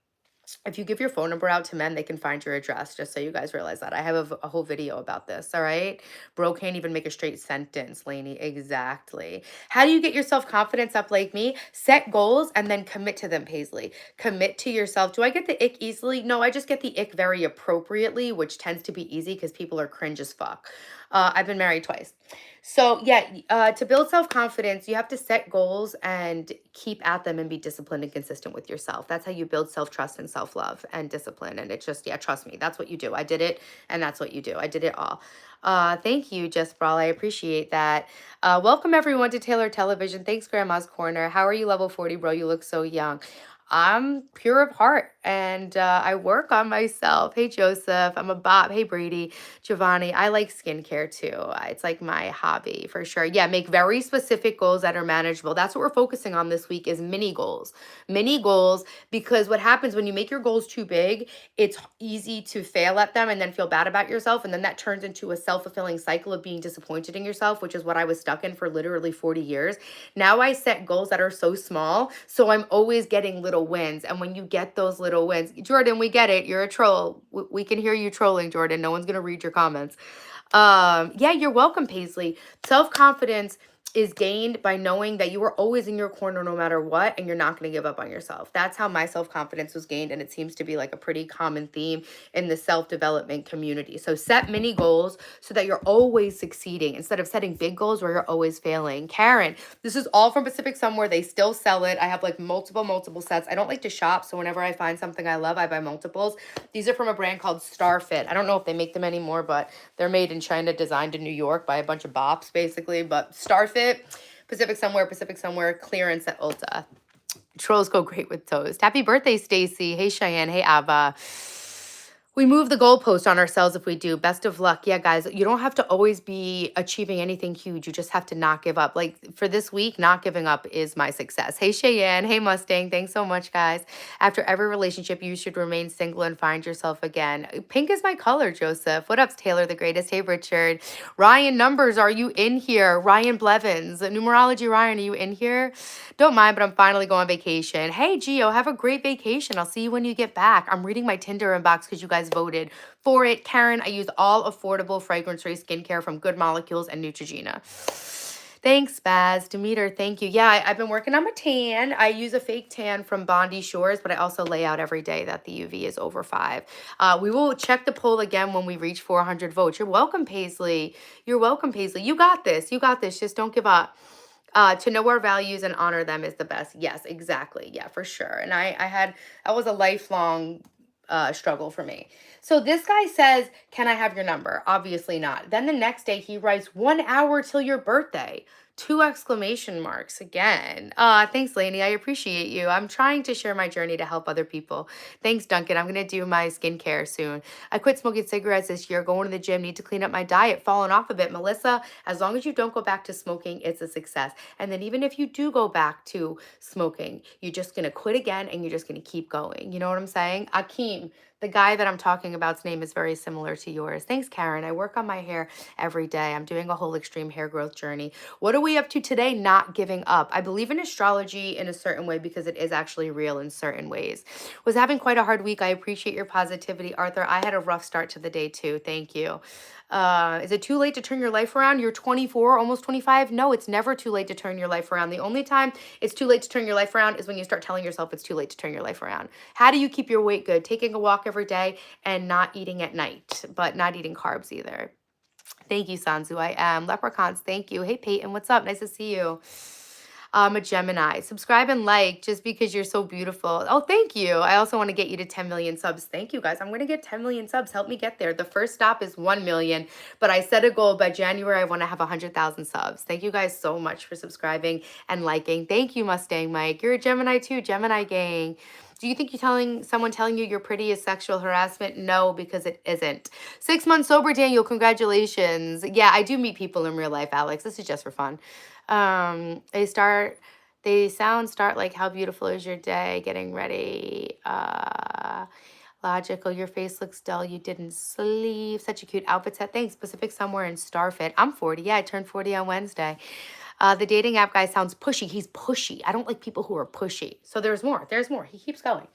If you give your phone number out to men, they can find your address, just so you guys realize that. I have a whole video about this, all right? Bro can't even make a straight sentence, Lainey. Exactly. How do you get your self-confidence up like me? Set goals and then commit to them, Paisley. Commit to yourself. Do I get the ick easily? No, I just get the ick very appropriately, which tends to be easy because people are cringe as fuck. I've been married twice. So yeah, to build self-confidence, you have to set goals and keep at them and be disciplined and consistent with yourself. That's how you build self-trust and self-love and discipline. And it's just, yeah, trust me, that's what you do. I did it, and that's what you do. I did it all. Thank you, Just Brawl. I appreciate that. Welcome everyone to Taylor Television. Thanks, Grandma's Corner. How are you, level 40, bro? You look so young. I'm pure of heart, and I work on myself. Hey, Joseph. I'm a bop. Hey, Brady. Giovanni. I like skincare too. It's like my hobby for sure. Yeah, make very specific goals that are manageable. That's what we're focusing on this week is mini goals. Mini goals, because what happens when you make your goals too big, it's easy to fail at them and then feel bad about yourself. And then that turns into a self-fulfilling cycle of being disappointed in yourself, which is what I was stuck in for literally 40 years. Now I set goals that are so small, so I'm always getting little wins. And when you get those little wins, Jordan, we get it. You're a troll. We can hear you trolling, Jordan. No one's going to read your comments. Yeah, you're welcome, Paisley. Self-confidence is gained by knowing that you are always in your corner no matter what, and you're not going to give up on yourself. That's how my self-confidence was gained, and it seems to be like a pretty common theme in the self-development community. So set mini goals so that you're always succeeding instead of setting big goals where you're always failing. Karen, this is all from Pacific Somewhere. They still sell it. I have like multiple sets. I don't like to shop, so whenever I find something I love, I buy multiples. These are from a brand called Starfit. I don't know if they make them anymore, but they're made in China, designed in New York by a bunch of bops, basically. But Starfit, Pacific Somewhere, clearance at Ulta. Trolls go great with toast. Happy birthday, Stacy. Hey, Cheyenne. Hey, Abba. We move the goalpost on ourselves if we do. Best of luck. Yeah, guys, you don't have to always be achieving anything huge. You just have to not give up. Like for this week, not giving up is my success. Hey, Cheyenne. Hey, Mustang. Thanks so much, guys. After every relationship, you should remain single and find yourself again. Pink is my color, Joseph. What up, Taylor the Greatest? Hey, Richard. Ryan Numbers, are you in here? Ryan Blevins. Numerology Ryan, are you in here? Don't mind, but I'm finally going on vacation. Hey, Gio, have a great vacation. I'll see you when you get back. I'm reading my Tinder inbox because you guys voted for it. Karen, I use all affordable fragrance-free skincare from Good Molecules and Neutrogena. Thanks, Baz. Demeter, thank you. Yeah, I've been working on my tan. I use a fake tan from Bondi Shores, but I also lay out every day that the UV is over 5. We will check the poll again when we reach 400 votes. You're welcome, Paisley. You're welcome, Paisley. You got this. You got this. Just don't give up. To know our values and honor them is the best. Yes, exactly. Yeah, for sure. And that was a lifelong struggle for me. So this guy says, can I have your number? Obviously not. Then the next day he writes 1 hour till your birthday. 2 exclamation marks again. Thanks, Lainey. I appreciate you. I'm trying to share my journey to help other people. Thanks, Duncan. I'm going to do my skincare soon. I quit smoking cigarettes this year, going to the gym, need to clean up my diet, fallen off a bit. Melissa, as long as you don't go back to smoking, it's a success. And then even if you do go back to smoking, you're just going to quit again and you're just going to keep going. You know what I'm saying? Akeem, the guy that I'm talking about's name is very similar to yours. Thanks, Karen. I work on my hair every day. I'm doing a whole extreme hair growth journey. What are we up to today? Not giving up. I believe in astrology in a certain way because it is actually real in certain ways. Was having quite a hard week. I appreciate your positivity, Arthur. I had a rough start to the day too. Thank you. Is it too late to turn your life around? You're 24, almost 25. No, it's never too late to turn your life around. The only time it's too late to turn your life around is when you start telling yourself it's too late to turn your life around. How do you keep your weight good? Taking a walk every day and not eating at night, but not eating carbs either. Thank you, Sanzu. I am. Leprechauns, thank you. Hey, Peyton, what's up? Nice to see you. I'm a Gemini. Subscribe and like just because you're so beautiful. Oh, thank you. I also want to get you to 10 million subs. Thank you, guys. I'm going to get 10 million subs. Help me get there. The first stop is 1 million, but I set a goal by January. I want to have 100,000 subs. Thank you guys so much for subscribing and liking. Thank you, Mustang Mike. You're a Gemini too, Gemini gang. Do you think someone telling you you're pretty is sexual harassment? No, because it isn't. 6 months sober, Daniel. Congratulations. Yeah, I do meet people in real life, Alex. This is just for fun. Start like, how beautiful is your day? Getting ready. Logical. Your face looks dull. You didn't sleep. Such a cute outfit set. Thanks. Pacific Somewhere in Starfit. I'm 40. Yeah, I turned 40 on Wednesday. The dating app guy sounds pushy. He's pushy. I don't like people who are pushy. So there's more. There's more. He keeps going.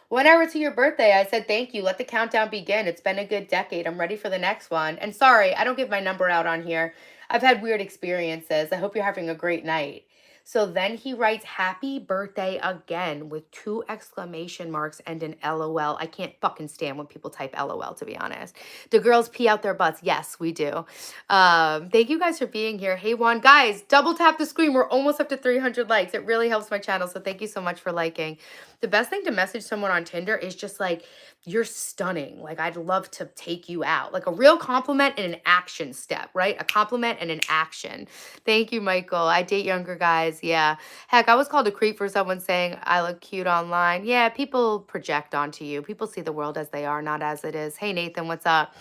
1 hour to your birthday. I said, thank you. Let the countdown begin. It's been a good decade. I'm ready for the next one. And sorry, I don't give my number out on here. I've had weird experiences. I hope you're having a great night. So then he writes, happy birthday again with 2 exclamation marks and an LOL. I can't fucking stand when people type LOL, to be honest. Do girls pee out their butts? Yes, we do. Thank you guys for being here. Hey, Juan. Guys, double tap the screen. We're almost up to 300 likes. It really helps my channel. So thank you so much for liking. The best thing to message someone on Tinder is just like, you're stunning. Like, I'd love to take you out. Like a real compliment and an action step, right? A compliment and an action. Thank you, Michael. I date younger guys. Yeah. Heck, I was called a creep for someone saying I look cute online. Yeah, people project onto you. People see the world as they are, not as it is. Hey, Nathan, what's up?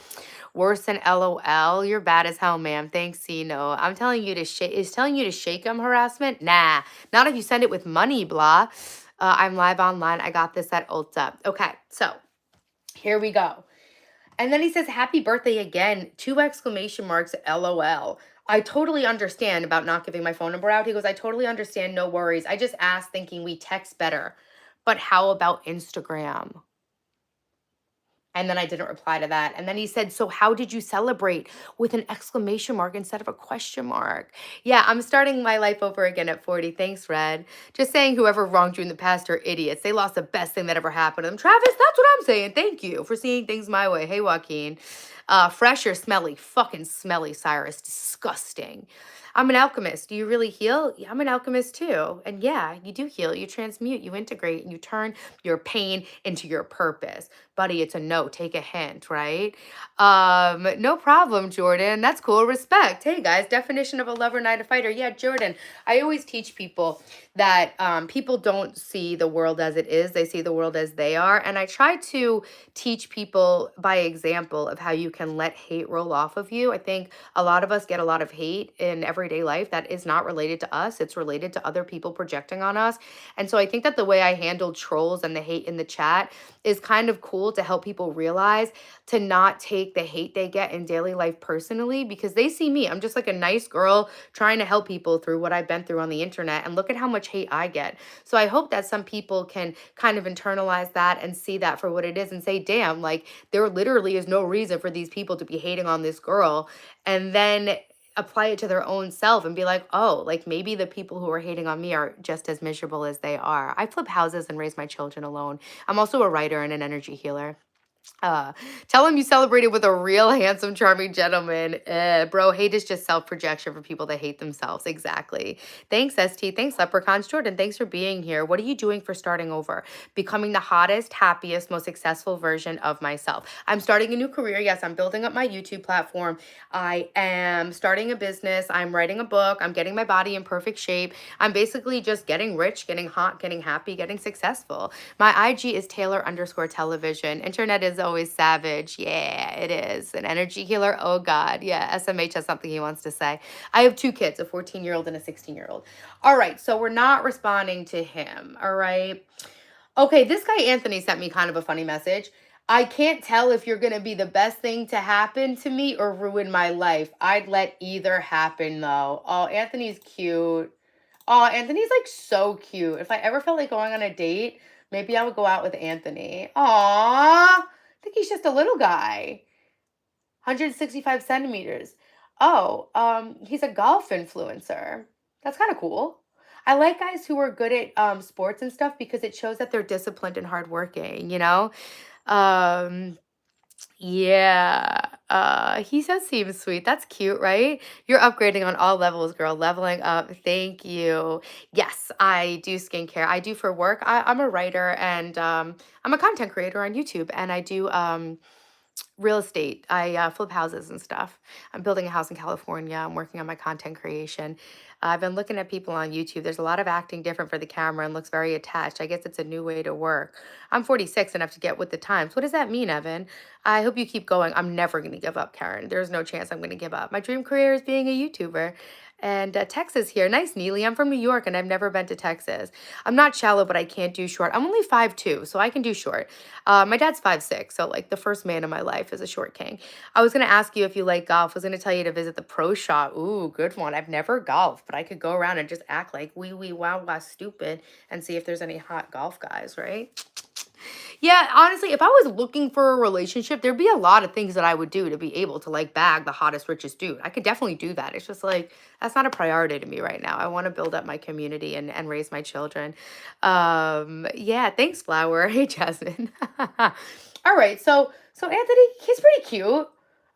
Worse than LOL. You're bad as hell, ma'am. Thanks, C. No. I'm telling you to shake. Is telling you to shake 'em harassment? Nah. Not if you send it with money, blah. I'm live online. I got this at Ulta. Okay, so here we go. And then he says, happy birthday again. 2 exclamation marks, LOL. I totally understand about not giving my phone number out. He goes, I totally understand. No worries. I just asked thinking we text better. But how about Instagram? And then I didn't reply to that. And then he said, "So how did you celebrate?" With an exclamation mark instead of a question mark. Yeah, I'm starting my life over again at 40. Thanks, Red. Just saying whoever wronged you in the past are idiots. They lost the best thing that ever happened to them. Travis, that's what I'm saying. Thank you for seeing things my way. Hey, Joaquin. Fresh or smelly? Fucking smelly, Cyrus. Disgusting. I'm an alchemist. Do you really heal? Yeah, I'm an alchemist too. And yeah, you do heal. You transmute, you integrate, and you turn your pain into your purpose. Buddy, it's a no. Take a hint, right? No problem, Jordan. That's cool. Respect. Hey guys, definition of a lover, not a fighter. Yeah, Jordan. I always teach people that people don't see the world as it is. They see the world as they are. And I try to teach people by example of how you can let hate roll off of you. I think a lot of us get a lot of hate in everyday life that is not related to us. It's related to other people projecting on us. And so I think that the way I handle trolls and the hate in the chat is kind of cool to help people realize to not take the hate they get in daily life personally because they see me. I'm just like a nice girl trying to help people through what I've been through on the internet. And look at how much hate I get. So I hope that some people can kind of internalize that and see that for what it is and say, damn, like there literally is no reason for these people to be hating on this girl. And then apply it to their own self and be like, oh, like maybe the people who are hating on me are just as miserable as they are. I flip houses and raise my children alone. I'm also a writer and an energy healer. Uh, Tell him you celebrated with a real handsome, charming gentleman. Bro, hate is just self projection for people that hate themselves. Exactly. Thanks, ST. Thanks, Leprechauns. Jordan, thanks for being here. What are you doing for starting over? Becoming the hottest, happiest, most successful version of myself. I'm starting a new career. Yes, I'm building up my YouTube platform. I am starting a business. I'm writing a book. I'm getting my body in perfect shape. I'm basically just getting rich, getting hot, getting happy, getting successful. My IG is Taylor_television. Internet is always savage. Yeah, it is. An energy healer. Oh God. Yeah. SMH has something he wants to say. I have two kids, a 14-year-old and a 16-year-old. All right. So we're not responding to him. All right. Okay. This guy, Anthony, sent me kind of a funny message. I can't tell if you're going to be the best thing to happen to me or ruin my life. I'd let either happen though. Oh, Anthony's cute. Oh, Anthony's like so cute. If I ever felt like going on a date, maybe I would go out with Anthony. Aw, I think he's just a little guy, 165 centimeters. Oh, he's a golf influencer. That's kind of cool. I like guys who are good at sports and stuff because it shows that they're disciplined and hardworking, you know? Um, yeah. He does seem sweet. That's cute, right? You're upgrading on all levels, girl. Leveling up. Thank you. Yes, I do skincare. I do for work. I'm a writer and I'm a content creator on YouTube and I do real estate. I flip houses and stuff. I'm building a house in California. I'm working on my content creation. I've been looking at people on YouTube. There's a lot of acting different for the camera and looks very attached. I guess it's a new way to work. I'm 46 enough to get with the times. What does that mean, Evan? I hope you keep going. I'm never going to give up, Karen. There's no chance I'm going to give up. My dream career is being a YouTuber. And Texas here. Nice, Neely. I'm from New York and I've never been to Texas. I'm not shallow, but I can't do short. I'm only 5'2", so I can do short. My dad's 5'6", so like the first man in my life is a short king. I was gonna ask you if you like golf. I was gonna tell you to visit the pro shop. Ooh, good one. I've never golfed, but I could go around and just act like wee wow wow stupid and see if there's any hot golf guys, right? Yeah, honestly, if I was looking for a relationship, there'd be a lot of things that I would do to be able to like bag the hottest, richest dude. I could definitely do that. It's just like that's not a priority to me right now. I want to build up my community and raise my children. Yeah, thanks, Flower. Hey, Jasmine. All right, so Anthony, he's pretty cute.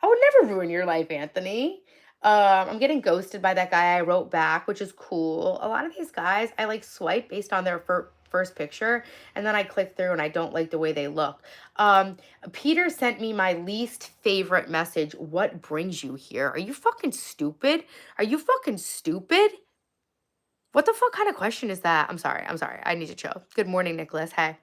I would never ruin your life, Anthony. I'm getting ghosted by that guy I wrote back, which is cool. A lot of these guys, I like swipe based on their first picture, and then I click through and I don't like the way they look. Um, Peter sent me my least favorite message. What brings you here? Are you fucking stupid? Are you fucking stupid? What the fuck kind of question is that? I'm sorry. I'm sorry. I need to chill. Good morning, Nicholas. Hey.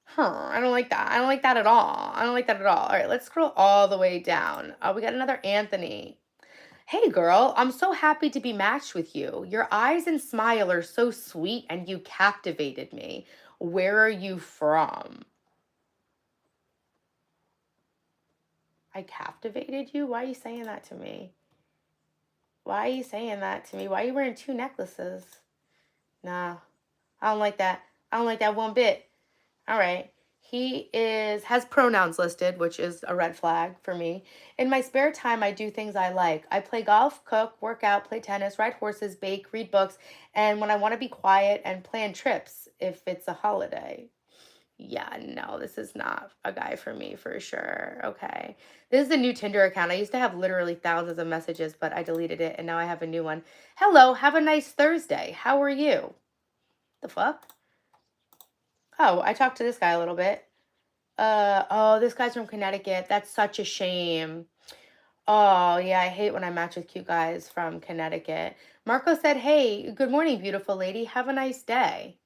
Huh, I don't like that. I don't like that at all. I don't like that at all. All right, let's scroll all the way down. We got another Anthony. Hey girl, I'm so happy to be matched with you. Your eyes and smile are so sweet and you captivated me. Where are you from? I captivated you? Why are you saying that to me? Why are you saying that to me? Why are you wearing two necklaces? Nah, I don't like that. I don't like that one bit. All right. He has pronouns listed, which is a red flag for me. In my spare time, I do things I like. I play golf, cook, work out, play tennis, ride horses, bake, read books, and when I want to be quiet and plan trips if it's a holiday. Yeah, no, this is not a guy for me for sure. Okay. This is a new Tinder account. I used to have literally thousands of messages, but I deleted it and now I have a new one. Hello, have a nice Thursday. How are you? The fuck? Oh, I talked to this guy a little bit. Oh, this guy's from Connecticut. That's such a shame. Oh, yeah, I hate when I match with cute guys from Connecticut. Marco said, "Hey, good morning, beautiful lady. Have a nice day."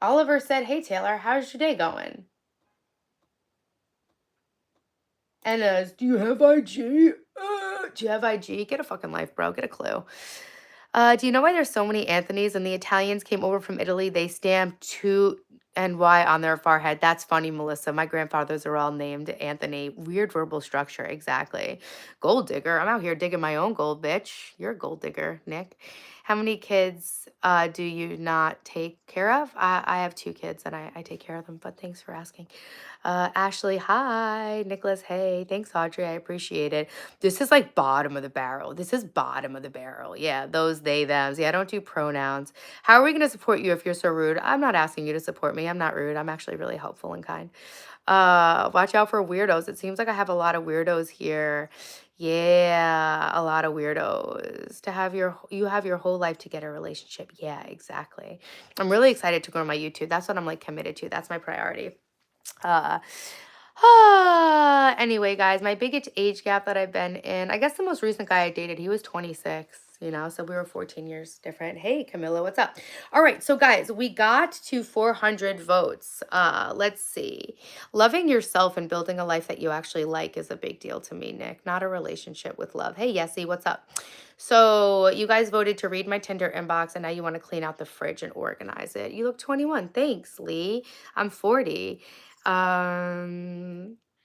Oliver said, "Hey, Taylor, how's your day going?" And do you have IG? Do you have IG? Get a fucking life, bro. Get a clue. Do you know why there's so many Anthony's? When the Italians came over from Italy, they stamped two and Y on their forehead. That's funny, Melissa. My grandfathers are all named Anthony. Weird verbal structure, exactly. Gold digger. I'm out here digging my own gold, bitch. You're a gold digger, Nick. How many kids do you not take care of? I have two kids and I take care of them, but thanks for asking. Ashley, hi. Nicholas, hey. Thanks, Audrey. I appreciate it. This is like bottom of the barrel. This is bottom of the barrel. Yeah, those, they, thems. Yeah, I don't do pronouns. How are we going to support you if you're so rude? I'm not asking you to support me. I'm not rude. I'm actually really helpful and kind. Watch out for weirdos. It seems like I have a lot of weirdos here. Yeah, a lot of weirdos. You have your whole life to get a relationship. Yeah, exactly. I'm really excited to grow my YouTube. That's what I'm like committed to. That's my priority. Uh, anyway, guys, my biggest age gap that I've been in, I guess the most recent guy I dated, he was 26, so we were 14 years different. Hey, Camilla, what's up? All right, so guys, we got to 400 votes. Let's see. Loving yourself and building a life that you actually like is a big deal to me, Nick, not a relationship with love. Hey, Yessie, what's up? So you guys voted to read my Tinder inbox, and now you want to clean out the fridge and organize it. You look 21. Thanks, Lee. I'm 40.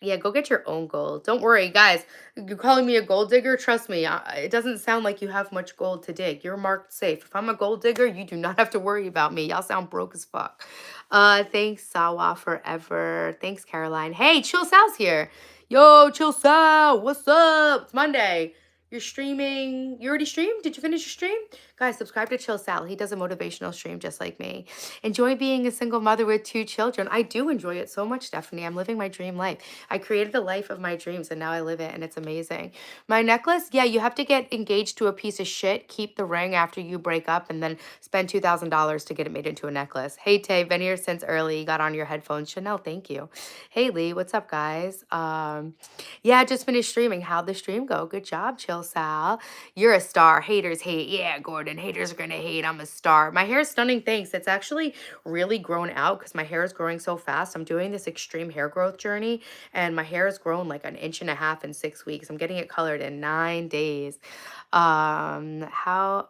Yeah, go get your own gold. Don't worry, guys. You're calling me a gold digger? Trust me, it doesn't sound like you have much gold to dig. You're marked safe. If I'm a gold digger, you do not have to worry about me. Y'all sound broke as fuck. Thanks, Sawa forever. Thanks, Caroline. Hey, Chill Sal's here. Yo, Chill Sal, what's up? It's Monday. You're streaming. You already streamed? Did you finish your stream? Guys, subscribe to Chill Sal. He does a motivational stream just like me. Enjoy being a single mother with two children. I do enjoy it so much, Stephanie. I'm living my dream life. I created the life of my dreams and now I live it and it's amazing. My necklace, yeah, you have to get engaged to a piece of shit, keep the ring after you break up, and then spend $2,000 to get it made into a necklace. Hey, Tay, been here since early. Got on your headphones. Chanel, thank you. Hey, Lee, what's up, guys? Yeah, I just finished streaming. How'd the stream go? Good job, Chill Sal. You're a star. Haters hate. Yeah, Gordon. Haters are gonna hate. I'm a star. My hair is stunning. Thanks. It's actually really grown out because my hair is growing so fast. I'm doing this extreme hair growth journey, and my hair has grown like an inch and a half in 6 weeks. I'm getting it colored in 9 days. How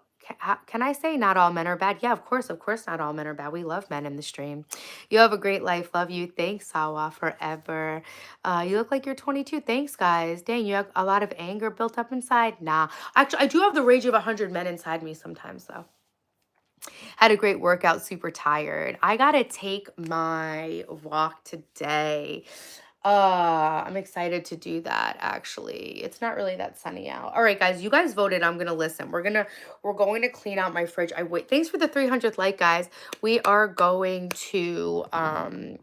can I say not all men are bad? Yeah, of course, not all men are bad. We love men in the stream. You have a great life. Love you. Thanks, Sawa, forever. You look like you're 22. Thanks, guys. Dang, you have a lot of anger built up inside. Nah, actually, I do have the rage of 100 men inside me sometimes, though. Had a great workout, super tired. I gotta take my walk today. I'm excited to do that actually. It's not really that sunny out. All right, guys, you guys voted. I'm gonna listen. We're going to clean out my fridge. Thanks for the 300th like, guys. We are going to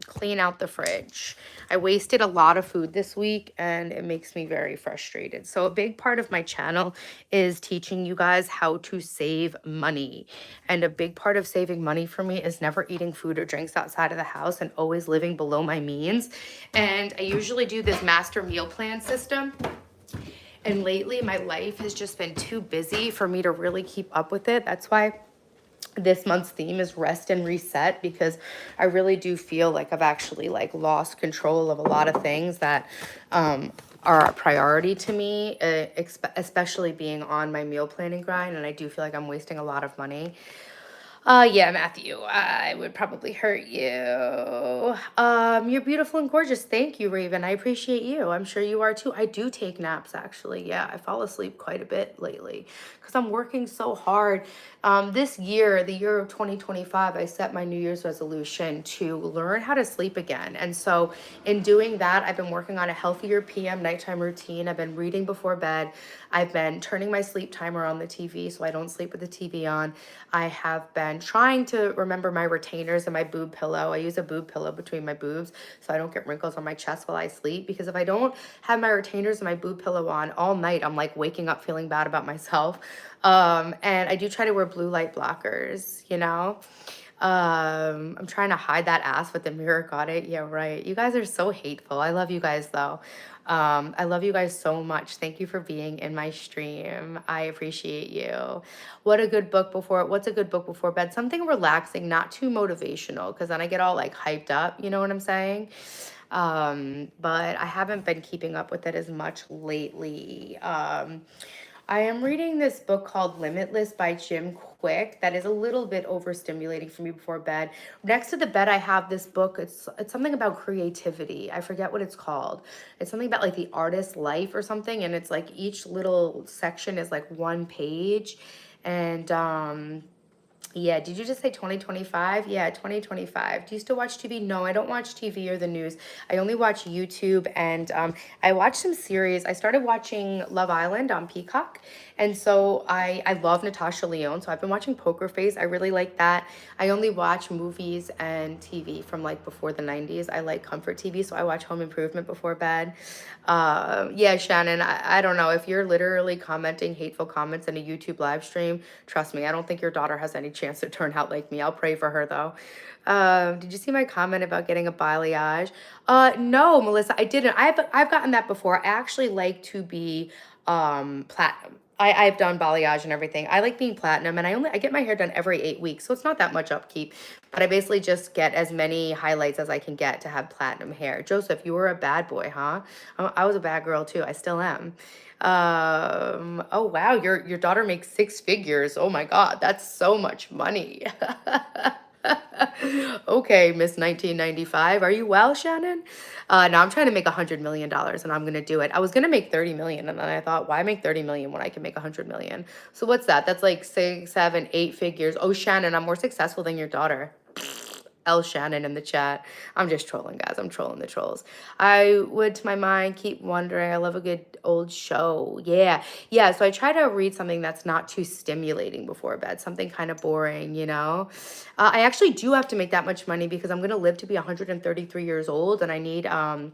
clean out the fridge. I wasted a lot of food this week and it makes me very frustrated. So a big part of my channel is teaching you guys how to save money. And a big part of saving money for me is never eating food or drinks outside of the house and always living below my means. And I usually do this master meal plan system. And lately my life has just been too busy for me to really keep up with it. That's why this month's theme is rest and reset, because I really do feel like I've actually like lost control of a lot of things that are a priority to me, especially being on my meal planning grind. And I do feel like I'm wasting a lot of money. Yeah, Matthew, I would probably hurt you. You're beautiful and gorgeous. Thank you, Raven. I appreciate you. I'm sure you are too. I do take naps, actually. Yeah, I fall asleep quite a bit lately because I'm working so hard. This year, the year of 2025, I set my New Year's resolution to learn how to sleep again. And so, in doing that, I've been working on a healthier PM nighttime routine. I've been reading before bed. I've been turning my sleep timer on the TV so I don't sleep with the TV on. I have been trying to remember my retainers and my boob pillow. I use a boob pillow between my boobs so I don't get wrinkles on my chest while I sleep, because if I don't have my retainers and my boob pillow on all night, I'm like waking up feeling bad about myself. And I do try to wear blue light blockers, you know? I'm trying to hide that ass with the mirror. Got it? Yeah, right. You guys are so hateful. I love you guys though. I love you guys so much. Thank you for being in my stream. I appreciate you. What's a good book before bed? Something relaxing, not too motivational, because then I get all like hyped up, you know what I'm saying? But I haven't been keeping up with it as much lately. I am reading this book called Limitless by Jim Quick that is a little bit overstimulating for me before bed. Next to the bed, I have this book. It's something about creativity. I forget what it's called. It's something about like the artist's life or something, and it's like each little section is like one page. And yeah, did you just say 2025? Yeah, 2025. Do you still watch TV? No, I don't watch TV or the news. I only watch YouTube, and I watch some series. I started watching Love Island on Peacock, and so I love Natasha Lyonne, so I've been watching Poker Face. I really like that. I only watch movies and TV from like before the 90s. I like comfort TV, so I watch Home Improvement before bed. Yeah, Shannon, I don't know. If you're literally commenting hateful comments in a YouTube live stream, trust me, I don't think your daughter has any chance to turn out like me. I'll pray for her though. Did you see my comment about getting a balayage? No, Melissa, I didn't. I've gotten that before. I actually like to be platinum. I've done balayage and everything. I like being platinum, and I get my hair done every 8 weeks, so it's not that much upkeep. But I basically just get as many highlights as I can get to have platinum hair. Joseph, you were a bad boy, huh? I was a bad girl too. I still am. Oh wow, your daughter makes 6 figures. Oh my God, that's so much money. Okay, Miss 1995. Are you well, Shannon? No, I'm trying to make $100 million, and I'm gonna do it. I was gonna make 30 million, and then I thought, why make 30 million when I can make 100 million? So what's that? That's like 6, 7, 8 figures. Oh, Shannon, I'm more successful than your daughter. L Shannon in the chat. I'm just trolling, guys. I'm trolling the trolls. I would, to my mind, keep wondering. I love a good old show. Yeah. Yeah. So I try to read something that's not too stimulating before bed, something kind of boring, you know? I actually do have to make that much money because I'm going to live to be 133 years old, and I need a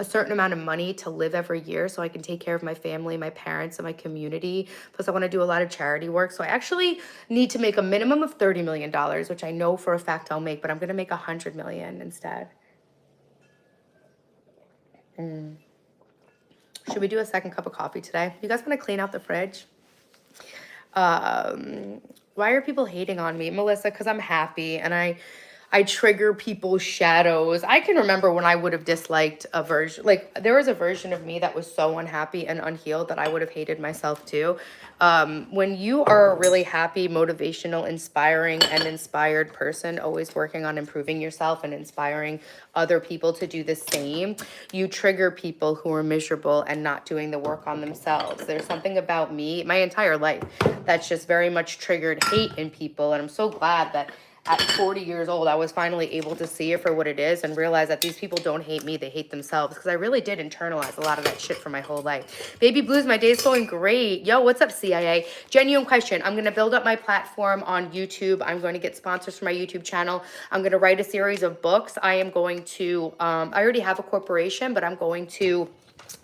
certain amount of money to live every year so I can take care of my family, my parents, and my community. Plus, I want to do a lot of charity work. So I actually need to make a minimum of $30 million, which I know for a fact I'll make, but I'm going to make 100 million instead. Should we do a second cup of coffee today? You guys want to clean out the fridge? Why are people hating on me, Melissa? Because I'm happy, and I trigger people's shadows. I can remember when I would have disliked a version, like there was a version of me that was so unhappy and unhealed that I would have hated myself too. When you are a really happy, motivational, inspiring, and inspired person, always working on improving yourself and inspiring other people to do the same, you trigger people who are miserable and not doing the work on themselves. There's something about me, my entire life, that's just very much triggered hate in people. And I'm so glad that at 40 years old, I was finally able to see it for what it is and realize that these people don't hate me, they hate themselves. Because I really did internalize a lot of that shit for my whole life. Baby Blues, my day's going great. Yo, what's up, CIA? Genuine question. I'm going to build up my platform on YouTube. I'm going to get sponsors for my YouTube channel. I'm going to write a series of books. I am going to, I already have a corporation, but I'm going to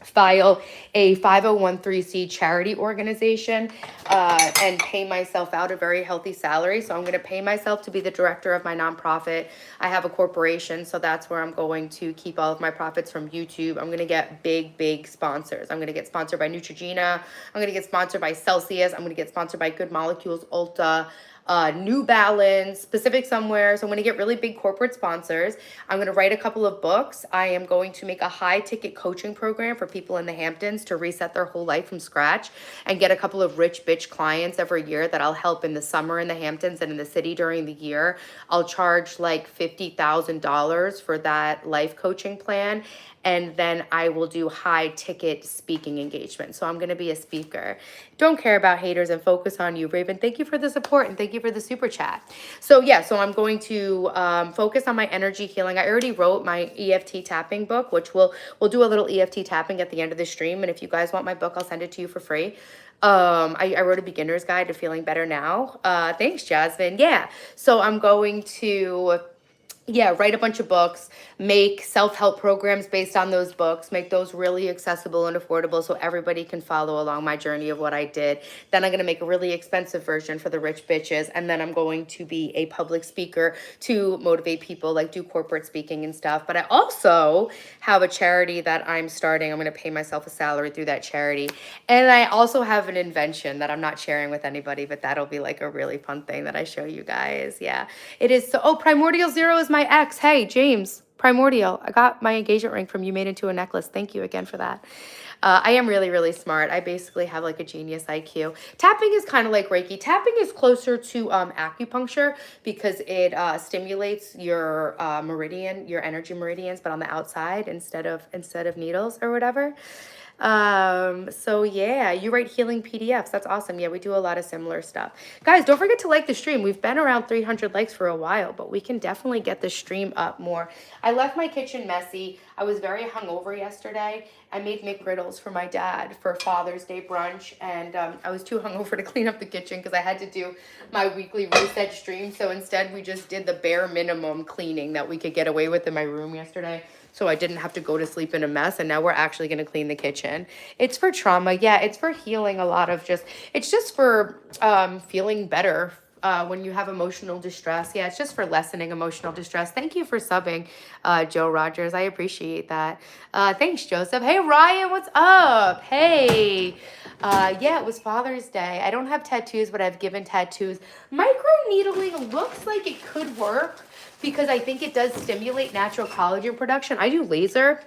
file a 501(c) charity organization and pay myself out a very healthy salary. So I'm going to pay myself to be the director of my nonprofit. I have a corporation, so that's where I'm going to keep all of my profits from YouTube. I'm going to get big sponsors. I'm going to get sponsored by Neutrogena. I'm going to get sponsored by Celsius. I'm going to get sponsored by Good Molecules, Ulta. New Balance, Pacific Somewhere. So I'm going to get really big corporate sponsors. I'm going to write a couple of books. I am going to make a high ticket coaching program for people in the Hamptons to reset their whole life from scratch and get a couple of rich bitch clients every year that I'll help in the summer in the Hamptons and in the city during the year. I'll charge like $50,000 for that life coaching plan. And then I will do high ticket speaking engagement. So I'm going to be a speaker. Don't care about haters and focus on you, Raven. Thank you for the support and thank you for the super chat. So yeah, so I'm going to focus on my energy healing. I already wrote my EFT tapping book, which we'll do a little EFT tapping at the end of the stream. And if you guys want my book, I'll send it to you for free. I wrote a beginner's guide to feeling better now. Thanks, Jasmine. Yeah. So I'm going to write a bunch of books, make self-help programs based on those books, make those really accessible and affordable so everybody can follow along my journey of what I did. Then I'm going to make a really expensive version for the rich bitches. And then I'm going to be a public speaker to motivate people, like do corporate speaking and stuff. But I also have a charity that I'm starting. I'm going to pay myself a salary through that charity. And I also have an invention that I'm not sharing with anybody, but that'll be like a really fun thing that I show you guys. Yeah, it is. So, Primordial Zero is my ex. Hey, James, Primordial. I got my engagement ring from you made into a necklace. Thank you again for that. I am really, really smart. I basically have like a genius IQ. Tapping is kind of like Reiki. Tapping is closer to acupuncture because it stimulates your meridian, your energy meridians, but on the outside instead of needles or whatever. So yeah, you write healing PDFs. That's awesome. Yeah, we do a lot of similar stuff. Guys, don't forget to like the stream. We've been around 300 likes for a while, but we can definitely get the stream up more. I left my kitchen messy. I was very hungover yesterday. I made McGriddles for my dad for Father's Day brunch, and I was too hungover to clean up the kitchen because I had to do my weekly reset stream. So instead, we just did the bare minimum cleaning that we could get away with in my room yesterday. So I didn't have to go to sleep in a mess, and now we're actually going to clean the kitchen. It's for trauma. Yeah, it's for healing a lot of it's just for feeling better when you have emotional distress. Yeah, it's just for lessening emotional distress. Thank you for subbing, Joe Rogers. I appreciate that. Thanks, Joseph. Hey, Ryan, what's up? Hey. Yeah, it was Father's Day. I don't have tattoos, but I've given tattoos. Microneedling looks like it could work because I think it does stimulate natural collagen production. I do laser.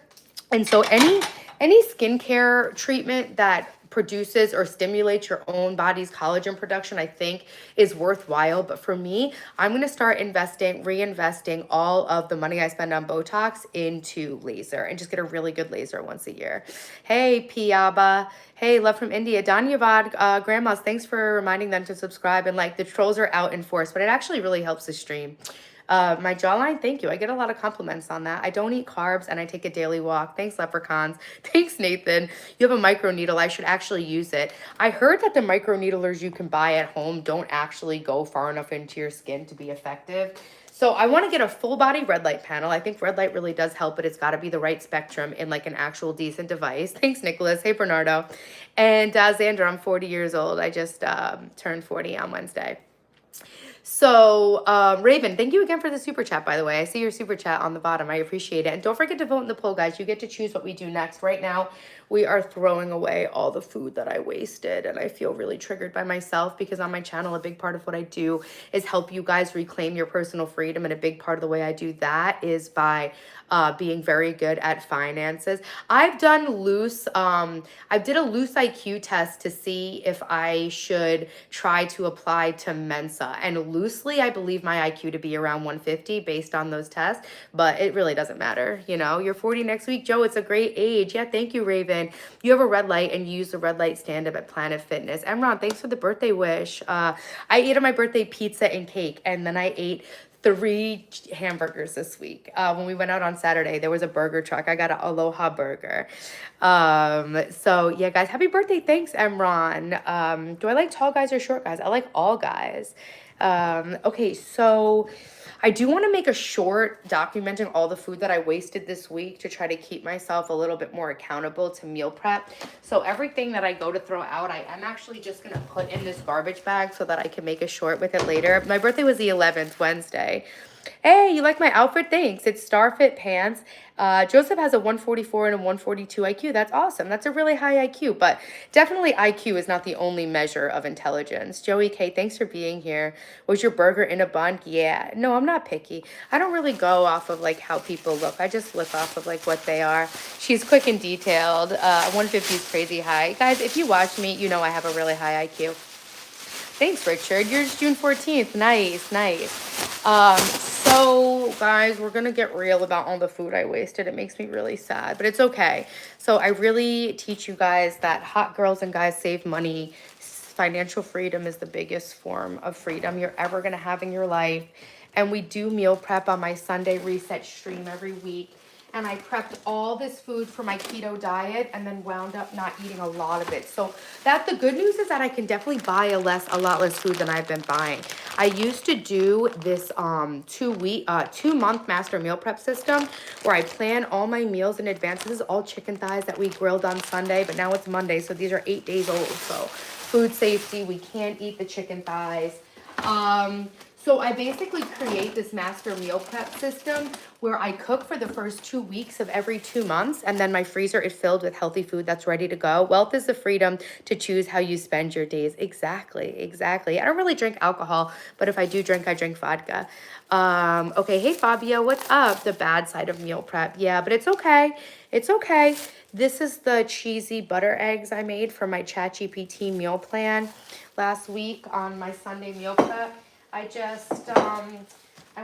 And so any skincare treatment that produces or stimulates your own body's collagen production, I think is worthwhile. But for me, I'm going to start reinvesting all of the money I spend on Botox into laser and just get a really good laser once a year. Hey, Piaba. Hey, love from India. Danyavad, grandmas, thanks for reminding them to subscribe. And like the trolls are out in force, but it actually really helps the stream. My jawline, thank you. I get a lot of compliments on that. I don't eat carbs and I take a daily walk. Thanks, leprechauns. Thanks, Nathan. You have a micro needle. I should actually use it. I heard that the micro needlers you can buy at home don't actually go far enough into your skin to be effective. So I want to get a full body red light panel. I think red light really does help, but it's got to be the right spectrum in like an actual decent device. Thanks, Nicholas. Hey, Bernardo. And Xander, I'm 40 years old. I just turned 40 on Wednesday. So, Raven, thank you again for the super chat, by the way. I see your super chat on the bottom. I appreciate it. And don't forget to vote in the poll, guys. You get to choose what we do next. Right now, we are throwing away all the food that I wasted, and I feel really triggered by myself because on my channel, a big part of what I do is help you guys reclaim your personal freedom, and a big part of the way I do that is by being very good at finances. I did a loose IQ test to see if I should try to apply to Mensa, and loosely, I believe my IQ to be around 150 based on those tests, but it really doesn't matter. You know, you're 40 next week, Joe. It's a great age. Yeah, thank you, Raven. You have a red light and you use the red light stand-up at Planet Fitness. Emron, thanks for the birthday wish. I ate on my birthday pizza and cake, and then I ate 3 hamburgers this week. When we went out on Saturday, there was a burger truck. I got an Aloha burger. So yeah, guys, happy birthday. Thanks, Emron. Do I like tall guys or short guys? I like all guys. Okay, so I do want to make a short documenting all the food that I wasted this week to try to keep myself a little bit more accountable to meal prep. So everything that I go to throw out, I am actually just going to put in this garbage bag so that I can make a short with it later. My birthday was the 11th, Wednesday. Hey, you like my outfit? Thanks. It's Starfit pants. Joseph has a 144 and a 142 IQ. That's awesome. That's a really high IQ, but definitely IQ is not the only measure of intelligence. Joey K, thanks for being here. Was your burger in a bun? Yeah. No, I'm not picky. I don't really go off of like how people look. I just look off of like what they are. She's quick and detailed. 150 is crazy high. Guys, if you watch me, you know I have a really high IQ. Thanks, Richard. Yours June 14th. Nice, nice. So guys, we're gonna get real about all the food I wasted. It makes me really sad, but it's okay. So I really teach you guys that hot girls and guys save money. Financial freedom is the biggest form of freedom you're ever gonna have in your life. And we do meal prep on my Sunday reset stream every week. And I prepped all this food for my keto diet and then wound up not eating a lot of it. So the good news is that I can definitely buy a lot less food than I've been buying. I used to do this 2-month master meal prep system where I plan all my meals in advance. This is all chicken thighs that we grilled on Sunday, but now it's Monday, so these are 8 days old. So food safety, we can't eat the chicken thighs. So I basically create this master meal prep system where I cook for the first 2 weeks of every 2 months, and then my freezer is filled with healthy food that's ready to go. Wealth is the freedom to choose how you spend your days. Exactly, exactly. I don't really drink alcohol, but if I do drink, I drink vodka. Okay, hey Fabio, what's up? The bad side of meal prep. Yeah, but it's okay. It's okay. This is the cheesy butter eggs I made for my ChatGPT meal plan last week on my Sunday meal prep. I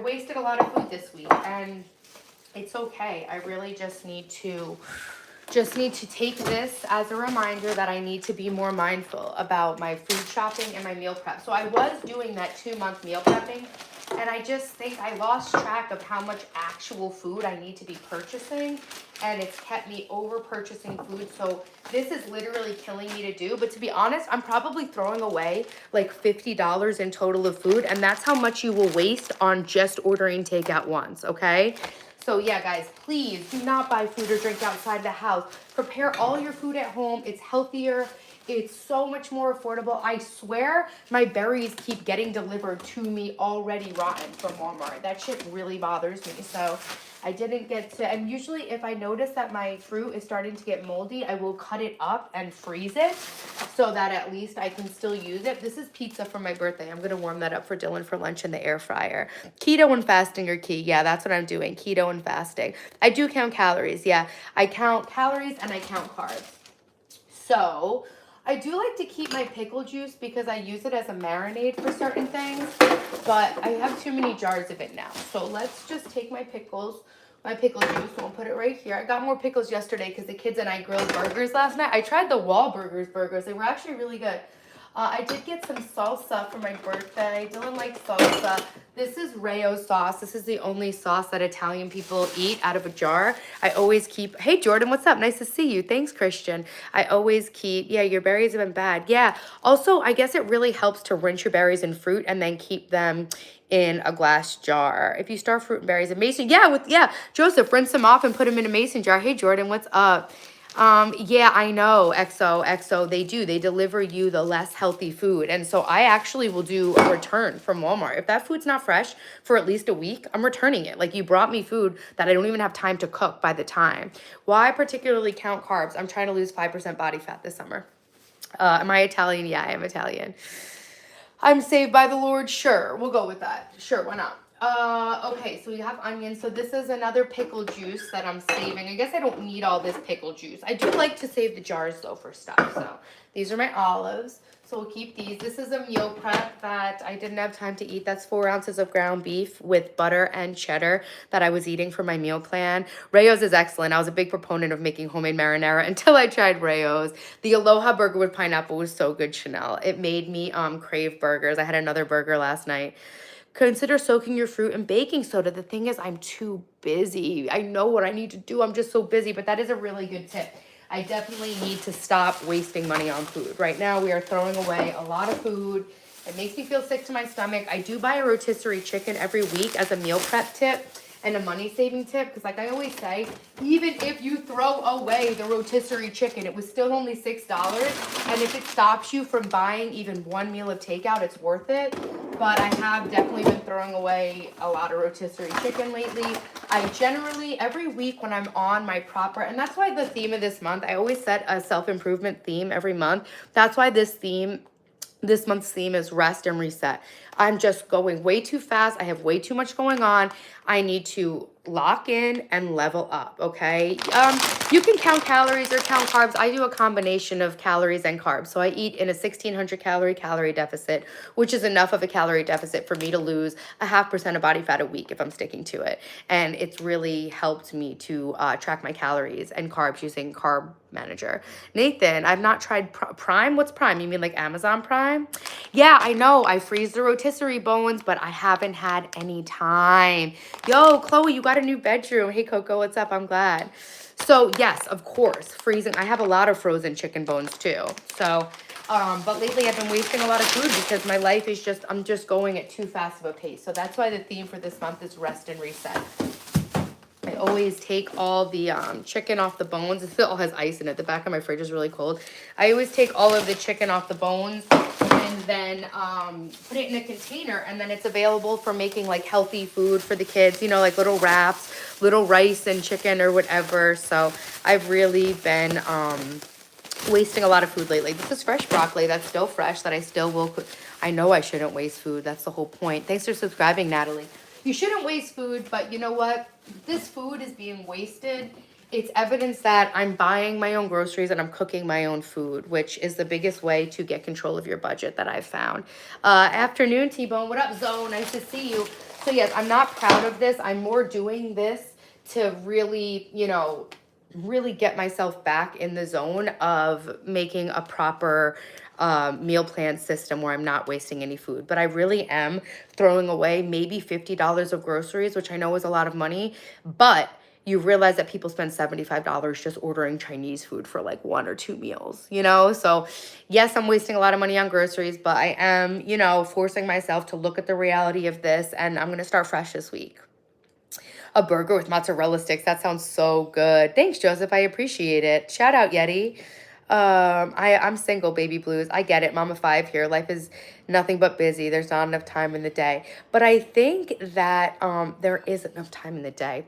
wasted a lot of food this week, and it's okay. I really just need to take this as a reminder that I need to be more mindful about my food shopping and my meal prep. So I was doing that 2-month meal prepping, and I just think I lost track of how much actual food I need to be purchasing, and it's kept me over purchasing food. So this is literally killing me to do, but to be honest, I'm probably throwing away like $50 in total of food, and that's how much you will waste on just ordering takeout once, okay? So yeah, guys, please do not buy food or drink outside the house. Prepare all your food at home. It's healthier. It's so much more affordable. I swear my berries keep getting delivered to me already rotten from Walmart. That shit really bothers me. So I didn't get to, and usually if I notice that my fruit is starting to get moldy, I will cut it up and freeze it so that at least I can still use it. This is pizza for my birthday. I'm gonna warm that up for Dylan for lunch in the air fryer. Keto and fasting are key. Yeah, that's what I'm doing. Keto and fasting. I do count calories. Yeah, I count calories and I count carbs. So I do like to keep my pickle juice because I use it as a marinade for certain things, but I have too many jars of it now. So let's just take my pickle juice, and we'll put it right here. I got more pickles yesterday because the kids and I grilled burgers last night. I tried the Wahlburgers burgers. They were actually really good. I did get some salsa for my birthday. Dylan likes salsa. This is Rayo sauce. This is the only sauce that Italian people eat out of a jar. I always keep, hey Jordan, what's up? Nice to see you. Thanks, Christian. I always keep, yeah, your berries have been bad. Yeah, also, I guess it really helps to rinse your berries in fruit and then keep them in a glass jar. If you store fruit and berries in mason, yeah, Joseph, rinse them off and put them in a mason jar. Hey Jordan, what's up? Yeah, I know, XO, they do. They deliver you the less healthy food. And so I actually will do a return from Walmart. If that food's not fresh for at least a week, I'm returning it. Like you brought me food that I don't even have time to cook by the time. Why particularly count carbs? I'm trying to lose 5% body fat this summer. Am I Italian? Yeah, I am Italian. I'm saved by the Lord. Sure, we'll go with that. Sure, why not? Okay, so we have onions. So this is another pickle juice that I'm saving. I guess I don't need all this pickle juice. I do like to save the jars though for stuff. So these are my olives. So we'll keep these. This is a meal prep that I didn't have time to eat. That's 4 ounces of ground beef with butter and cheddar that I was eating for my meal plan. Rayo's is excellent. I was a big proponent of making homemade marinara until I tried Rayo's. The Aloha burger with pineapple was so good, Chanel. It made me crave burgers. I had another burger last night. Consider soaking your fruit in baking soda. The thing is, I'm too busy. I know what I need to do. I'm just so busy, but that is a really good tip. I definitely need to stop wasting money on food. Right now, we are throwing away a lot of food. It makes me feel sick to my stomach. I do buy a rotisserie chicken every week as a meal prep tip. and a money-saving tip, because like I always say, even if you throw away the rotisserie chicken, it was still only $6, and if it stops you from buying even one meal of takeout, it's worth it. But I have definitely been throwing away a lot of rotisserie chicken lately. I generally, every week when I'm on my proper, and that's why the theme of this month, I always set a self-improvement theme every month. That's why this month's theme is rest and reset. I'm just going way too fast. I have way too much going on. I need to lock in and level up, okay? You can count calories or count carbs. I do a combination of calories and carbs. So I eat in a 1,600 calorie deficit, which is enough of a calorie deficit for me to lose a 0.5% of body fat a week if I'm sticking to it. And it's really helped me to track my calories and carbs using Carb Manager. Nathan, I've not tried Prime. What's Prime? You mean like Amazon Prime? Yeah, I know. I freeze the rotisserie bones, but I haven't had any time. Yo, Chloe, you got a new bedroom. Hey, Coco, what's up? I'm glad. So, yes, of course, freezing. I have a lot of frozen chicken bones, too. So, but lately I've been wasting a lot of food because my life is just, I'm just going at too fast of a pace. So that's why the theme for this month is rest and reset. I always take all the chicken off the bones. It still has ice in it. The back of my fridge is really cold. I always take all of the chicken off the bones and then put it in a container, and then it's available for making like healthy food for the kids, you know, like little wraps, little rice and chicken or whatever. So I've really been wasting a lot of food lately. This is fresh broccoli that's still fresh that I still will cook. I know I shouldn't waste food. That's the whole point. Thanks for subscribing, Natalie. You shouldn't waste food, but you know what? This food is being wasted. It's evidence that I'm buying my own groceries and I'm cooking my own food, which is the biggest way to get control of your budget that I've found. Afternoon, T-Bone. What up, Zone? Nice to see you. So yes, I'm not proud of this. I'm more doing this to really, you know, really get myself back in the zone of making a proper meal plan system where I'm not wasting any food. But I really am throwing away maybe $50 of groceries, which I know is a lot of money, but you realize that people spend $75 just ordering Chinese food for like 1 or 2 meals, you know? So yes, I'm wasting a lot of money on groceries, but I am, you know, forcing myself to look at the reality of this, and I'm going to start fresh this week. A burger with mozzarella sticks. That sounds so good. Thanks, Joseph. I appreciate it. Shout out, Yeti. I'm single, baby blues. I get it. Mama 5 here. Life is nothing but busy. There's not enough time in the day. But I think that there is enough time in the day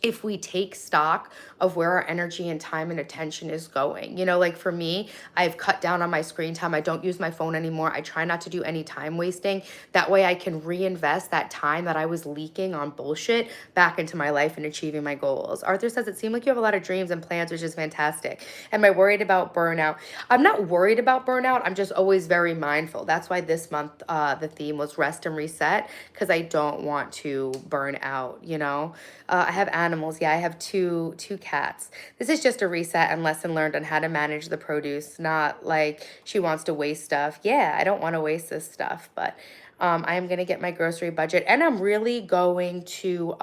if we take stock of where our energy and time and attention is going. You know, like for me, I've cut down on my screen time. I don't use my phone anymore. I try not to do any time wasting. That way I can reinvest that time that I was leaking on bullshit back into my life and achieving my goals. Arthur says, it seemed like you have a lot of dreams and plans, which is fantastic. Am I worried about burnout? I'm not worried about burnout. I'm just always very mindful. That's why this month the theme was rest and reset, because I don't want to burn out, you know? I have animals. Yeah, I have two cats. This is just a reset and lesson learned on how to manage the produce, not like she wants to waste stuff. Yeah, I don't want to waste this stuff, but I am going to get my grocery budget, and I'm really going to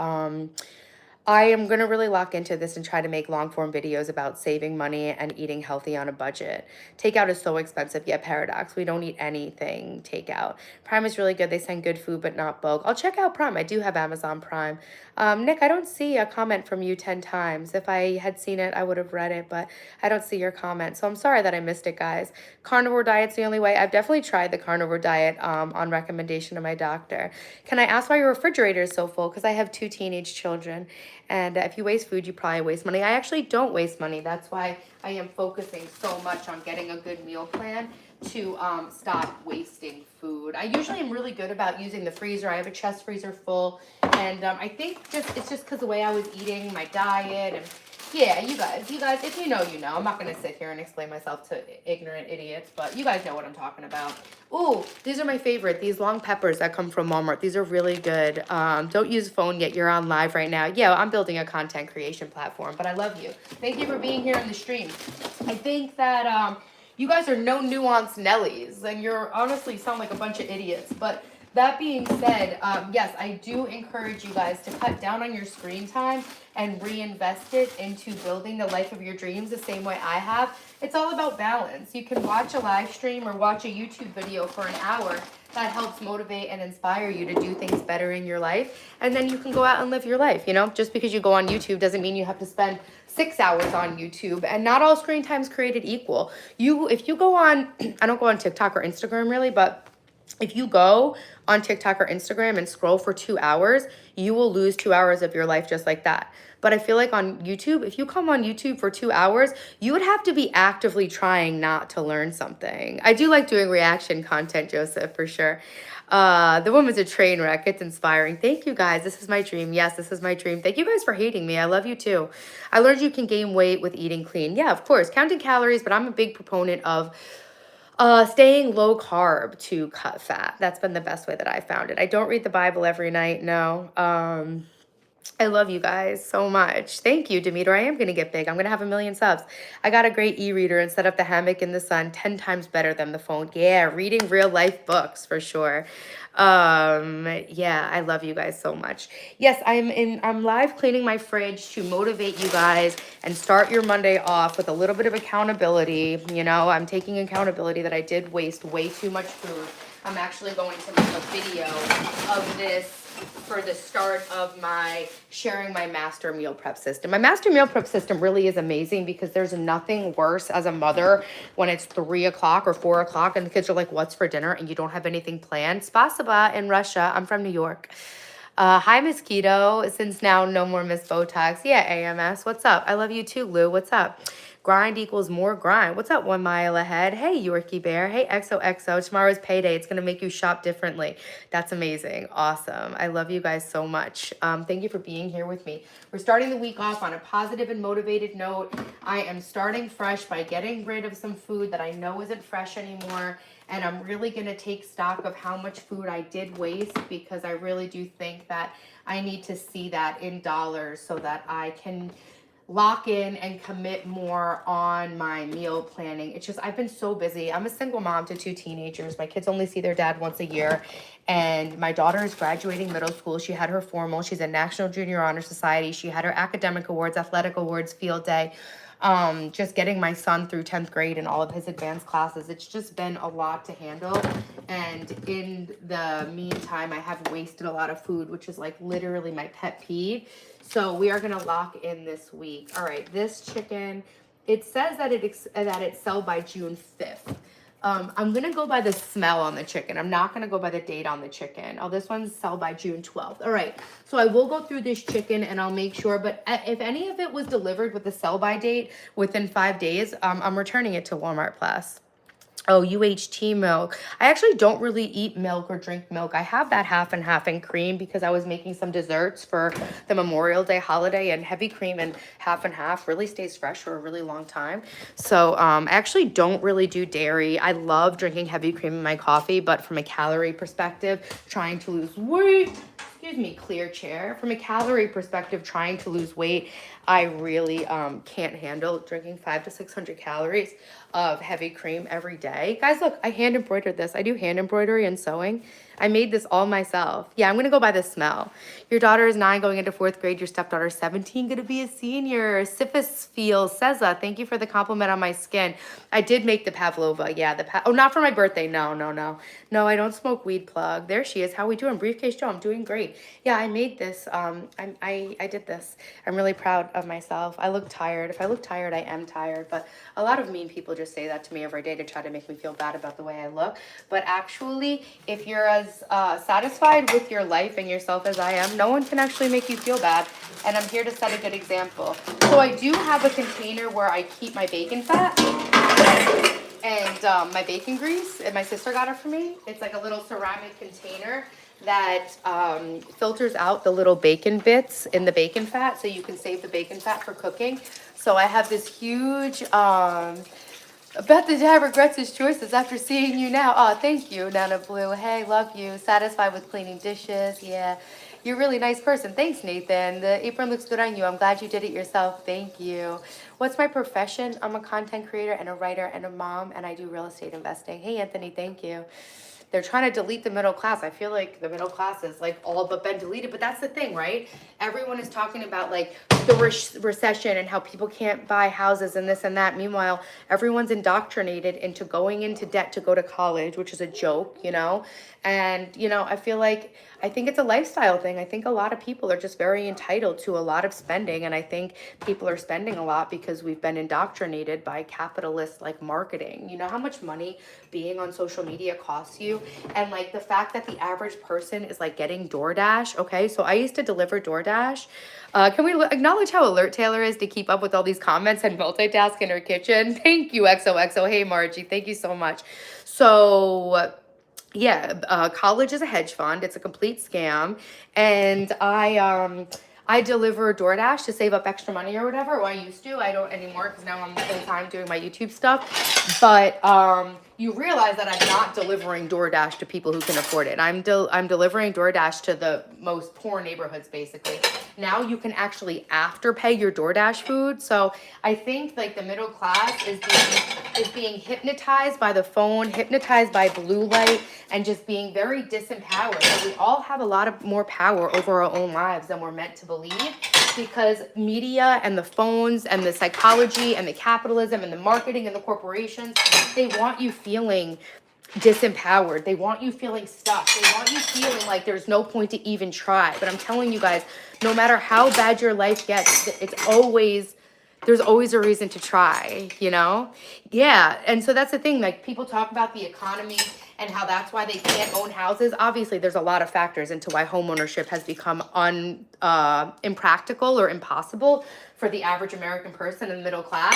I am going to really lock into this and try to make long form videos about saving money and eating healthy on a budget. Takeout is so expensive. Yeah, paradox. We don't eat anything takeout. Prime is really good. They send good food, but not bulk. I'll check out Prime. I do have Amazon Prime. Nick, I don't see a comment from you 10 times. If I had seen it, I would have read it, but I don't see your comment. So I'm sorry that I missed it, guys. Carnivore diet's the only way. I've definitely tried the carnivore diet on recommendation of my doctor. Can I ask why your refrigerator is so full? Because I have 2 teenage children. And if you waste food, you probably waste money. I actually don't waste money. That's why I am focusing so much on getting a good meal plan to stop wasting food. I usually am really good about using the freezer. I have a chest freezer full. And I think it's just because the way I was eating, my diet, and yeah, you guys, if you know, you know. I'm not going to sit here and explain myself to ignorant idiots, but you guys know what I'm talking about. Ooh, these are my favorite. These long peppers that come from Walmart. These are really good. Don't use phone yet. You're on live right now. Yeah, I'm building a content creation platform, but I love you. Thank you for being here in the stream. I think that you guys are no nuance Nellies, and you're honestly sound like a bunch of idiots, but That being said, yes, I do encourage you guys to cut down on your screen time and reinvest it into building the life of your dreams the same way I have. It's all about balance. You can watch a live stream or watch a YouTube video for an hour that helps motivate and inspire you to do things better in your life. And then you can go out and live your life. You know, just because you go on YouTube doesn't mean you have to spend 6 hours on YouTube. And not all screen time's created equal. If you go on, I don't go on TikTok or Instagram really, but if you go on TikTok or Instagram and scroll for 2 hours, you will lose 2 hours of your life just like that. But I feel like on YouTube, if you come on YouTube for 2 hours, you would have to be actively trying not to learn something. I do like doing reaction content, Joseph, for sure. The woman's a train wreck. It's inspiring. Thank you guys. This is my dream. Yes, this is my dream. Thank you guys for hating me. I love you too. I learned you can gain weight with eating clean. Yeah, of course, counting calories, but I'm a big proponent of staying low carb to cut fat. That's been the best way that I found it. I don't read the Bible every night. No. I love you guys so much. Thank you, Demeter. I am going to get big. I'm going to have 1 million subs. I got a great e-reader and set up the hammock in the sun 10 times better than the phone. Yeah, reading real life books for sure. Yeah, I love you guys so much. Yes, I'm live cleaning my fridge to motivate you guys and start your Monday off with a little bit of accountability. You know, I'm taking accountability that I did waste way too much food. I'm actually going to make a video of this for the start of my sharing my master meal prep system. My master meal prep system really is amazing because there's nothing worse as a mother when it's 3 o'clock or 4 o'clock and the kids are like, what's for dinner? And you don't have anything planned. Spasiba in Russia. I'm from New York. Hi, Mosquito. Since now, no more Miss Botox. Yeah, AMS. What's up? I love you too, Lou. What's up? Grind equals more grind. What's up, 1 mile ahead? Hey, Yorkie Bear. Hey, XOXO. Tomorrow's payday. It's going to make you shop differently. That's amazing. Awesome. I love you guys so much. Thank you for being here with me. We're starting the week off on a positive and motivated note. I am starting fresh by getting rid of some food that I know isn't fresh anymore. And I'm really going to take stock of how much food I did waste because I really do think that I need to see that in dollars so that I can lock in and commit more on my meal planning. It's just, I've been so busy. I'm a single mom to 2 teenagers. My kids only see their dad once a year. And my daughter is graduating middle school. She had her formal. She's a National Junior Honor Society. She had her academic awards, athletic awards, field day. Just getting my son through 10th grade and all of his advanced classes. It's just been a lot to handle. And in the meantime, I have wasted a lot of food, which is like literally my pet peeve. So we are going to lock in this week. All right, this chicken, it says that it's sell by June 5th. I'm going to go by the smell on the chicken. I'm not going to go by the date on the chicken. Oh, this one's sell by June 12th. All right. So I will go through this chicken and I'll make sure. But if any of it was delivered with the sell by date within 5 days, I'm returning it to Walmart Plus. Oh, UHT milk. I actually don't really eat milk or drink milk. I have that half and half in cream because I was making some desserts for the Memorial Day holiday, and heavy cream and half really stays fresh for a really long time. So I actually don't really do dairy. I love drinking heavy cream in my coffee, but from a calorie perspective, trying to lose weight, excuse me, clear chair. From a calorie perspective, trying to lose weight, I really can't handle drinking 500 to 600 calories of heavy cream every day. Guys, look, I hand embroidered this. I do hand embroidery and sewing. I made this all myself. Yeah, I'm going to go by the smell. Your daughter is 9 going into 4th grade. Your stepdaughter is 17 going to be a senior. Siphus feels, Seza, thank you for the compliment on my skin. I did make the Pavlova. Yeah, oh, not for my birthday. No. No, I don't smoke weed, plug. There she is. How we doing? Briefcase Joe, I'm doing great. Yeah, I made this. I did this. I'm really proud of myself. I look tired. If I look tired, I am tired. But a lot of mean people just say that to me every day to try to make me feel bad about the way I look. But actually, if you're as satisfied with your life and yourself as I am, no one can actually make you feel bad. And I'm here to set a good example. So I do have a container where I keep my bacon fat and my bacon grease. And my sister got it for me. It's like a little ceramic container that filters out the little bacon bits in the bacon fat so you can save the bacon fat for cooking. So I have this huge, bet the dad regrets his choices after seeing you now. Oh, thank you, Nana Blue. Hey, love you. Satisfied with cleaning dishes. Yeah, you're a really nice person. Thanks, Nathan. The apron looks good on you. I'm glad you did it yourself. Thank you. What's my profession? I'm a content creator and a writer and a mom, and I do real estate investing. Hey, Anthony, thank you. they're trying to delete the middle class. I feel like the middle class is like all but been deleted, but that's the thing, right? Everyone is talking about like the recession and how people can't buy houses and this and that. Meanwhile, everyone's indoctrinated into going into debt to go to college, which is a joke, you know? And, you know, I think it's a lifestyle thing. I think a lot of people are just very entitled to a lot of spending. And I think people are spending a lot because we've been indoctrinated by capitalist like marketing. You know how much money being on social media costs you? And like the fact that the average person is like getting DoorDash. Okay. So I used to deliver DoorDash. Can we acknowledge how alert Taylor is to keep up with all these comments and multitask in her kitchen? Thank you, XOXO. Hey, Margie. Thank you so much. So, yeah, college is a hedge fund. It's a complete scam, and I deliver DoorDash to save up extra money or whatever. Or I used to. I don't anymore because now I'm full time doing my YouTube stuff. But you realize that I'm not delivering DoorDash to people who can afford it. I'm delivering DoorDash to the most poor neighborhoods, basically. Now you can actually afterpay your DoorDash food. So I think like the middle class is being hypnotized by the phone, hypnotized by blue light, and just being very disempowered. And we all have a lot of more power over our own lives than we're meant to believe, because media and the phones and the psychology and the capitalism and the marketing and the corporations, they want you feeling disempowered. They want you feeling stuck. They want you feeling like there's no point to even try. But I'm telling you guys, no matter how bad your life gets, there's always a reason to try, you know? Yeah. And so that's the thing. Like, people talk about the economy and how that's why they can't own houses. Obviously, there's a lot of factors into why homeownership has become impractical or impossible for the average American person in the middle class.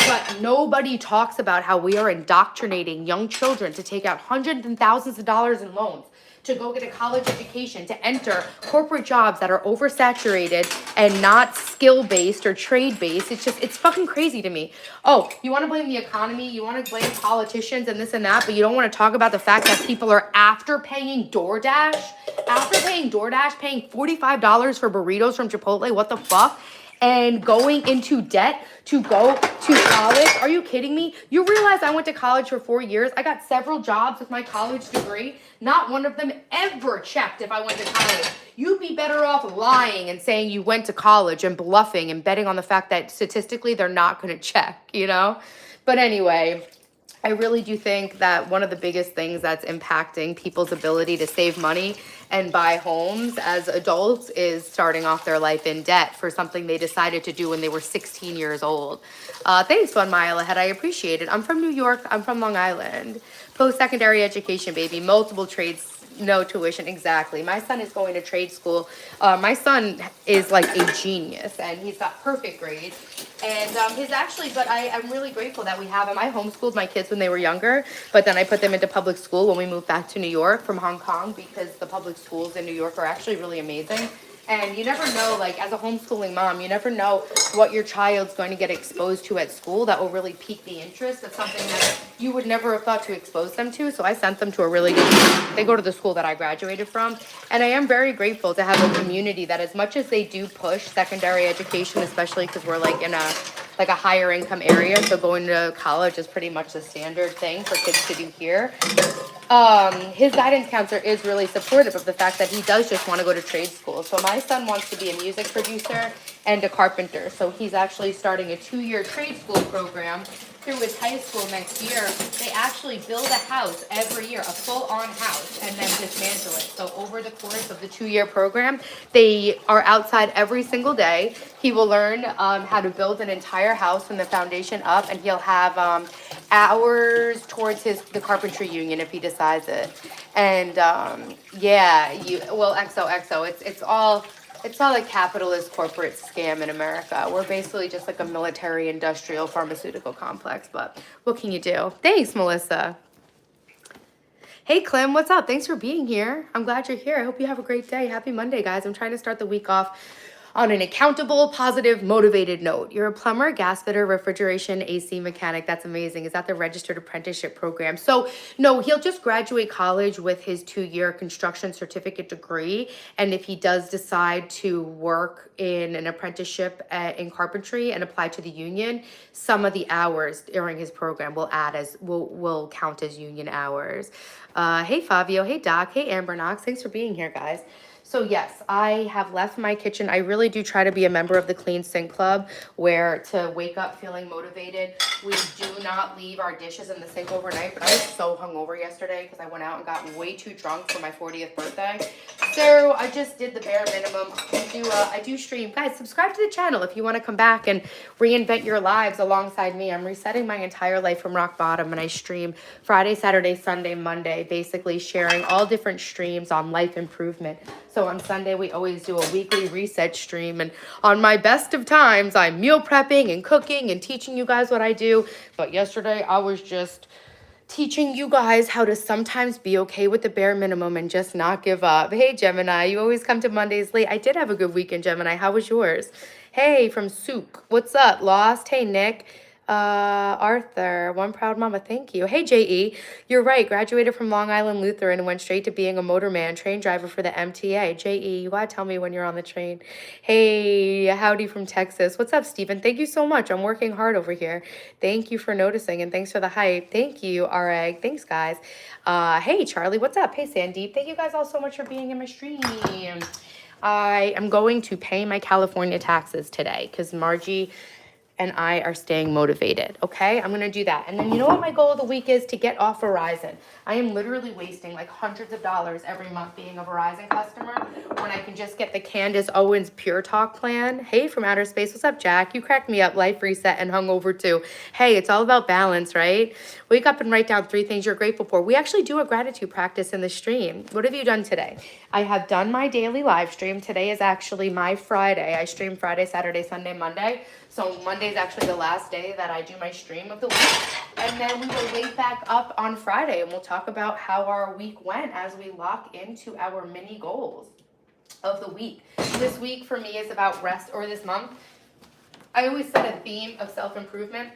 But nobody talks about how we are indoctrinating young children to take out hundreds and thousands of dollars in loans to go get a college education, to enter corporate jobs that are oversaturated and not skill-based or trade-based. It's fucking crazy to me. Oh, you want to blame the economy, you want to blame politicians and this and that, but you don't want to talk about the fact that people are paying DoorDash, paying $45 for burritos from Chipotle. What the fuck? And going into debt to go to college. Are you kidding me? You realize I went to college for 4 years. I got several jobs with my college degree. Not one of them ever checked if I went to college. You'd be better off lying and saying you went to college and bluffing and betting on the fact that statistically they're not going to check, you know? But anyway, I really do think that one of the biggest things that's impacting people's ability to save money and buy homes as adults is starting off their life in debt for something they decided to do when they were 16 years old. Thanks, 1 mile ahead. I appreciate it. I'm from New York. I'm from Long Island. Post-secondary education, baby. Multiple trades, no tuition. Exactly. My son is going to trade school. My son is like a genius, and he's got perfect grades. And I'm really grateful that we have him. I homeschooled my kids when they were younger, but then I put them into public school when we moved back to New York from Hong Kong, because the public schools in New York are actually really amazing. And you never know, like, as a homeschooling mom, you never know what your child's going to get exposed to at school that will really pique the interest of something that you would never have thought to expose them to. So I sent them to a really good school. They go to the school that I graduated from. And I am very grateful to have a community that, as much as they do push secondary education, especially because we're like in a higher income area, so going to college is pretty much the standard thing for kids to do here. His guidance counselor is really supportive of the fact that he does just want to go to trade school. So my son wants to be a music producer and a carpenter. So he's actually starting a 2-year trade school program through his high school next year. They actually build a house every year, a full-on house, and then dismantle it. So over the course of the 2-year program, they are outside every single day. He will learn how to build an entire house from the foundation up, and he'll have hours towards the carpentry union if he decides it. And XOXO, it's all a capitalist corporate scam in America. We're basically just like a military industrial pharmaceutical complex, but what can you do? Thanks, Melissa. Hey, Clem, what's up? Thanks for being here. I'm glad you're here. I hope you have a great day. Happy Monday, guys. I'm trying to start the week off On an accountable, positive, motivated note. You're a plumber, gas fitter, refrigeration, AC mechanic. That's amazing. Is that the registered apprenticeship program? So no, he'll just graduate college with his 2-year construction certificate degree. And if he does decide to work in an apprenticeship in carpentry and apply to the union, some of the hours during his program will count as union hours. Hey Fabio, hey Doc, hey Amber Knox. Thanks for being here, guys. So yes, I have left my kitchen. I really do try to be a member of the Clean Sink Club, where to wake up feeling motivated. We do not leave our dishes in the sink overnight, but I was so hungover yesterday because I went out and got way too drunk for my 40th birthday. So I just did the bare minimum. I do stream. Guys, subscribe to the channel if you want to come back and reinvent your lives alongside me. I'm resetting my entire life from rock bottom, and I stream Friday, Saturday, Sunday, Monday, basically sharing all different streams on life improvement. So on Sunday, we always do a weekly reset stream. And on my best of times, I'm meal prepping and cooking and teaching you guys what I do. But yesterday, I was just teaching you guys how to sometimes be okay with the bare minimum and just not give up. Hey, Gemini, you always come to Mondays late. I did have a good weekend, Gemini. How was yours? Hey, from Souk. What's up, Lost? Hey, Nick. Arthur, one proud mama, thank you. Hey, J.E., you're right, graduated from Long Island Lutheran and went straight to being a motorman, train driver for the MTA. J.E., you gotta tell me when you're on the train. Hey, howdy from Texas. What's up, Stephen? Thank you so much. I'm working hard over here. Thank you for noticing, and thanks for the hype. Thank you, R.A. Thanks, guys. Hey, Charlie, what's up? Hey, Sandeep. Thank you guys all so much for being in my stream. I am going to pay my California taxes today because Margie and I are staying motivated, okay? I'm gonna do that. And then you know what my goal of the week is? To get off Verizon. I am literally wasting like hundreds of dollars every month being a Verizon customer when I can just get the Candace Owens Pure Talk plan. Hey, from outer space, what's up, Jack? You cracked me up, life reset and hungover too. Hey, it's all about balance, right? Wake up and write down 3 things you're grateful for. We actually do a gratitude practice in the stream. What have you done today? I have done my daily live stream. Today is actually my Friday. I stream Friday, Saturday, Sunday, Monday. So Monday is actually the last day that I do my stream of the week. And then we will wake back up on Friday and we'll talk about how our week went as we lock into our mini goals of the week. This week for me is about rest, or this month. I always set a theme of self-improvement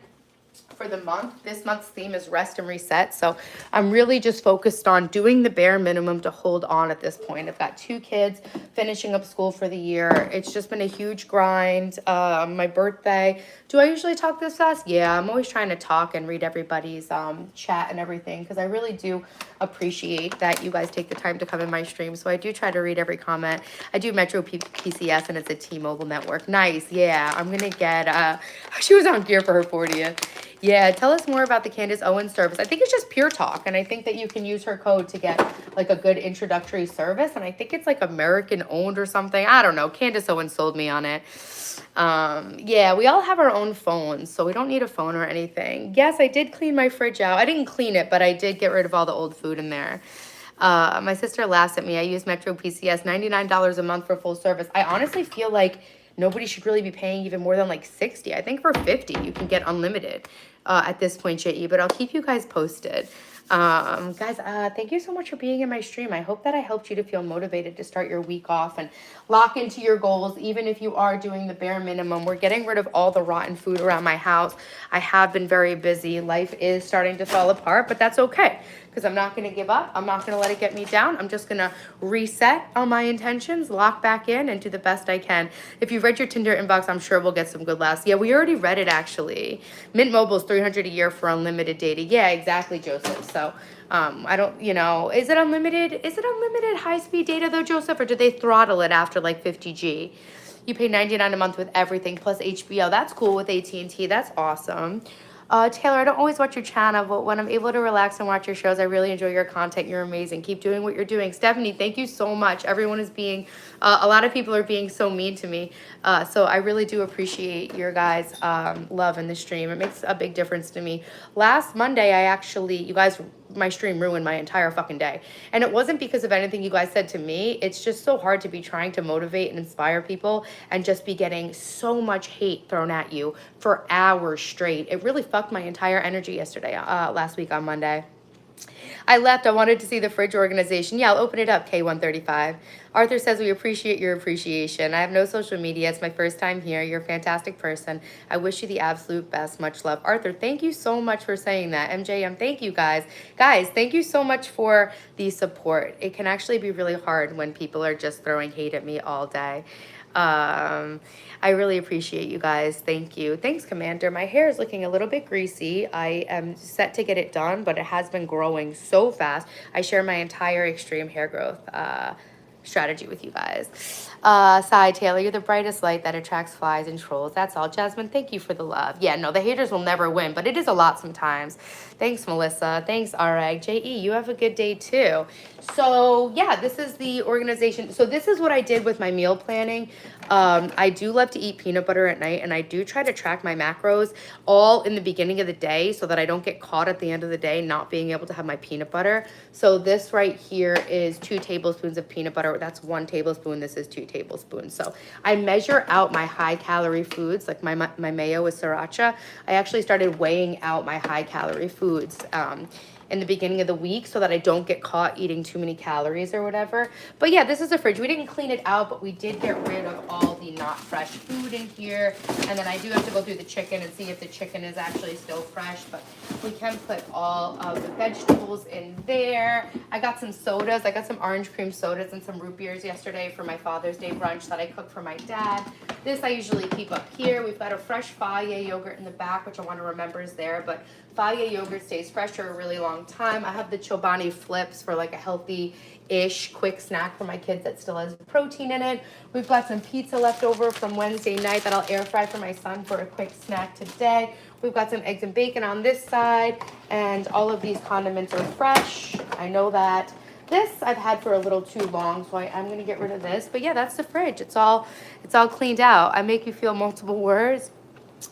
for the month. This month's theme is rest and reset. So I'm really just focused on doing the bare minimum to hold on at this point. I've got 2 kids finishing up school for the year. It's just been a huge grind. My birthday. Do I usually talk this fast? Yeah, I'm always trying to talk and read everybody's chat and everything because I really do appreciate that you guys take the time to come in my stream. So I do try to read every comment. I do Metro PCS and it's a T-Mobile network. Nice. Yeah, I'm going to get, she was on gear for her 40th. Yeah, tell us more about the Candace Owens service. I think it's just Pure Talk, and I think that you can use her code to get like a good introductory service, and I think it's like American owned or something. I don't know. Candace Owens sold me on it. Yeah, we all have our own phones, so we don't need a phone or anything. Yes, I did clean my fridge out. I didn't clean it, but I did get rid of all the old food in there. My sister laughs at me. I use Metro PCS, $99 a month for full service. I honestly feel like nobody should really be paying even more than like 60. I think for 50 you can get unlimited at this point, JE, but I'll keep you guys posted. Guys, thank you so much for being in my stream. I hope that I helped you to feel motivated to start your week off and lock into your goals, even if you are doing the bare minimum. We're getting rid of all the rotten food around my house. I have been very busy. Life is starting to fall apart, but that's okay because I'm not going to give up. I'm not going to let it get me down. I'm just going to reset on my intentions, lock back in, and do the best I can. If you've read your Tinder inbox, I'm sure we'll get some good laughs. Yeah, we already read it, actually. Mint Mobile's $300 a year for unlimited data. Yeah, exactly, Joseph. So I don't, is it unlimited? Is it unlimited high-speed data, though, Joseph, or do they throttle it after, like, 50G? You pay $99 a month with everything, plus HBO. That's cool with AT&T. That's awesome. Taylor, I don't always watch your channel, but when I'm able to relax and watch your shows, I really enjoy your content. You're amazing. Keep doing what you're doing. Stephanie, thank you so much. Everyone is being, a lot of people are being so mean to me. So I really do appreciate your guys' love in the stream. It makes a big difference to me. Last Monday, my stream ruined my entire fucking day. And it wasn't because of anything you guys said to me. It's just so hard to be trying to motivate and inspire people and just be getting so much hate thrown at you for hours straight. It really fucked my entire energy yesterday, last week on Monday. I left. I wanted to see the fridge organization. Yeah, I'll open it up, K135. Arthur says, we appreciate your appreciation. I have no social media. It's my first time here. You're a fantastic person. I wish you the absolute best. Much love. Arthur, thank you so much for saying that. MJM, thank you, guys. Guys, thank you so much for the support. It can actually be really hard when people are just throwing hate at me all day. I really appreciate you guys. Thank you. Thanks, Commander. My hair is looking a little bit greasy. I am set to get it done, but it has been growing so fast. I share my entire extreme hair growth strategy with you guys. Side Taylor, you're the brightest light that attracts flies and trolls. That's all. Jasmine, thank you for the love. Yeah, no, the haters will never win, but it is a lot sometimes. Thanks, Melissa. Thanks, RAG. JE, you have a good day too. So yeah, this is the organization. So this is what I did with my meal planning. I do love to eat peanut butter at night, and I do try to track my macros all in the beginning of the day so that I don't get caught at the end of the day not being able to have my peanut butter. So this right here is 2 tablespoons of peanut butter. That's 1 tablespoon. This is 2 tablespoons. So I measure out my high calorie foods, like my mayo with sriracha. I actually started weighing out my high calorie foods in the beginning of the week so that I don't get caught eating too many calories or whatever. But yeah, this is a fridge. We didn't clean it out, but we did get rid of all the not fresh food in here. And then I do have to go through the chicken and see if the chicken is actually still fresh, but we can put all of the vegetables in there. I got some sodas. I got some orange cream sodas and some root beers yesterday for my Father's Day brunch that I cooked for my dad. This I usually keep up here. We've got a fresh Fage yogurt in the back, which I want to remember is there, but Fage yogurt stays fresh for a really long time. I have the Chobani flips for like a healthy-ish quick snack for my kids that still has protein in it. We've got some pizza left over from Wednesday night that I'll air fry for my son for a quick snack today. We've got some eggs and bacon on this side, and all of these condiments are fresh. I know that. This I've had for a little too long, so I am going to get rid of this. But yeah, that's the fridge. It's all cleaned out. I make you feel multiple words.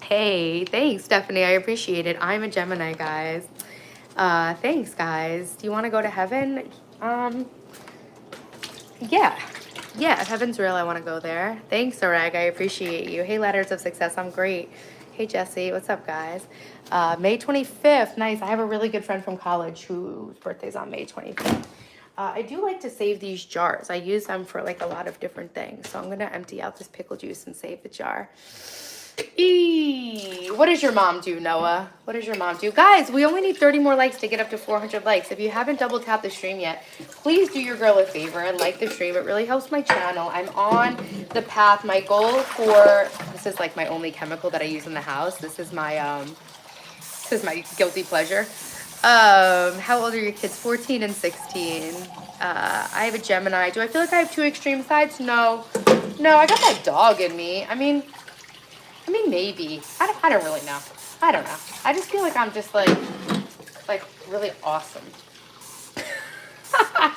Hey, thanks, Stephanie. I appreciate it. I'm a Gemini, guys. Thanks, guys. Do you want to go to heaven? Yeah. Yeah, if heaven's real, I want to go there. Thanks, Arag. I appreciate you. Hey, Letters of Success. I'm great. Hey, Jesse. What's up, guys? May 25th. Nice. I have a really good friend from college whose birthday's on May 25th. I do like to save these jars. I use them for like a lot of different things. So I'm going to empty out this pickle juice and save the jar. What does your mom do, Noah? What does your mom do? Guys, we only need 30 more likes to get up to 400 likes. If you haven't double tapped the stream yet, please do your girl a favor and like the stream. It really helps my channel. I'm on the path. My goal for, this is like my only chemical that I use in the house. This is my guilty pleasure. How old are your kids? 14 and 16. I have a Gemini. Do I feel like I have 2 extreme sides? No, I got that dog in me. I mean, maybe. I don't really know. I don't know. I just feel like I'm just like really awesome. I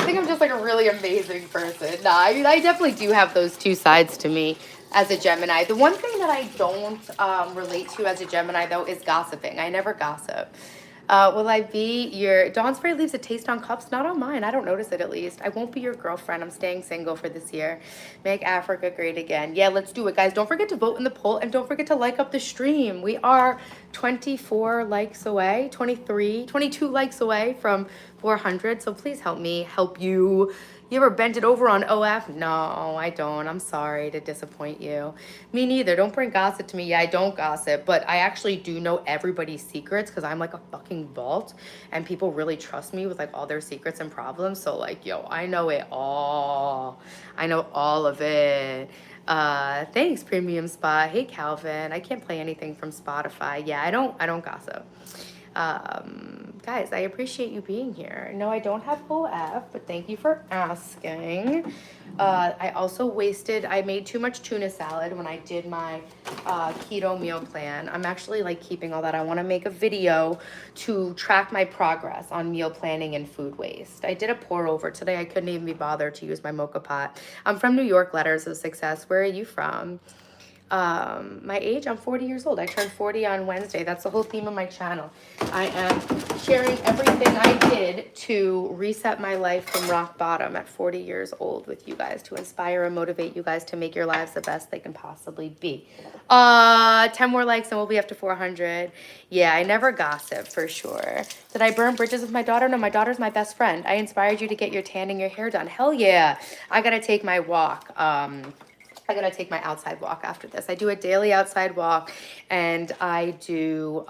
think I'm just like a really amazing person. Nah, I mean, I definitely do have those 2 sides to me as a Gemini. The one thing that I don't relate to as a Gemini, though, is gossiping. I never gossip. Will I be your... Dawn Spray leaves a taste on cups, not on mine. I don't notice it, at least. I won't be your girlfriend. I'm staying single for this year. Make Africa great again. Yeah, let's do it, guys. Don't forget to vote in the poll, and don't forget to like up the stream. We are 24 likes away, 23, 22 likes away from 400, so please help me help you. You ever bent it over on OF? No, I don't. I'm sorry to disappoint you. Me neither. Don't bring gossip to me. Yeah, I don't gossip, but I actually do know everybody's secrets because I'm like a fucking vault, and people really trust me with like all their secrets and problems. So like, yo, I know it all. I know all of it. Thanks, Premium Spot. Hey, Calvin. I can't play anything from Spotify. Yeah, I don't gossip. Guys, I appreciate you being here. No, I don't have OF, but thank you for asking. I made too much tuna salad when I did my keto meal plan. I'm actually like keeping all that. I want to make a video to track my progress on meal planning and food waste. I did a pour over today. I couldn't even be bothered to use my mocha pot. I'm from New York, Letters of Success. Where are you from? My age, I'm 40 years old. I turned 40 on Wednesday. That's the whole theme of my channel. I am sharing everything I did to reset my life from rock bottom at 40 years old with you guys, to inspire and motivate you guys to make your lives the best they can possibly be. 10 more likes and we'll be up to 400. Yeah, I never gossip, for sure. Did I burn bridges with my daughter? No, my daughter's my best friend. I inspired you to get your tan and your hair done. Hell yeah. I gotta take my walk. I gotta take my outside walk after this. I do a daily outside walk, and I do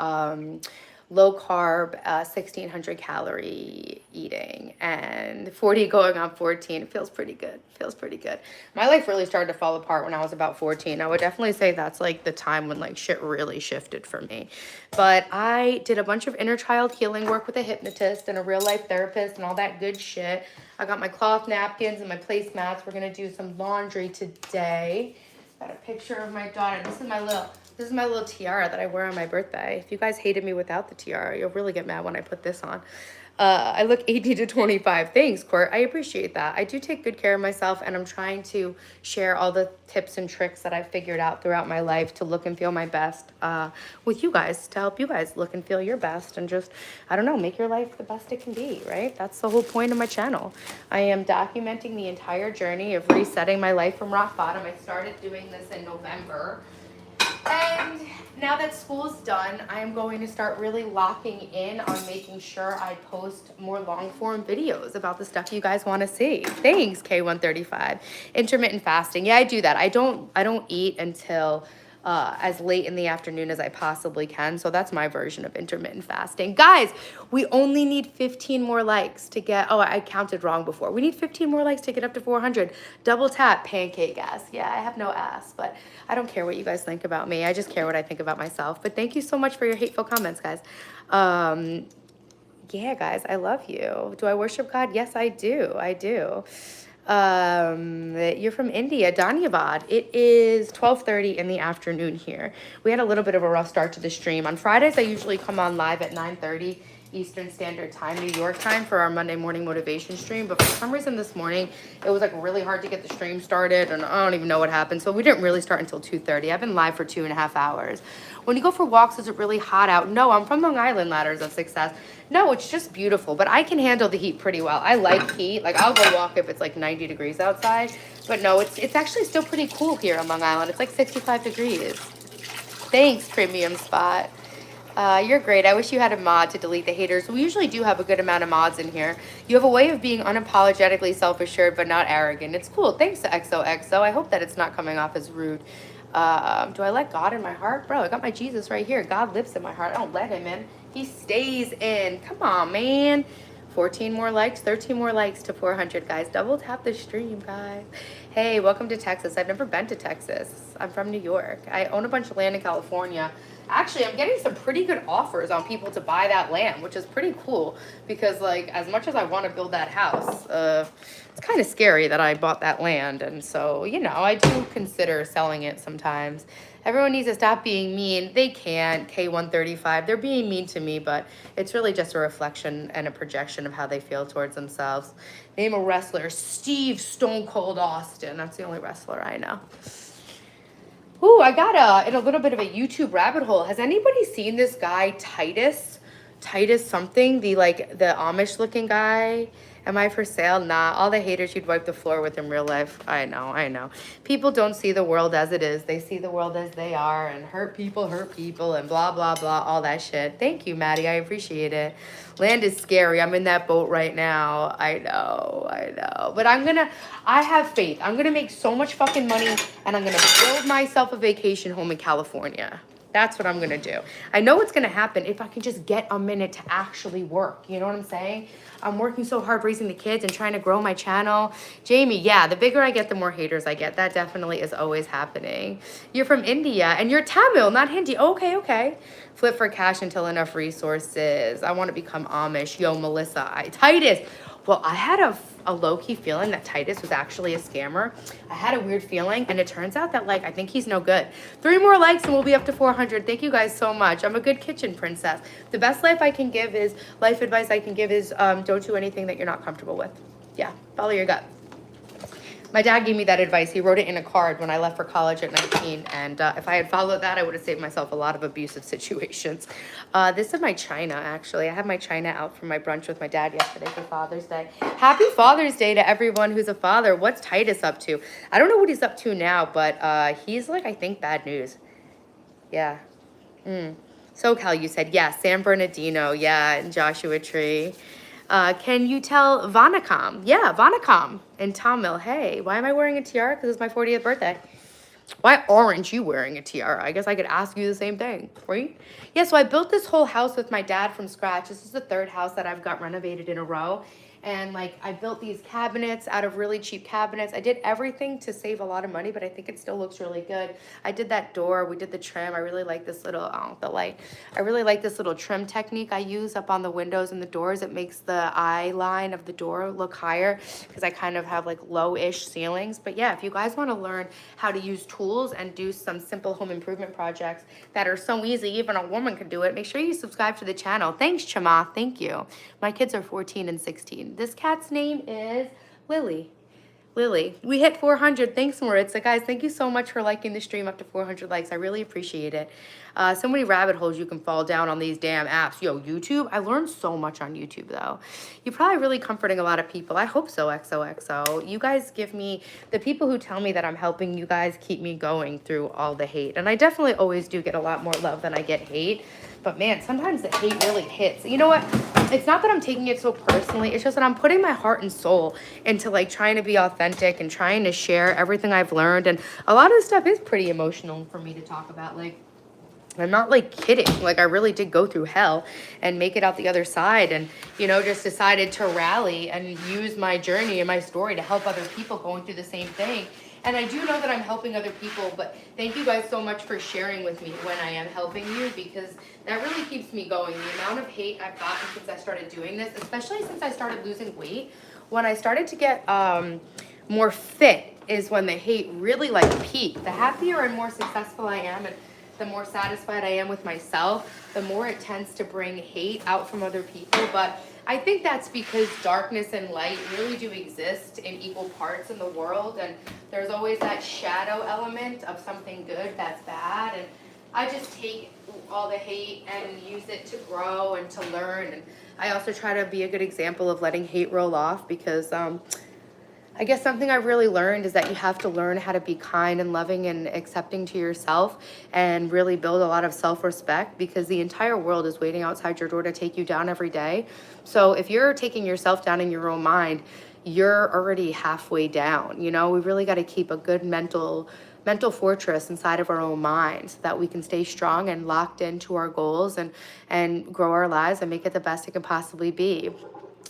low carb, 1600 calorie eating, and 40 going on 14. It feels pretty good. Feels pretty good. My life really started to fall apart when I was about 14. I would definitely say that's like the time when like shit really shifted for me. But I did a bunch of inner child healing work with a hypnotist and a real life therapist and all that good shit. I got my cloth napkins and my placemats. We're gonna do some laundry today. Got a picture of my daughter. This is my little tiara that I wear on my birthday. If you guys hated me without the tiara, you'll really get mad when I put this on. I look 18 to 25. Thanks, Court. I appreciate that. I do take good care of myself, and I'm trying to share all the tips and tricks that I've figured out throughout my life to look and feel my best with you guys, to help you guys look and feel your best and just, I don't know, make your life the best it can be, right? That's the whole point of my channel. I am documenting the entire journey of resetting my life from rock bottom. I started doing this in November. And now that school's done, I am going to start really locking in on making sure I post more long form videos about the stuff you guys want to see. Thanks, K135. Intermittent fasting. Yeah, I do that. I don't eat until as late in the afternoon as I possibly can. So that's my version of intermittent fasting. Guys, we only need 15 more likes to get, oh, I counted wrong before. We need 15 more likes to get up to 400. Double tap, pancake ass. Yeah, I have no ass, but I don't care what you guys think about me. I just care what I think about myself. But thank you so much for your hateful comments, guys. Yeah, guys, I love you. Do I worship God? Yes, I do. I do. You're from India, Dhanyavad. It is 12:30 in the afternoon here. We had a little bit of a rough start to the stream. On Fridays, I usually come on live at 9:30 Eastern Standard Time, New York time, for our Monday morning motivation stream. But for some reason this morning, it was like really hard to get the stream started, and I don't even know what happened. So we didn't really start until 2:30. I've been live for 2.5 hours. When you go for walks, is it really hot out? No, I'm from Long Island, Ladders of Success. No, it's just beautiful, but I can handle the heat pretty well. I like heat. Like, I'll go walk if it's like 90 degrees outside. But no, it's actually still pretty cool here on Long Island. It's like 65 degrees. Thanks, Premium Spot. You're great. I wish you had a mod to delete the haters. We usually do have a good amount of mods in here. You have a way of being unapologetically self-assured but not arrogant. It's cool. Thanks to XOXO. I hope that it's not coming off as rude. Do I let God in my heart? Bro, I got my Jesus right here. God lives in my heart. I don't let him in. He stays in. Come on, man. 14 more likes, 13 more likes to 400, guys. Double tap the stream, guys. Hey, welcome to Texas. I've never been to Texas. I'm from New York. I own a bunch of land in California. Actually, I'm getting some pretty good offers on people to buy that land, which is pretty cool because, like, as much as I want to build that house, it's kind of scary that I bought that land. And so, you know, I do consider selling it sometimes. Everyone needs to stop being mean. They can't, K135. They're being mean to me, but it's really just a reflection and a projection of how they feel towards themselves. Name a wrestler. Steve Stone Cold Austin. That's the only wrestler I know. Ooh, I got in a little bit of a YouTube rabbit hole. Has anybody seen this guy, Titus? Titus something? The Amish looking guy? Am I for sale? Nah, all the haters you'd wipe the floor with in real life. I know. People don't see the world as it is. They see the world as they are, and hurt people, and blah, blah, blah, all that shit. Thank you, Maddie. I appreciate it. Land is scary. I'm in that boat right now. I know. But I have faith. I'm going to make so much fucking money, and I'm going to build myself a vacation home in California. That's what I'm going to do. I know what's going to happen if I can just get a minute to actually work. You know what I'm saying? I'm working so hard raising the kids and trying to grow my channel. Jamie, yeah, the bigger I get, the more haters I get. That definitely is always happening. You're from India and you're Tamil, not Hindi. Okay. Flip for cash until enough resources. I want to become Amish. Yo, Melissa. Titus. Well, I had a low-key feeling that Titus was actually a scammer. I had a weird feeling, and it turns out that, like, I think he's no good. 3 more likes, and we'll be up to 400. Thank you guys so much. I'm a good kitchen princess. The best life advice I can give is don't do anything that you're not comfortable with. Yeah, follow your gut. My dad gave me that advice. He wrote it in a card when I left for college at 19. And if I had followed that, I would have saved myself a lot of abusive situations. This is my china, actually. I had my china out for my brunch with my dad yesterday for Father's Day. Happy Father's Day to everyone who's a father. What's Titus up to? I don't know what he's up to now, but he's like, I think, bad news. Yeah. SoCal, you said, yeah. San Bernardino, yeah, and Joshua Tree. Can you tell Vanakam? Yeah, Vanakam and Tom Mill. Hey, why am I wearing a tiara? Because it's my 40th birthday. Why aren't you wearing a tiara? I guess I could ask you the same thing, right? Yeah, so I built this whole house with my dad from scratch. This is the third house that I've got renovated in a row. And like I built these cabinets out of really cheap cabinets. I did everything to save a lot of money, but I think it still looks really good. I did that door, we did the trim. I really like this little, the light. I really like this little trim technique I use up on the windows and the doors. It makes the eye line of the door look higher because I kind of have like low-ish ceilings. But yeah, if you guys want to learn how to use tools and do some simple home improvement projects that are so easy, even a woman can do it, make sure you subscribe to the channel. Thanks, Chamath. Thank you. My kids are 14 and 16. This cat's name is Lily. Lily. We hit 400. Thanks, Maritza. Guys, thank you so much for liking the stream up to 400 likes. I really appreciate it. So many rabbit holes you can fall down on these damn apps. Yo, YouTube. I learned so much on YouTube, though. You're probably really comforting a lot of people. I hope so, XOXO. You guys give me, the people who tell me that I'm helping you guys keep me going through all the hate. And I definitely always do get a lot more love than I get hate. But man, sometimes the hate really hits. You know what? It's not that I'm taking it so personally. It's just that I'm putting my heart and soul into like trying to be authentic and trying to share everything I've learned. And a lot of the stuff is pretty emotional for me to talk about. Like, I'm not like kidding. Like, I really did go through hell and make it out the other side, and, you know, just decided to rally and use my journey and my story to help other people going through the same thing. And I do know that I'm helping other people, but thank you guys so much for sharing with me when I am helping you, because that really keeps me going. The amount of hate I've gotten since I started doing this, especially since I started losing weight, when I started to get more fit is when the hate really like peaked. The happier and more successful I am, and the more satisfied I am with myself, the more it tends to bring hate out from other people. But I think that's because darkness and light really do exist in equal parts in the world, and there's always that shadow element of something good that's bad. And I just take all the hate and use it to grow and to learn. And I also try to be a good example of letting hate roll off, because I guess something I've really learned is that you have to learn how to be kind and loving and accepting to yourself, and really build a lot of self-respect, because the entire world is waiting outside your door to take you down every day. So if you're taking yourself down in your own mind, you're already halfway down. You know, we really got to keep a good mental fortress inside of our own minds, so that we can stay strong and locked into our goals and grow our lives and make it the best it can possibly be.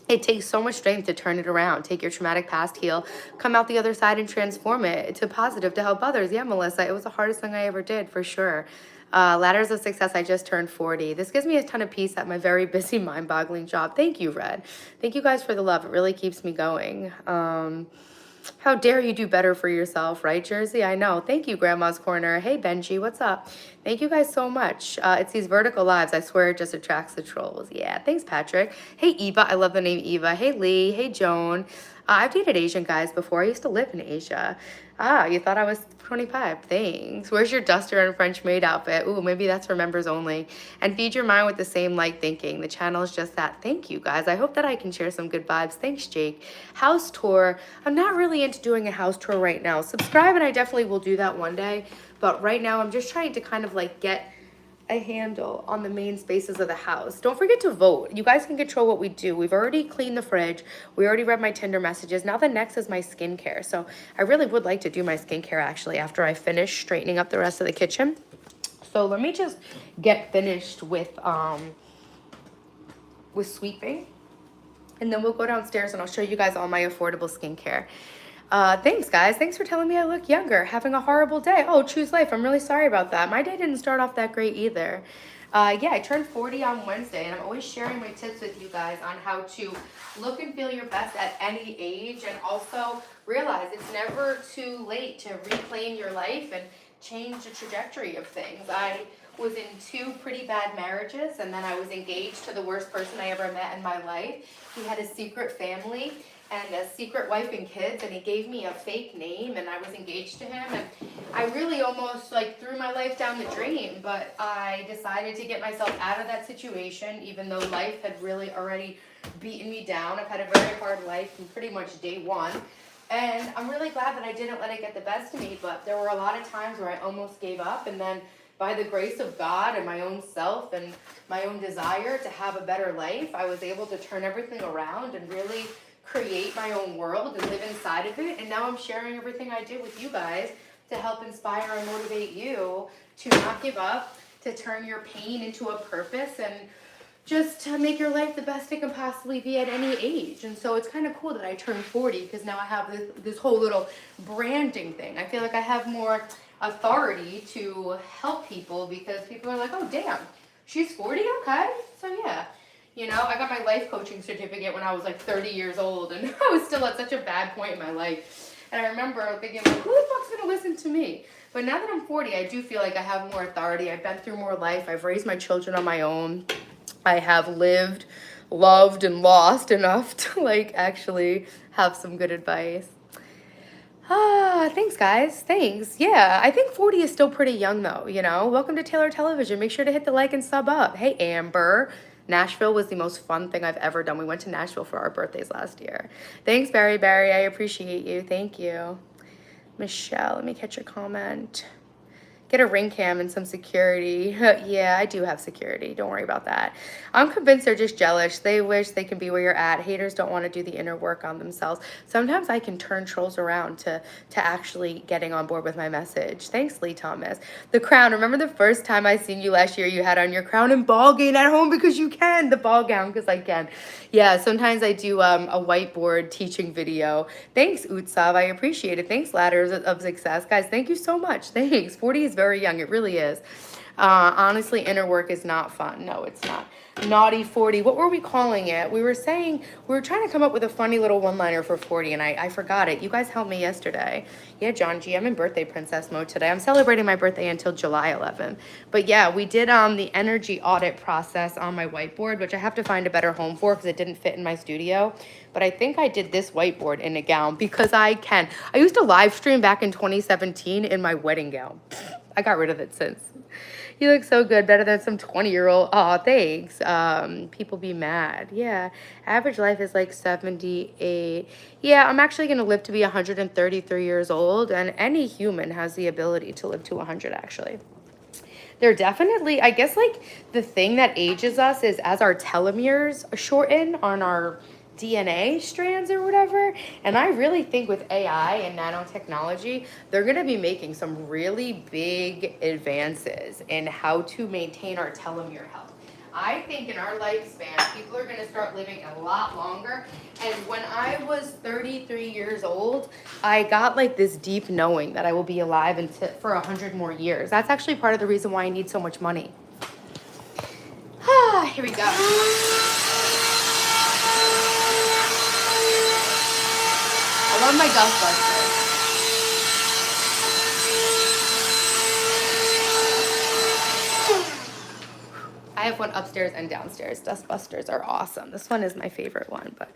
It takes so much strength to turn it around, take your traumatic past, heal, come out the other side and transform it to positive to help others. Yeah, Melissa, it was the hardest thing I ever did, for sure. Ladders of Success, I just turned 40. This gives me a ton of peace at my very busy, mind-boggling job. Thank you, Red. Thank you guys for the love. It really keeps me going. How dare you do better for yourself, right, Jersey? I know. Thank you, Grandma's Corner. Hey, Benji, what's up? Thank you guys so much. It's these vertical lives. I swear it just attracts the trolls. Yeah, thanks, Patrick. Hey, Eva. I love the name Eva. Hey, Lee. Hey, Joan. I've dated Asian guys before. I used to live in Asia. Ah, you thought I was 25. Thanks. Where's your duster and French maid outfit? Ooh, maybe that's for members only. And feed your mind with the same light thinking. The channel is just that. Thank you, guys. I hope that I can share some good vibes. Thanks, Jake. House tour. I'm not really into doing a house tour right now. Subscribe, and I definitely will do that one day. But right now, I'm just trying to kind of like get a handle on the main spaces of the house. Don't forget to vote. You guys can control what we do. We've already cleaned the fridge. We already read my Tinder messages. Now the next is my skincare. So I really would like to do my skincare actually after I finish straightening up the rest of the kitchen. So let me just get finished with sweeping, and then we'll go downstairs and I'll show you guys all my affordable skincare. Thanks, guys. Thanks for telling me I look younger. Having a horrible day. Oh, choose life. I'm really sorry about that. My day didn't start off that great either. Yeah, I turned 40 on Wednesday, and I'm always sharing my tips with you guys on how to look and feel your best at any age, and also realize it's never too late to reclaim your life and change the trajectory of things. I was in 2 pretty bad marriages, and then I was engaged to the worst person I ever met in my life. He had a secret family, and a secret wife and kids, and he gave me a fake name, and I was engaged to him, and I really almost like threw my life down the drain, but I decided to get myself out of that situation, even though life had really already beaten me down. I've had a very hard life from pretty much day one, and I'm really glad that I didn't let it get the best of me, but there were a lot of times where I almost gave up, and then by the grace of God and my own self and my own desire to have a better life, I was able to turn everything around and really create my own world and live inside of it. And now I'm sharing everything I do with you guys to help inspire and motivate you to not give up, to turn your pain into a purpose, and just to make your life the best it can possibly be at any age. And so it's kind of cool that I turned 40 because now I have this whole little branding thing. I feel like I have more authority to help people because people are like, oh, damn, she's 40? Okay. So yeah. You know, I got my life coaching certificate when I was like 30 years old, and I was still at such a bad point in my life. And I remember thinking, like, who the fuck's going to listen to me? But now that I'm 40, I do feel like I have more authority. I've been through more life. I've raised my children on my own. I have lived, loved, and lost enough to like actually have some good advice. Thanks guys, thanks. Yeah, I think 40 is still pretty young though, you know? Welcome to Taylor Television. Make sure to hit the like and sub up. Hey Amber, Nashville was the most fun thing I've ever done. We went to Nashville for our birthdays last year. Thanks Barry, I appreciate you, thank you. Michelle, let me catch your comment. Get a ring cam and some security. Yeah, I do have security. Don't worry about that. I'm convinced they're just jealous. They wish they can be where you're at. Haters don't want to do the inner work on themselves. Sometimes I can turn trolls around to actually getting on board with my message. Thanks, Lee Thomas. The crown. Remember the first time I seen you last year, you had on your crown and ball gown at home because you can. The ball gown because I can. Yeah, sometimes I do a whiteboard teaching video. Thanks, Utsav. I appreciate it. Thanks, Ladders of Success. Guys, thank you so much. Thanks. 40 is very young. It really is. Honestly, inner work is not fun. No, it's not. Naughty 40. What were we calling it? We were saying, we were trying to come up with a funny little one-liner for 40, and I forgot it. You guys helped me yesterday. Yeah, John G, I'm in birthday princess mode today. I'm celebrating my birthday until July 11th. But yeah, we did the energy audit process on my whiteboard, which I have to find a better home for because it didn't fit in my studio. But I think I did this whiteboard in a gown because I can. I used to live stream back in 2017 in my wedding gown. I got rid of it since. You look so good, better than some 20-year-old. Oh, thanks. People be mad. Yeah, average life is like 78. Yeah, I'm actually going to live to be 133 years old, and any human has the ability to live to 100, actually. They're definitely, I guess, like, the thing that ages us is as our telomeres shorten on our DNA strands or whatever. And I really think with AI and nanotechnology, they're going to be making some really big advances in how to maintain our telomere health. I think in our lifespan, people are going to start living a lot longer. And when I was 33 years old, I got like this deep knowing that I will be alive for 100 more years. That's actually part of the reason why I need so much money. Here we go. I love my dustbusters. I have one upstairs and downstairs. Dustbusters are awesome. This one is my favorite one, but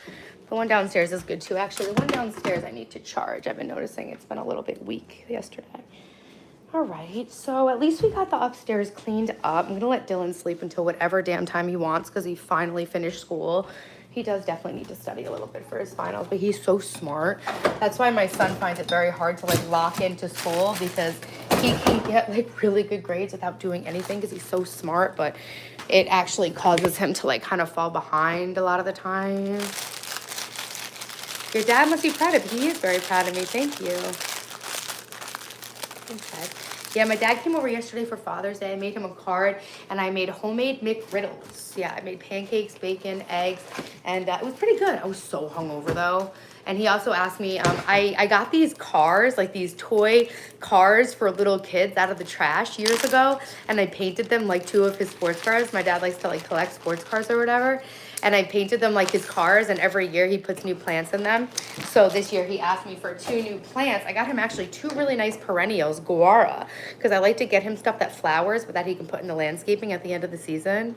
the one downstairs is good too. Actually, the one downstairs I need to charge. I've been noticing it's been a little bit weak yesterday. All right, so at least we got the upstairs cleaned up. I'm gonna let Dylan sleep until whatever damn time he wants because he finally finished school. He does definitely need to study a little bit for his finals, but he's so smart. That's why my son finds it very hard to like lock into school because he can get like really good grades without doing anything because he's so smart, but it actually causes him to like kind of fall behind a lot of the time. Your dad must be proud of me. He is very proud of me. Thank you. Okay. Yeah, my dad came over yesterday for Father's Day. I made him a card, and I made homemade McGriddles. Yeah, I made pancakes, bacon, eggs, and it was pretty good. I was so hungover, though. And he also asked me, I got these cars, like these toy cars for little kids out of the trash years ago, and I painted them like 2 of his sports cars. My dad likes to like collect sports cars or whatever. And I painted them like his cars, and every year he puts new plants in them. So this year he asked me for 2 new plants. I got him actually 2 really nice perennials, guara, because I like to get him stuff that flowers, but that he can put in the landscaping at the end of the season.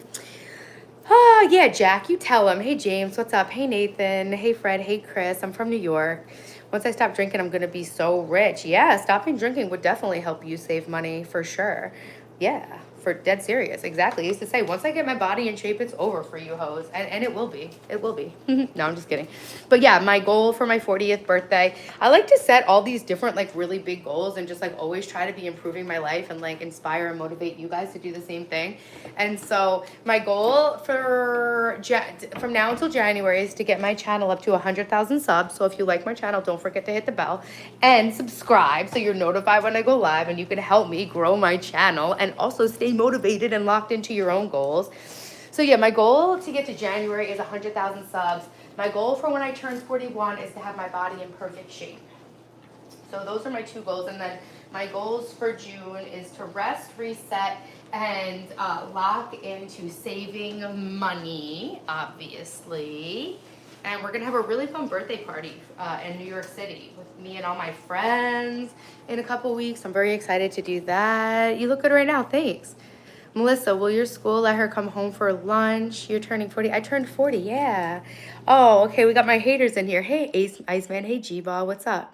Oh, yeah, Jack, you tell him. Hey, James, what's up? Hey, Nathan. Hey, Fred. Hey, Chris. I'm from New York. Once I stop drinking, I'm going to be so rich. Yeah, stopping drinking would definitely help you save money for sure. Yeah, for dead serious. Exactly. I used to say, once I get my body in shape, it's over for you hoes. And it will be. It will be. No, I'm just kidding. But yeah, my goal for my 40th birthday, I like to set all these different, like, really big goals and just, like, always try to be improving my life and, like, inspire and motivate you guys to do the same thing. And so my goal for from now until January is to get my channel up to 100,000 subs. So if you like my channel, don't forget to hit the bell and subscribe so you're notified when I go live, and you can help me grow my channel and also stay motivated and locked into your own goals. So yeah, my goal to get to January is 100,000 subs. My goal for when I turn 41 is to have my body in perfect shape. So those are my two goals. And then my goals for June is to rest, reset, and lock into saving money, obviously. And we're going to have a really fun birthday party in New York City with me and all my friends in a couple weeks. I'm very excited to do that. You look good right now. Thanks. Melissa, will your school let her come home for lunch? You're turning 40. I turned 40, yeah. Oh, okay, we got my haters in here. Hey, Iceman. Hey, G-Ball, what's up?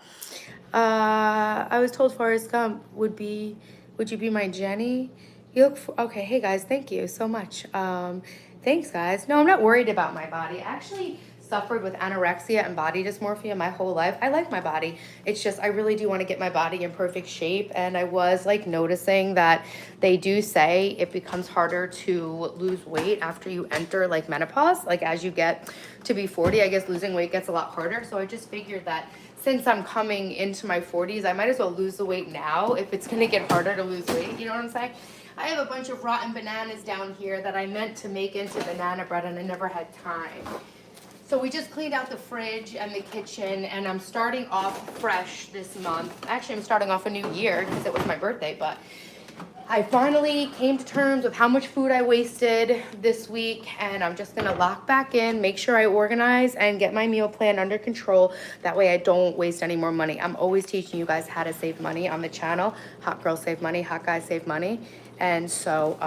I was told Forrest Gump would you be my Jenny? You look, okay, hey guys, thank you so much. Thanks guys. No, I'm not worried about my body. I actually suffered with anorexia and body dysmorphia my whole life. I like my body. It's just, I really do want to get my body in perfect shape. And I was like noticing that they do say it becomes harder to lose weight after you enter like menopause. Like as you get to be 40, I guess losing weight gets a lot harder. So I just figured that since I'm coming into my 40s, I might as well lose the weight now if it's going to get harder to lose weight. You know what I'm saying? I have a bunch of rotten bananas down here that I meant to make into banana bread and I never had time. So we just cleaned out the fridge and the kitchen, and I'm starting off fresh this month. Actually, I'm starting off a new year because it was my birthday, but I finally came to terms with how much food I wasted this week, and I'm just gonna lock back in, make sure I organize and get my meal plan under control. That way I don't waste any more money. I'm always teaching you guys how to save money on the channel. Hot girls save money, hot guys save money. And so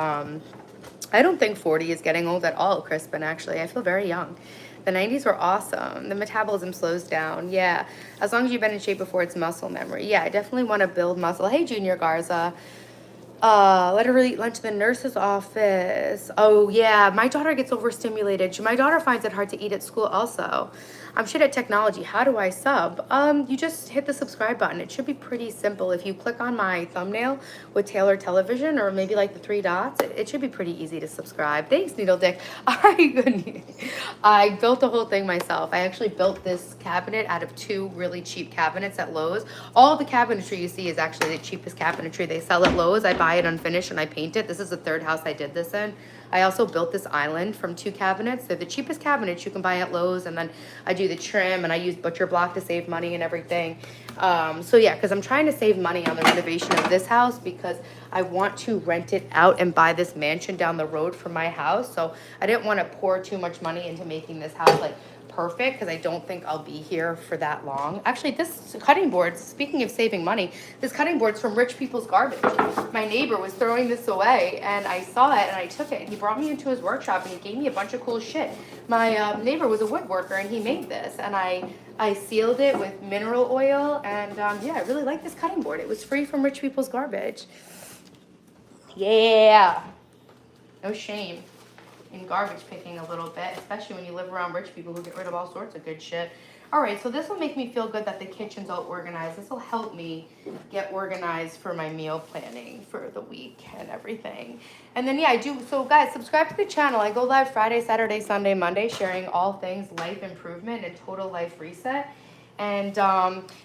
I don't think 40 is getting old at all, Crispin, actually. I feel very young. The 90s were awesome. The metabolism slows down. Yeah. As long as you've been in shape before, it's muscle memory. Yeah, I definitely want to build muscle. Hey, Junior Garza. Let her eat lunch in the nurse's office. Oh, yeah. My daughter gets overstimulated. My daughter finds it hard to eat at school also. I'm shit at technology. How do I sub? You just hit the subscribe button. It should be pretty simple. If you click on my thumbnail with Taylor Television or maybe like the three dots, it should be pretty easy to subscribe. Thanks, Needle Dick. I built the whole thing myself. I actually built this cabinet out of two really cheap cabinets at Lowe's. All the cabinetry you see is actually the cheapest cabinetry they sell at Lowe's. I buy it unfinished and I paint it. This is the third house I did this in. I also built this island from two cabinets. They're the cheapest cabinets you can buy at Lowe's, and then I do the trim and I use butcher block to save money and everything. So yeah, because I'm trying to save money on the renovation of this house because I want to rent it out and buy this mansion down the road from my house. So I didn't want to pour too much money into making this house like perfect because I don't think I'll be here for that long. Actually, this cutting board, speaking of saving money, this cutting board's from Rich People's Garbage. My neighbor was throwing this away and I saw it and I took it and he brought me into his workshop and he gave me a bunch of cool shit. My neighbor was a woodworker and he made this, and I sealed it with mineral oil, and yeah, I really like this cutting board. It was free from Rich People's Garbage. Yeah, no shame in garbage picking a little bit, especially when you live around rich people who get rid of all sorts of good shit. All right, so this will make me feel good that the kitchen's all organized. This will help me get organized for my meal planning for the week and everything. And then, yeah, I do. So, guys, subscribe to the channel. I go live Friday, Saturday, Sunday, Monday, sharing all things life improvement and total life reset. And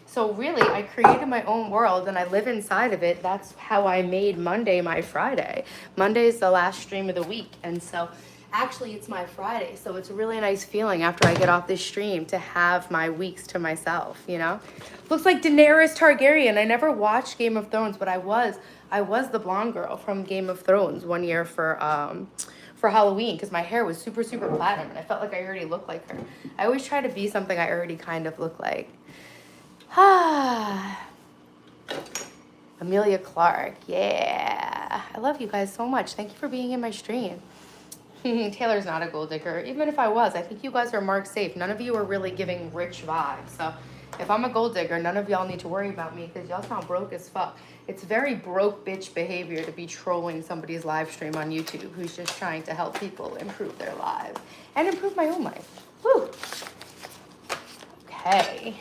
so really, I created my own world and I live inside of it. That's how I made Monday my Friday. Monday is the last stream of the week. And so actually, it's my Friday, so it's a really nice feeling after I get off this stream to have my weeks to myself, you know? Looks like Daenerys Targaryen. I never watched Game of Thrones, but I was the blonde girl from Game of Thrones one year for Halloween because my hair was super, super platinum, and I felt like I already looked like her. I always try to be something I already kind of look like. Amelia Clark, yeah. I love you guys so much. Thank you for being in my stream. Taylor's not a gold digger. Even if I was, I think you guys are marked safe. None of you are really giving rich vibes. So if I'm a gold digger, none of y'all need to worry about me because y'all sound broke as fuck. It's very broke bitch behavior to be trolling somebody's live stream on YouTube who's just trying to help people improve their lives and improve my own life. Woo. Okay.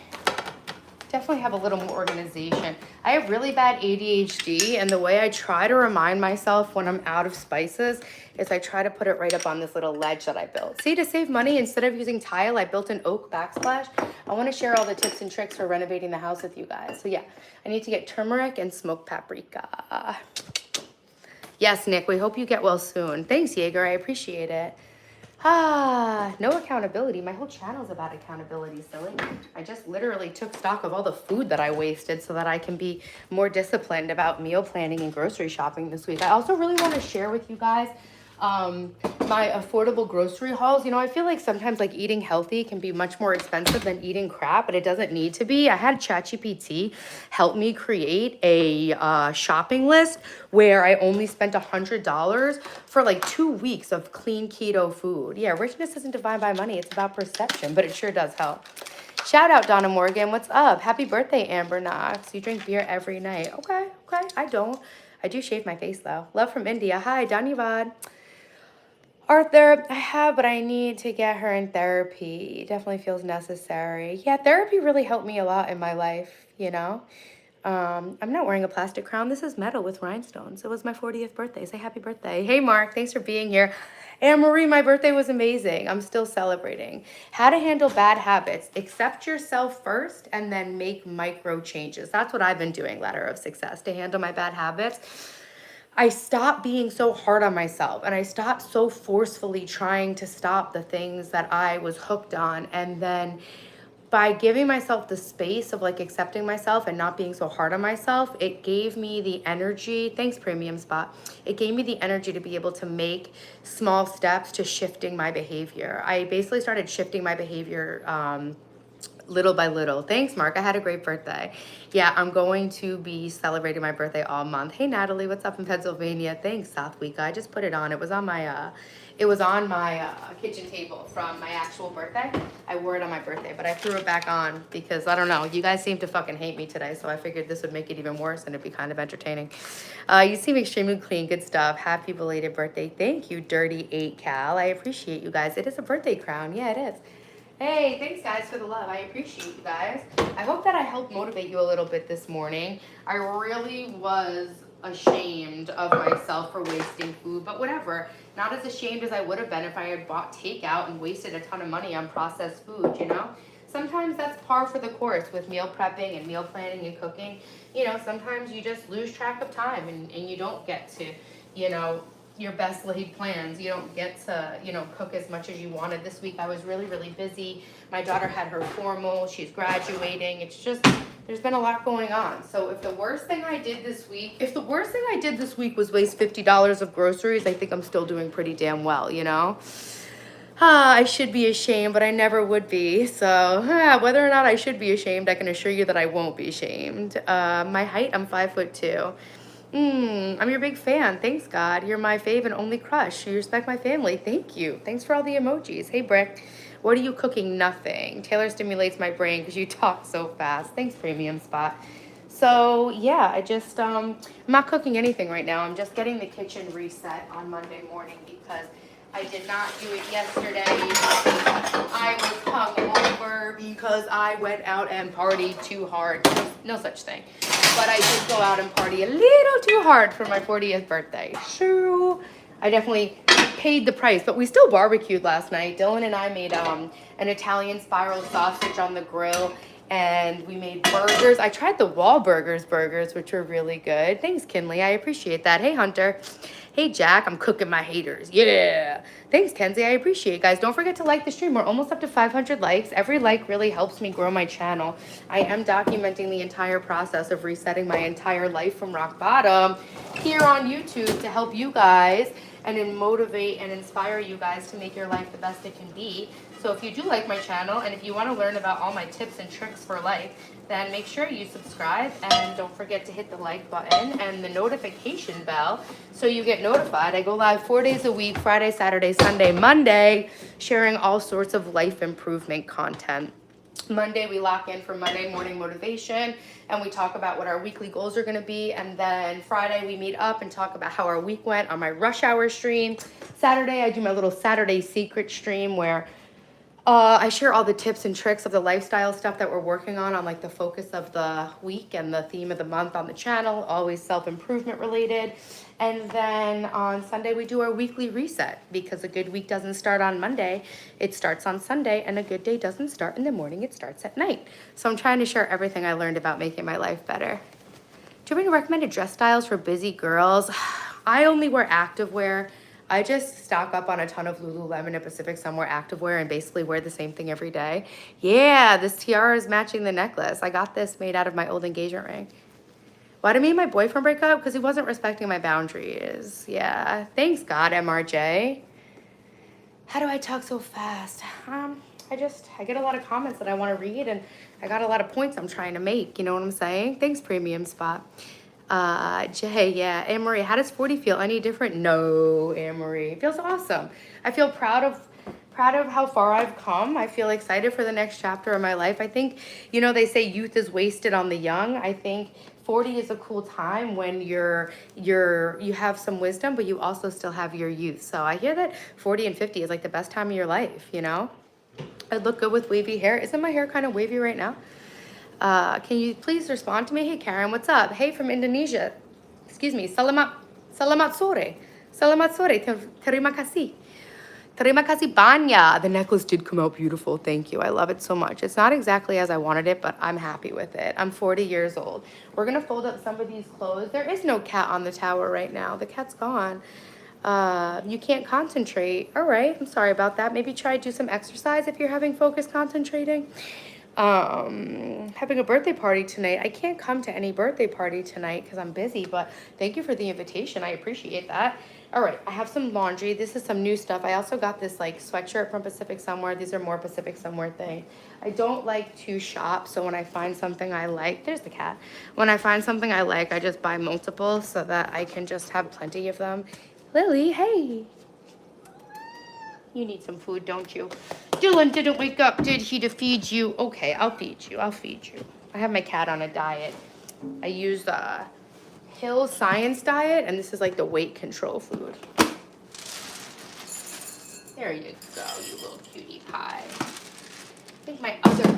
Definitely have a little more organization. I have really bad ADHD, and the way I try to remind myself when I'm out of spices is I try to put it right up on this little ledge that I built. See, to save money, instead of using tile, I built an oak backsplash. I want to share all the tips and tricks for renovating the house with you guys. So yeah, I need to get turmeric and smoked paprika. Yes, Nick, we hope you get well soon. Thanks, Jaeger, I appreciate it. No accountability. My whole channel's about accountability, silly. I just literally took stock of all the food that I wasted so that I can be more disciplined about meal planning and grocery shopping this week. I also really want to share with you guys my affordable grocery hauls. You know, I feel like sometimes like eating healthy can be much more expensive than eating crap, but it doesn't need to be. I had ChatGPT help me create a shopping list where I only spent $100 for like 2 weeks of clean keto food. Yeah, richness isn't defined by money. It's about perception, but it sure does help. Shout out, Donna Morgan. What's up? Happy birthday, Amber Knox. You drink beer every night. Okay. I don't. I do shave my face, though. Love from India. Hi, Dhanyavad. Arthur, I have, but I need to get her in therapy. Definitely feels necessary. Yeah, therapy really helped me a lot in my life, you know? I'm not wearing a plastic crown. This is metal with rhinestones. It was my 40th birthday. Say happy birthday. Hey, Mark. Thanks for being here. Anne-Marie, my birthday was amazing. I'm still celebrating. How to handle bad habits. Accept yourself first and then make micro changes. That's what I've been doing, Ladder of Success, to handle my bad habits. I stopped being so hard on myself and I stopped so forcefully trying to stop the things that I was hooked on. And then by giving myself the space of like accepting myself and not being so hard on myself, it gave me the energy. Thanks, Premium Spot. It gave me the energy to be able to make small steps to shifting my behavior. I basically started shifting my behavior little by little. Thanks, Mark. I had a great birthday. Yeah, I'm going to be celebrating my birthday all month. Hey, Natalie, what's up in Pennsylvania? Thanks, South Week. I just put it on. It was on my kitchen table from my actual birthday. I wore it on my birthday, but I threw it back on because I don't know. You guys seem to fucking hate me today, so I figured this would make it even worse and it'd be kind of entertaining. You seem extremely clean. Good stuff. Happy belated birthday. Thank you, Dirty 8 Cal. I appreciate you guys. It is a birthday crown. Yeah, it is. Hey, thanks guys for the love. I appreciate you guys. I hope that I helped motivate you a little bit this morning. I really was ashamed of myself for wasting food, but whatever. Not as ashamed as I would have been if I had bought takeout and wasted a ton of money on processed food, you know? Sometimes that's par for the course with meal prepping and meal planning and cooking. You know, sometimes you just lose track of time and you don't get to, you know, your best laid plans. You don't get to, you know, cook as much as you wanted. This week I was really, really busy. My daughter had her formal, she's graduating. It's just, there's been a lot going on. So if the worst thing I did this week was waste $50 of groceries, I think I'm still doing pretty damn well, you know? I should be ashamed, but I never would be. So whether or not I should be ashamed, I can assure you that I won't be ashamed. My height, I'm 5'2". I'm your big fan. Thanks, God. You're my fave and only crush. You respect my family. Thank you. Thanks for all the emojis. Hey, Brick. What are you cooking? Nothing. Taylor stimulates my brain because you talk so fast. Thanks, Premium Spot. So, yeah, I'm not cooking anything right now. I'm just getting the kitchen reset on Monday morning because I did not do it yesterday. I was hungover because I went out and partied too hard. No such thing. But I did go out and party a little too hard for my 40th birthday. So I definitely paid the price, but we still barbecued last night. Dylan and I made an Italian spiral sausage on the grill, and we made burgers. I tried the Wahlburgers burgers, which were really good. Thanks, Kinley. I appreciate that. Hey, Hunter. Hey, Jack. I'm cooking my haters. Yeah. Thanks, Kenzie. I appreciate it, guys. Don't forget to like the stream. We're almost up to 500 likes. Every like really helps me grow my channel. I am documenting the entire process of resetting my entire life from rock bottom here on YouTube to help you guys and then motivate and inspire you guys to make your life the best it can be. So if you do like my channel and if you want to learn about all my tips and tricks for life, then make sure you subscribe and don't forget to hit the like button and the notification bell so you get notified. I go live 4 days a week, Friday, Saturday, Sunday, Monday, sharing all sorts of life improvement content. Monday, we lock in for Monday morning motivation and we talk about what our weekly goals are going to be. And then Friday, we meet up and talk about how our week went on my rush hour stream. Saturday, I do my little Saturday secret stream where I share all the tips and tricks of the lifestyle stuff that we're working on like the focus of the week and the theme of the month on the channel, always self-improvement related. And then on Sunday, we do our weekly reset because a good week doesn't start on Monday. It starts on Sunday, and a good day doesn't start in the morning. It starts at night. So I'm trying to share everything I learned about making my life better. Do you have any recommended dress styles for busy girls? I only wear activewear. I just stock up on a ton of Lululemon and Pacific Somewhere activewear and basically wear the same thing every day. Yeah, this tiara is matching the necklace. I got this made out of my old engagement ring. Why did me and my boyfriend break up? Because he wasn't respecting my boundaries. Yeah, thanks God, MRJ. How do I talk so fast? I get a lot of comments that I want to read and I got a lot of points I'm trying to make. You know what I'm saying? Thanks, Premium Spot. Jay, yeah. Anne-Marie, how does 40 feel? Any different? No, Anne-Marie. It feels awesome. I feel proud of how far I've come. I feel excited for the next chapter of my life. I think, they say youth is wasted on the young. I think 40 is a cool time when you have some wisdom, but you also still have your youth. So I hear that 40 and 50 is like the best time of your life, I look good with wavy hair. Isn't my hair kind of wavy right now? Can you please respond to me? Hey, Karen, what's up? Hey, from Indonesia. Excuse me. Selamat sore. Selamat sore. Terima kasih. Terima kasih banyak. The necklace did come out beautiful. Thank you. I love it so much. It's not exactly as I wanted it, but I'm happy with it. I'm 40 years old. We're going to fold up some of these clothes. There is no cat on the tower right now. The cat's gone. You can't concentrate. All right. I'm sorry about that. Maybe try to do some exercise if you're having focus concentrating. Having a birthday party tonight. I can't come to any birthday party tonight because I'm busy, but thank you for the invitation. I appreciate that. All right, I have some laundry. This is some new stuff. I also got this like sweatshirt from Pacific Somewhere. These are more Pacific Somewhere thing. I don't like to shop, so when I find something I like, there's the cat. When I find something I like, I just buy multiple so that I can just have plenty of them. Lily, hey. You need some food, don't you? Dylan didn't wake up, did he, to feed you? Okay, I'll feed you. I'll feed you. I have my cat on a diet. I use the Hill Science diet, and this is like the weight control food. There you go, you little cutie pie. I think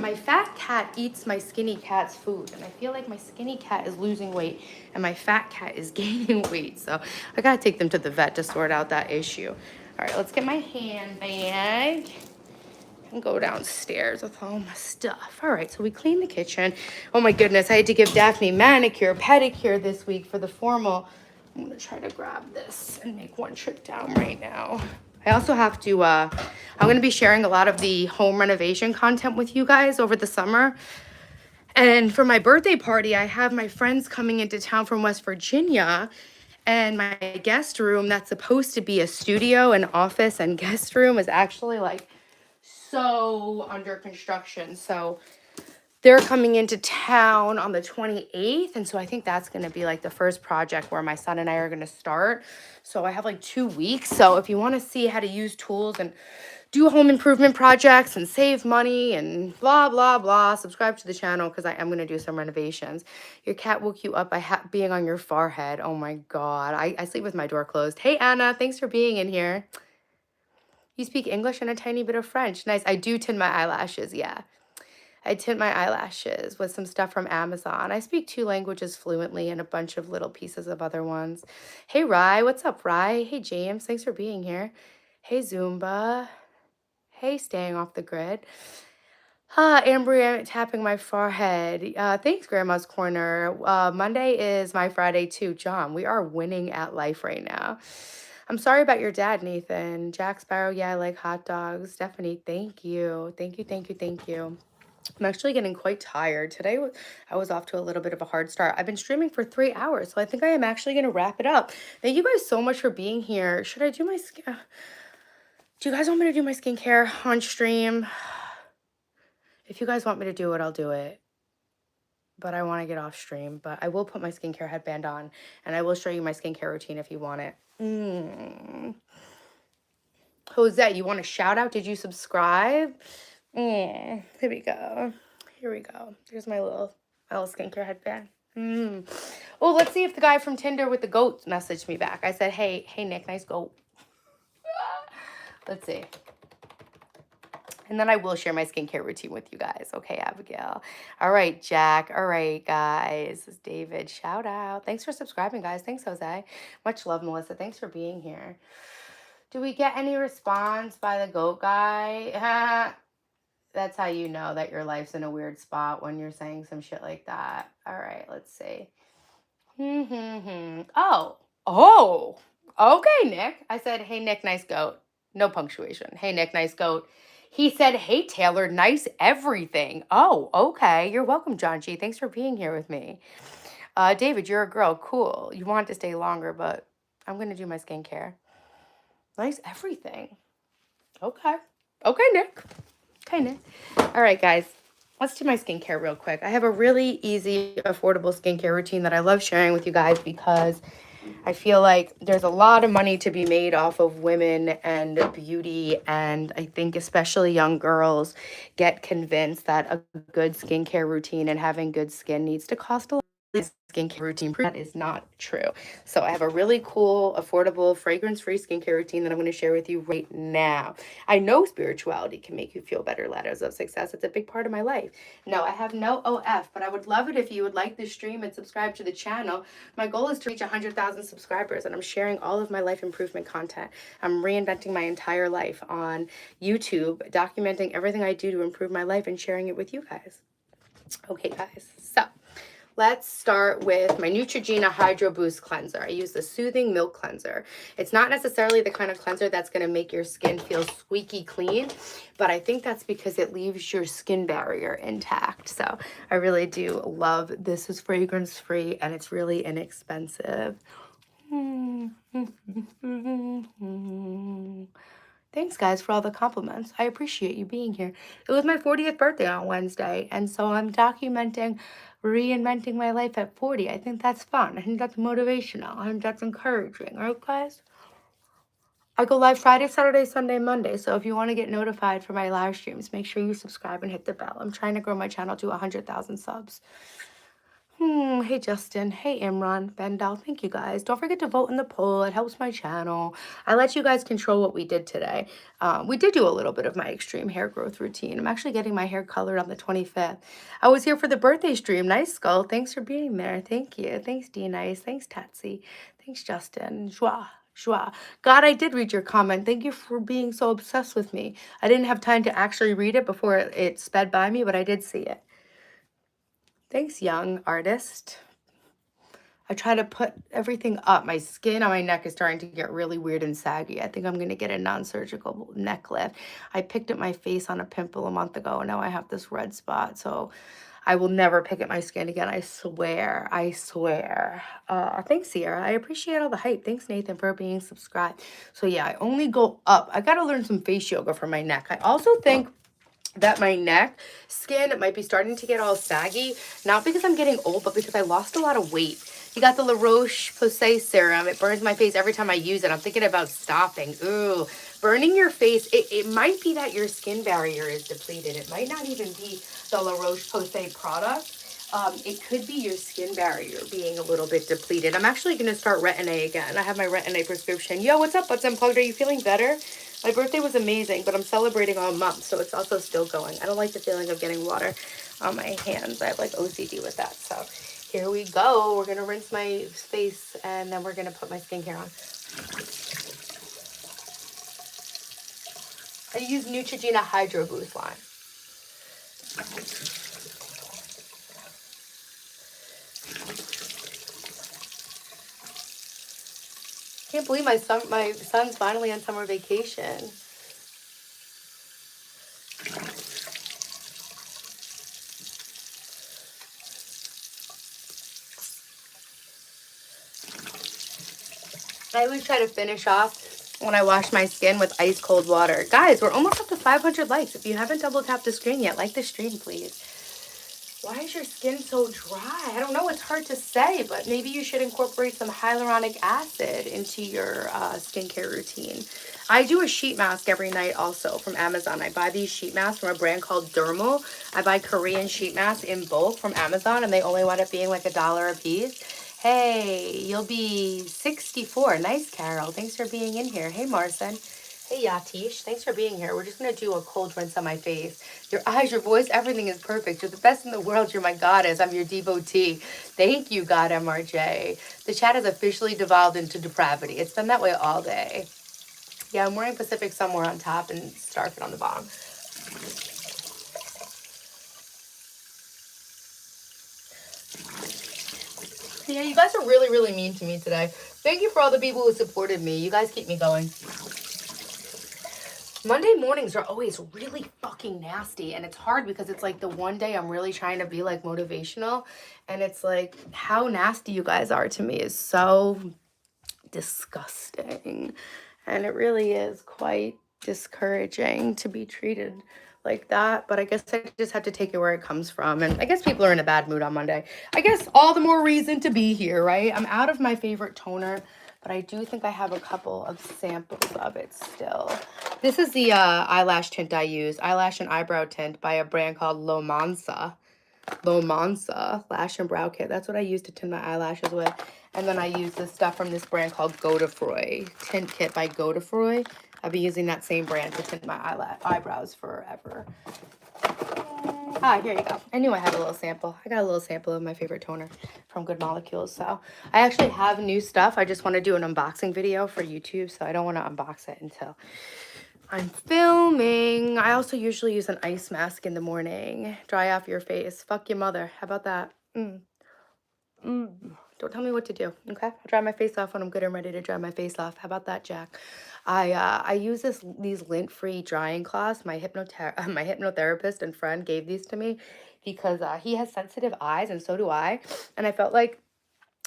my fat cat eats my skinny cat's food, and I feel like my skinny cat is losing weight, and my fat cat is gaining weight, so I gotta take them to the vet to sort out that issue. All right, let's get my handbag and go downstairs with all my stuff. All right, so we cleaned the kitchen. Oh my goodness, I had to give Daphne manicure, pedicure this week for the formal. I'm gonna try to grab this and make one trip down right now. I also have to, I'm gonna be sharing a lot of the home renovation content with you guys over the summer. And for my birthday party, I have my friends coming into town from West Virginia, and my guest room that's supposed to be a studio, an office, and guest room is actually like so under construction. So they're coming into town on the 28th. And so I think that's going to be like the first project where my son and I are going to start. So I have like 2 weeks. So if you want to see how to use tools and do home improvement projects and save money and blah, blah, blah, subscribe to the channel because I am going to do some renovations. Your cat woke you up by being on your forehead. Oh my God. I sleep with my door closed. Hey, Anna, thanks for being in here. You speak English and a tiny bit of French. Nice. I do tint my eyelashes. Yeah. I tint my eyelashes with some stuff from Amazon. I speak 2 languages fluently and a bunch of little pieces of other ones. Hey, Rye. What's up, Rye? Hey, James. Thanks for being here. Hey, Zumba. Hey, staying off the grid. Amber, I'm tapping my forehead. Thanks, Grandma's Corner. Monday is my Friday too. John, we are winning at life right now. I'm sorry about your dad, Nathan. Jack Sparrow, yeah, I like hot dogs. Stephanie, thank you. Thank you, thank you, thank you. I'm actually getting quite tired. Today, I was off to a little bit of a hard start. I've been streaming for 3 hours, so I think I am actually going to wrap it up. Thank you guys so much for being here. Should I do my skin? Do you guys want me to do my skincare on stream? If you guys want me to do it, I'll do it. But I want to get off stream. But I will put my skincare headband on, and I will show you my skincare routine if you want it. Jose, you want a shout out? Did you subscribe? Here we go. Here we go. Here's my little skincare headband. Oh, let's see if the guy from Tinder with the goat messaged me back. I said, hey, Nick, nice goat. Let's see. And then I will share my skincare routine with you guys. Okay, Abigail. All right, Jack. All right, guys. This is David. Shout out. Thanks for subscribing, guys. Thanks, Jose. Much love, Melissa. Thanks for being here. Do we get any response by the goat guy? That's how you know that your life's in a weird spot, when you're saying some shit like that. All right, let's see. Oh, okay, Nick. I said, hey, Nick, nice goat. No punctuation. Hey, Nick, nice goat. He said, hey, Taylor, nice everything. Oh, okay. You're welcome, John G. Thanks for being here with me. David, you're a girl. Cool. You wanted to stay longer, but I'm going to do my skincare. Nice everything. Okay. Okay, Nick. Okay, Nick. All right, guys. Let's do my skincare real quick. I have a really easy, affordable skincare routine that I love sharing with you guys because I feel like there's a lot of money to be made off of women and beauty. And I think especially young girls get convinced that a good skincare routine and having good skin needs to cost a lot. Skincare routine. That is not true. So I have a really cool, affordable, fragrance-free skincare routine that I'm going to share with you right now. I know spirituality can make you feel better, ladders of success. It's a big part of my life. No, I have no OF, but I would love it if you would like this stream and subscribe to the channel. My goal is to reach 100,000 subscribers, and I'm sharing all of my life improvement content. I'm reinventing my entire life on YouTube, documenting everything I do to improve my life and sharing it with you guys. Okay, guys, so let's start with my Neutrogena Hydro Boost Cleanser. I use the Soothing Milk Cleanser. It's not necessarily the kind of cleanser that's going to make your skin feel squeaky clean, but I think that's because it leaves your skin barrier intact. So I really do love this. Is fragrance-free, and it's really inexpensive. Thanks, guys, for all the compliments. I appreciate you being here. It was my 40th birthday on Wednesday, and so I'm documenting reinventing my life at 40. I think that's fun. I think that's motivational. I think that's encouraging. All right, guys? I go live Friday, Saturday, Sunday, Monday. So if you want to get notified for my live streams, make sure you subscribe and hit the bell. I'm trying to grow my channel to 100,000 subs. Hey, Justin. Hey, Imran. Bendal. Thank you, guys. Don't forget to vote in the poll. It helps my channel. I let you guys control what we did today. We did do a little bit of my extreme hair growth routine. I'm actually getting my hair colored on the 25th. I was here for the birthday stream. Nice, Skull. Thanks for being there. Thank you. Thanks, D-Nice. Thanks, Tatsy. Thanks, Justin. Joie. Joie. God, I did read your comment. Thank you for being so obsessed with me. I didn't have time to actually read it before it sped by me, but I did see it. Thanks, young artist. I try to put everything up. My skin on my neck is starting to get really weird and saggy. I think I'm going to get a non-surgical neck lift. I picked at my face on a pimple a month ago, and now I have this red spot. So I will never pick at my skin again. I swear. I swear. Thanks, Sierra. I appreciate all the hype. Thanks, Nathan, for being subscribed. So yeah, I only go up. I got to learn some face yoga for my neck. I also think that my neck skin might be starting to get all saggy, not because I'm getting old, but because I lost a lot of weight. You got the La Roche-Posay serum. It burns my face every time I use it. I'm thinking about stopping. Ooh, burning your face. It might be that your skin barrier is depleted. It might not even be the La Roche-Posay product. It could be your skin barrier being a little bit depleted. I'm actually going to start Retin-A again. I have my Retin-A prescription. Yo, what's up, Butts Unplugged? Are you feeling better? My birthday was amazing, but I'm celebrating all month, so it's also still going. I don't like the feeling of getting water on my hands. I have like OCD with that. So here we go. We're going to rinse my face, and then we're going to put my skincare on. I use Neutrogena Hydro Boost line. I can't believe my son's finally on summer vacation. I always try to finish off when I wash my skin with ice cold water. Guys, we're almost up to 500 likes. If you haven't double tapped the screen yet, like the stream, please. Why is your skin so dry? I don't know. It's hard to say, but maybe you should incorporate some hyaluronic acid into your skincare routine. I do a sheet mask every night also from Amazon. I buy these sheet masks from a brand called Dermal. I buy Korean sheet masks in bulk from Amazon, and they only wind up being like $1 a piece. Hey, you'll be 64. Nice, Carol. Thanks for being in here. Hey, Marcin. Hey, Yatish. Thanks for being here. We're just going to do a cold rinse on my face. Your eyes, your voice, everything is perfect. You're the best in the world. You're my goddess. I'm your devotee. Thank you, God MRJ. The chat has officially devolved into depravity. It's been that way all day. Yeah, I'm wearing Pacific somewhere on top and Starfit on the bottom. Yeah, you guys are really, really mean to me today. Thank you for all the people who supported me. You guys keep me going. Monday mornings are always really fucking nasty, and it's hard because it's like the one day I'm really trying to be like motivational, and it's like how nasty you guys are to me is so disgusting, and it really is quite discouraging to be treated like that. But I guess I just have to take it where it comes from, and I guess people are in a bad mood on Monday. I guess all the more reason to be here, right? I'm out of my favorite toner, but I do think I have a couple of samples of it still. This is the eyelash tint I use, eyelash and eyebrow tint by a brand called Lomansa Lash and Brow Kit. That's what I use to tint my eyelashes with. And then I use this stuff from this brand called Godefroy, Tint Kit by Godefroy. I've been using that same brand to tint my eyebrows forever. Here you go. I knew I had a little sample. I got a little sample of my favorite toner from Good Molecules. So I actually have new stuff. I just want to do an unboxing video for YouTube, so I don't want to unbox it until I'm filming. I also usually use an ice mask in the morning. Dry off your face. Fuck your mother. How about that? Don't tell me what to do, okay? I dry my face off when I'm good and ready to dry my face off. How about that, Jack? I use these lint-free drying cloths. My hypnotherapist and friend gave these to me because he has sensitive eyes and so do I. And I felt like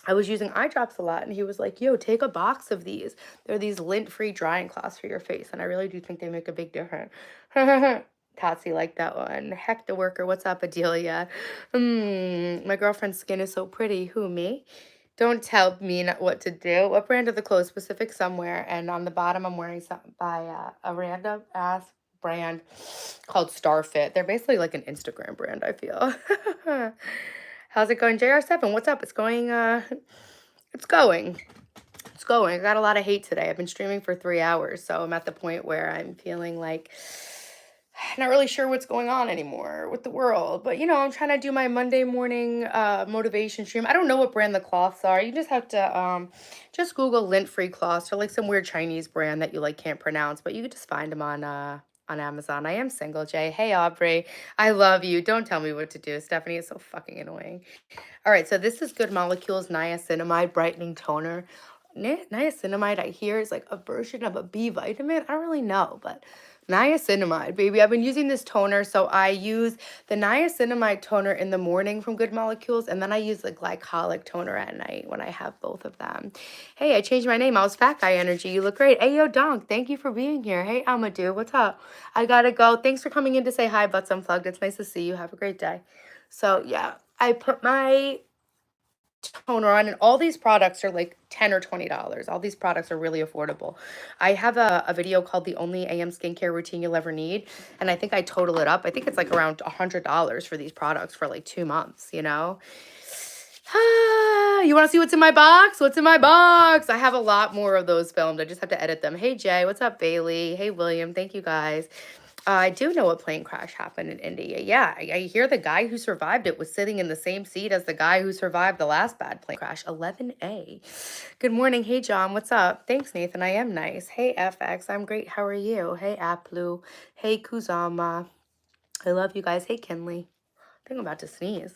I was using eye drops a lot, and he was like, yo, take a box of these. They're these lint-free drying cloths for your face, and I really do think they make a big difference. Tatsy like that one. Heck the worker, what's up, Adelia? My girlfriend's skin is so pretty. Who, me? Don't tell me what to do. What brand are the clothes? Specific somewhere. And on the bottom, I'm wearing something by a random ass brand called Starfit. They're basically like an Instagram brand, I feel. How's it going, JR7? What's up? It's going. It's going. It's going. I got a lot of hate today. I've been streaming for 3 hours, so I'm at the point where I'm feeling like not really sure what's going on anymore with the world. But I'm trying to do my Monday morning motivation stream. I don't know what brand the cloths are. You just have to just Google lint-free cloths, or like some weird Chinese brand that you like can't pronounce, but you could just find them on Amazon. I am single, Jay. Hey, Aubrey. I love you. Don't tell me what to do. Stephanie is so fucking annoying. All right, so this is Good Molecules Niacinamide Brightening Toner. Niacinamide, I hear, is like a version of a B vitamin. I don't really know, but niacinamide, baby. I've been using this toner, so I use the niacinamide toner in the morning from Good Molecules, and then I use the glycolic toner at night when I have both of them. Hey, I changed my name. I was Fat Guy Energy. You look great. Hey, yo, Donk, thank you for being here. Hey, Amadou, what's up? I gotta go. Thanks for coming in to say hi, Butts Unplugged. It's nice to see you. Have a great day. So, yeah, I put my toner on, and all these products are like $10 or $20. All these products are really affordable. I have a video called The Only AM Skincare Routine You'll Ever Need, and I think I total it up. I think it's like around $100 for these products for like 2 months, you want to see what's in my box? What's in my box? I have a lot more of those filmed. I just have to edit them. Hey, Jay. What's up, Bailey? Hey, William. Thank you, guys. I do know a plane crash happened in India. Yeah, I hear the guy who survived it was sitting in the same seat as the guy who survived the last bad plane crash. 11A. Good morning. Hey, John. What's up? Thanks, Nathan. I am nice. Hey, FX. I'm great. How are you? Hey, Aplu. Hey, Kuzama. I love you guys. Hey, Kinley. I think I'm about to sneeze.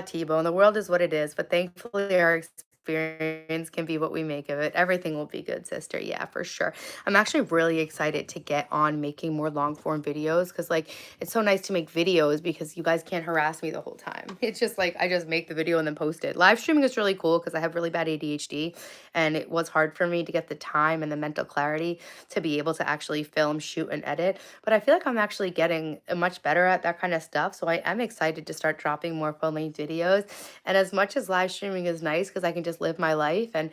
T-Bone. The world is what it is, but thankfully our experience can be what we make of it. Everything will be good, sister. Yeah, for sure. I'm actually really excited to get on making more long form videos because, like, it's so nice to make videos because you guys can't harass me the whole time. It's just like I just make the video and then post it. Live streaming is really cool because I have really bad ADHD and it was hard for me to get the time and the mental clarity to be able to actually film, shoot, and edit. But I feel like I'm actually getting much better at that kind of stuff. So I am excited to start dropping more full length videos. And as much as live streaming is nice because I can just live my life and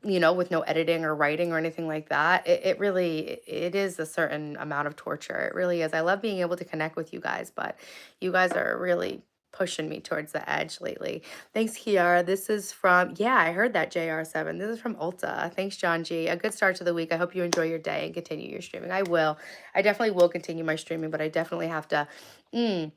with no editing or writing or anything like that, it really it is a certain amount of torture. It really is. I love being able to connect with you guys, but you guys are really pushing me towards the edge lately. Thanks, Kiara. This is from, yeah, I heard that JR7. This is from Ulta. Thanks, John G. A good start to the week. I hope you enjoy your day and continue your streaming. I will. I definitely will continue my streaming, but I definitely have to. Mm,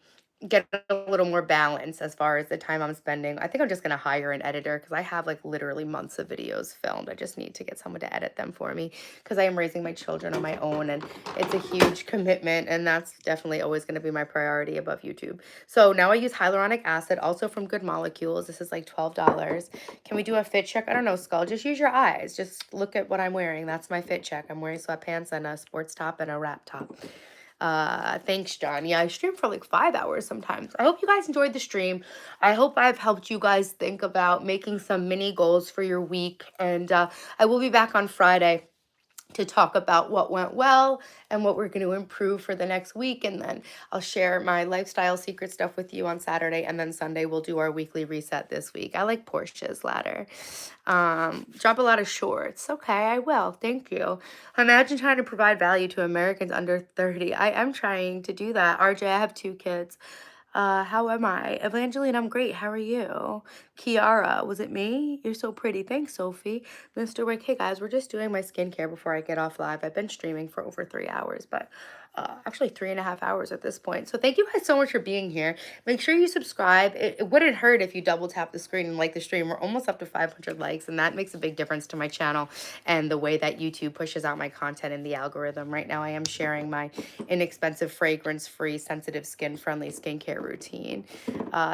get a little more balance as far as the time I'm spending. I think I'm just gonna hire an editor because I have like literally months of videos filmed. I just need to get someone to edit them for me because I am raising my children on my own and it's a huge commitment and that's definitely always gonna be my priority above YouTube. So now I use hyaluronic acid, also from Good Molecules. This is like $12. Can we do a fit check? I don't know, Skull. Just use your eyes. Just look at what I'm wearing. That's my fit check. I'm wearing sweatpants and a sports top and a wrap top. Thanks, John. Yeah, I stream for like 5 hours sometimes. I hope you guys enjoyed the stream. I hope I've helped you guys think about making some mini goals for your week. And I will be back on Friday to talk about what went well and what we're going to improve for the next week. And then I'll share my lifestyle secret stuff with you on Saturday. And then Sunday, we'll do our weekly reset this week. I like Portia's ladder. Drop a lot of shorts. Okay, I will. Thank you. Imagine trying to provide value to Americans under 30. I am trying to do that. RJ, I have 2 kids. How am I? Evangeline, I'm great. How are you? Kiara, was it me? You're so pretty. Thanks, Sophie. Mr. Wick, hey guys, we're just doing my skincare before I get off live. I've been streaming for over 3 hours, but actually 3.5 hours at this point. So thank you guys so much for being here. Make sure you subscribe. It wouldn't hurt if you double tap the screen and like the stream. We're almost up to 500 likes, and that makes a big difference to my channel and the way that YouTube pushes out my content in the algorithm. Right now, I am sharing my inexpensive, fragrance-free, sensitive, skin-friendly skincare routine.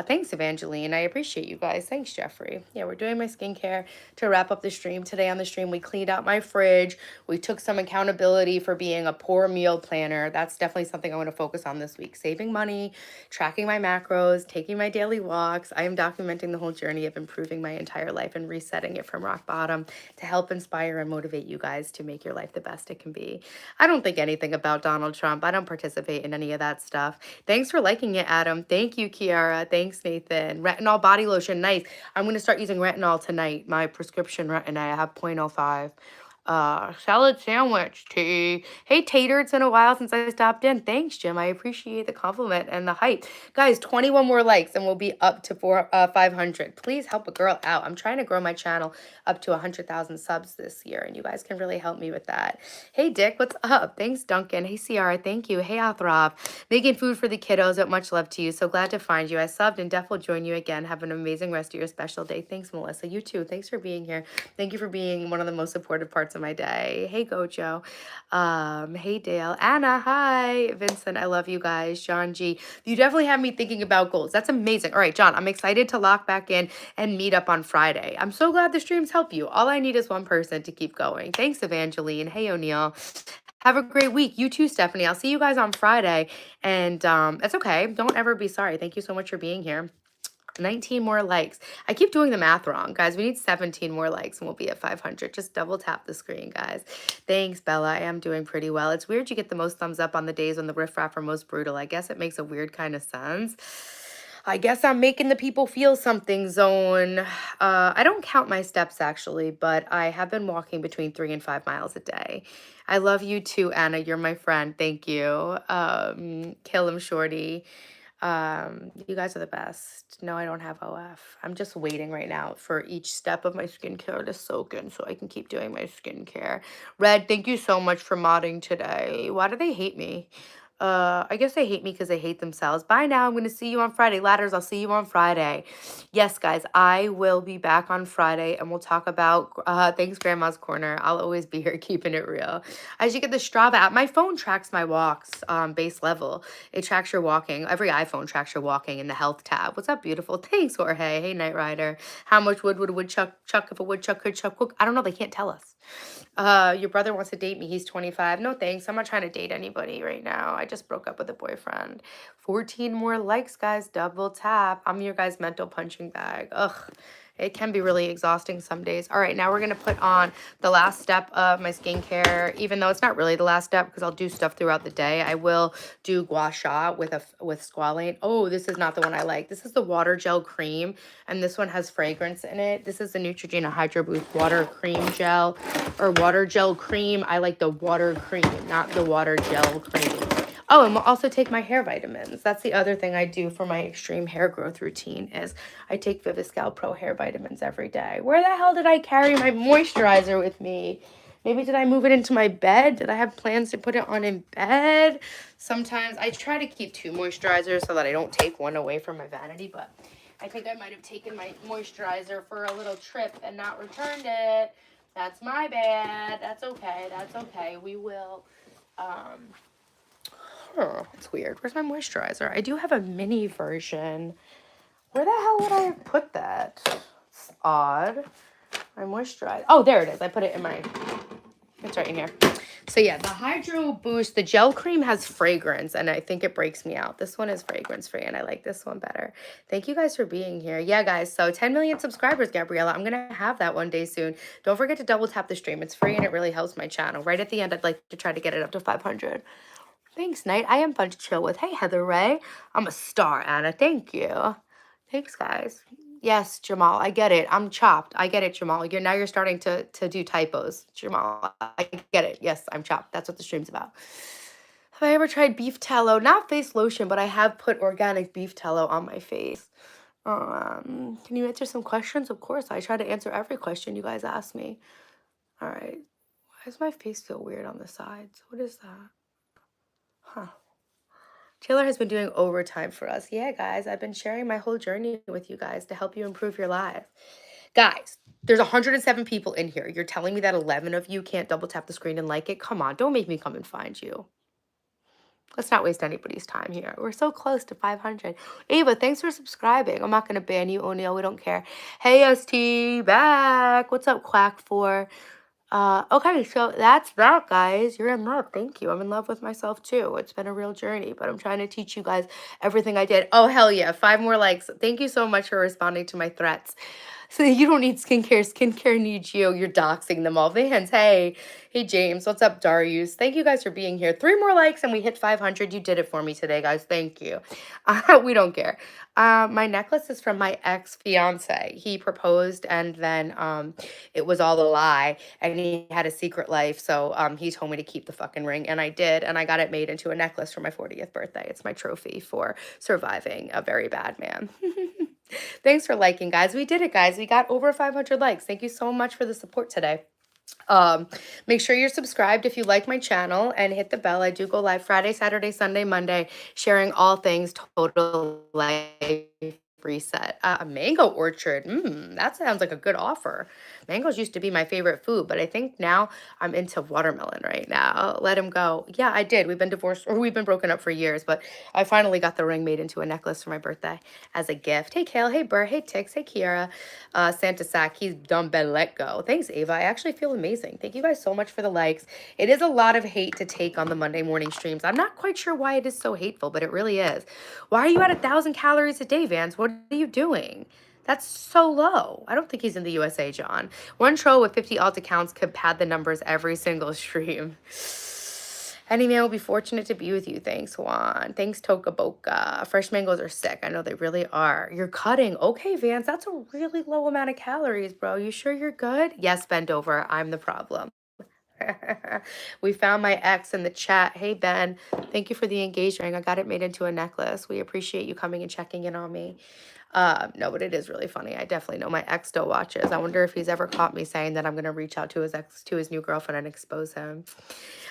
Thanks, Evangeline. I appreciate you guys. Thanks, Jeffrey. Yeah, we're doing my skincare to wrap up the stream. Today on the stream, we cleaned out my fridge. We took some accountability for being a poor meal planner. That's definitely something I want to focus on this week. Saving money, tracking my macros, taking my daily walks. I am documenting the whole journey of improving my entire life and resetting it from rock bottom to help inspire and motivate you guys to make your life the best it can be. I don't think anything about Donald Trump. I don't participate in any of that stuff. Thanks for liking it, Adam. Thank you, Kiara. Thanks, Nathan. Retinol body lotion. Nice. I'm going to start using retinol tonight. My prescription retinol. I have 0.05. Salad sandwich, tea. Hey, Tater, it's been a while since I stopped in. Thanks, Jim. I appreciate the compliment and the hype. Guys, 21 more likes and we'll be up to 500. Please help a girl out. I'm trying to grow my channel up to 100,000 subs this year, and you guys can really help me with that. Hey, Dick, what's up? Thanks, Duncan. Hey, Ciara, thank you. Hey, Athrob. Making food for the kiddos, but much love to you. So glad to find you. I subbed and Def will join you again. Have an amazing rest of your special day. Thanks, Melissa. You too. Thanks for being here. Thank you for being one of the most supportive parts of my day. Hey, Gojo. Hey, Dale. Anna, hi. Vincent, I love you guys. John G. You definitely have me thinking about goals. That's amazing. All right, John, I'm excited to lock back in and meet up on Friday. I'm so glad the streams help you. All I need is one person to keep going. Thanks, Evangeline. Hey, O'Neill. Have a great week. You too, Stephanie. I'll see you guys on Friday. And it's okay. Don't ever be sorry. Thank you so much for being here. 19 more likes. I keep doing the math wrong, guys. We need 17 more likes and we'll be at 500. Just double tap the screen, guys. Thanks, Bella. I am doing pretty well. It's weird you get the most thumbs up on the days when the riffraff are most brutal. I guess it makes a weird kind of sense. I guess I'm making the people feel something zone. I don't count my steps actually, but I have been walking between 3 and 5 miles a day. I love you too, Anna. You're my friend. Thank you. Kill him, Shorty. You guys are the best. No, I don't have OF. I'm just waiting right now for each step of my skincare to soak in so I can keep doing my skincare. Red, thank you so much for modding today. Why do they hate me? I guess they hate me because they hate themselves. Bye now. I'm going to see you on Friday. Ladders, I'll see you on Friday. Yes, guys, I will be back on Friday and we'll talk about thanks, Grandma's Corner. I'll always be here keeping it real. As you get the Strava app, my phone tracks my walks base level. It tracks your walking. Every iPhone tracks your walking in the health tab. What's up, beautiful? Thanks, Jorge. Hey, Night Rider. How much wood would a woodchuck chuck if a woodchuck could chuck? I don't know. They can't tell us. Your brother wants to date me. He's 25. No thanks. I'm not trying to date anybody right now. I just broke up with a boyfriend. 14 more likes, guys. Double tap. I'm your guys' mental punching bag. Ugh. It can be really exhausting some days. All right, now we're going to put on the last step of my skincare, even though it's not really the last step because I'll do stuff throughout the day. I will do gua sha with squalane. Oh, this is not the one I like. This is the water gel cream, and this one has fragrance in it. This is the Neutrogena Hydro Boost water cream gel or water gel cream. I like the water cream, not the water gel cream. Oh, and we'll also take my hair vitamins. That's the other thing I do for my extreme hair growth routine is I take Viviscal Pro hair vitamins every day. Where the hell did I carry my moisturizer with me? Maybe did I move it into my bed? Did I have plans to put it on in bed? Sometimes I try to keep 2 moisturizers so that I don't take one away from my vanity, but I think I might have taken my moisturizer for a little trip and not returned it. That's my bad. That's okay. That's okay. We will, it's weird. Where's my moisturizer? I do have a mini version. Where the hell would I have put that? It's odd. My moisturizer. Oh, there it is. I put it in my, it's right in here. So yeah, the Hydro Boost, the gel cream has fragrance and I think it breaks me out. This one is fragrance free and I like this one better. Thank you guys for being here. Yeah, guys, so 10 million subscribers, Gabriella. I'm going to have that one day soon. Don't forget to double tap the stream. It's free and it really helps my channel. Right at the end, I'd like to try to get it up to 500. Thanks, Knight. I am fun to chill with. Hey, Heather Ray. I'm a star, Anna. Thank you. Thanks, guys. Yes, Jamal, I get it. I'm chopped. I get it, Jamal. You're starting to do typos. Jamal, I get it. Yes, I'm chopped. That's what the stream's about. Have I ever tried beef tallow? Not face lotion, but I have put organic beef tallow on my face. Can you answer some questions? Of course. I try to answer every question you guys ask me. All right. Why does my face feel weird on the sides? What is that? Huh. Taylor has been doing overtime for us. Yeah, guys, I've been sharing my whole journey with you guys to help you improve your life. Guys, there's 107 people in here. You're telling me that 11 of you can't double tap the screen and like it? Come on, don't make me come and find you. Let's not waste anybody's time here. We're so close to 500. Ava, thanks for subscribing. I'm not going to ban you, O'Neill. We don't care. Hey, ST, back. What's up, Quack 4? Okay, so that's that, guys. You're in love. Thank you. I'm in love with myself too. It's been a real journey, but I'm trying to teach you guys everything I did. Oh, hell yeah. 5 more likes. Thank you so much for responding to my threats. So you don't need skincare. Skincare needs you. You're doxing them all. Vans, hey. Hey, James. What's up, Darius? Thank you guys for being here. 3 more likes and we hit 500. You did it for me today, guys. Thank you. We don't care. My necklace is from my ex-fiance. He proposed and then it was all a lie and he had a secret life. So he told me to keep the fucking ring and I did. And I got it made into a necklace for my 40th birthday. It's my trophy for surviving a very bad man. Thanks for liking, guys. We did it, guys. We got over 500 likes. Thank you so much for the support today. Make sure you're subscribed if you like my channel and hit the bell. I do go live Friday, Saturday, Sunday, Monday, sharing all things total life reset. A mango orchard. That sounds like a good offer. Mangoes used to be my favorite food, but I think now I'm into watermelon right now. Let him go. Yeah, I did. We've been divorced or we've been broken up for years, but I finally got the ring made into a necklace for my birthday as a gift. Hey, Kale. Hey, Burr. Hey, Tix. Hey, Kiara. Santa Sack. He's done been let go. Thanks, Ava. I actually feel amazing. Thank you guys so much for the likes. It is a lot of hate to take on the Monday morning streams. I'm not quite sure why it is so hateful, but it really is. Why are you at 1,000 calories a day, Vance? What are you doing? That's so low. I don't think he's in the USA, John. One troll with 50 alt accounts could pad the numbers every single stream. Any man will be fortunate to be with you. Thanks, Juan. Thanks, Toka Boca. Fresh mangoes are sick. I know they really are. You're cutting. Okay, Vance, that's a really low amount of calories, bro. You sure you're good? Yes, bend over. I'm the problem. We found my ex in the chat. Hey, Ben. Thank you for the engagement ring. I got it made into a necklace. We appreciate you coming and checking in on me. No, but it is really funny. I definitely know my ex still watches. I wonder if he's ever caught me saying that I'm gonna reach out to his ex, to his new girlfriend, and expose him.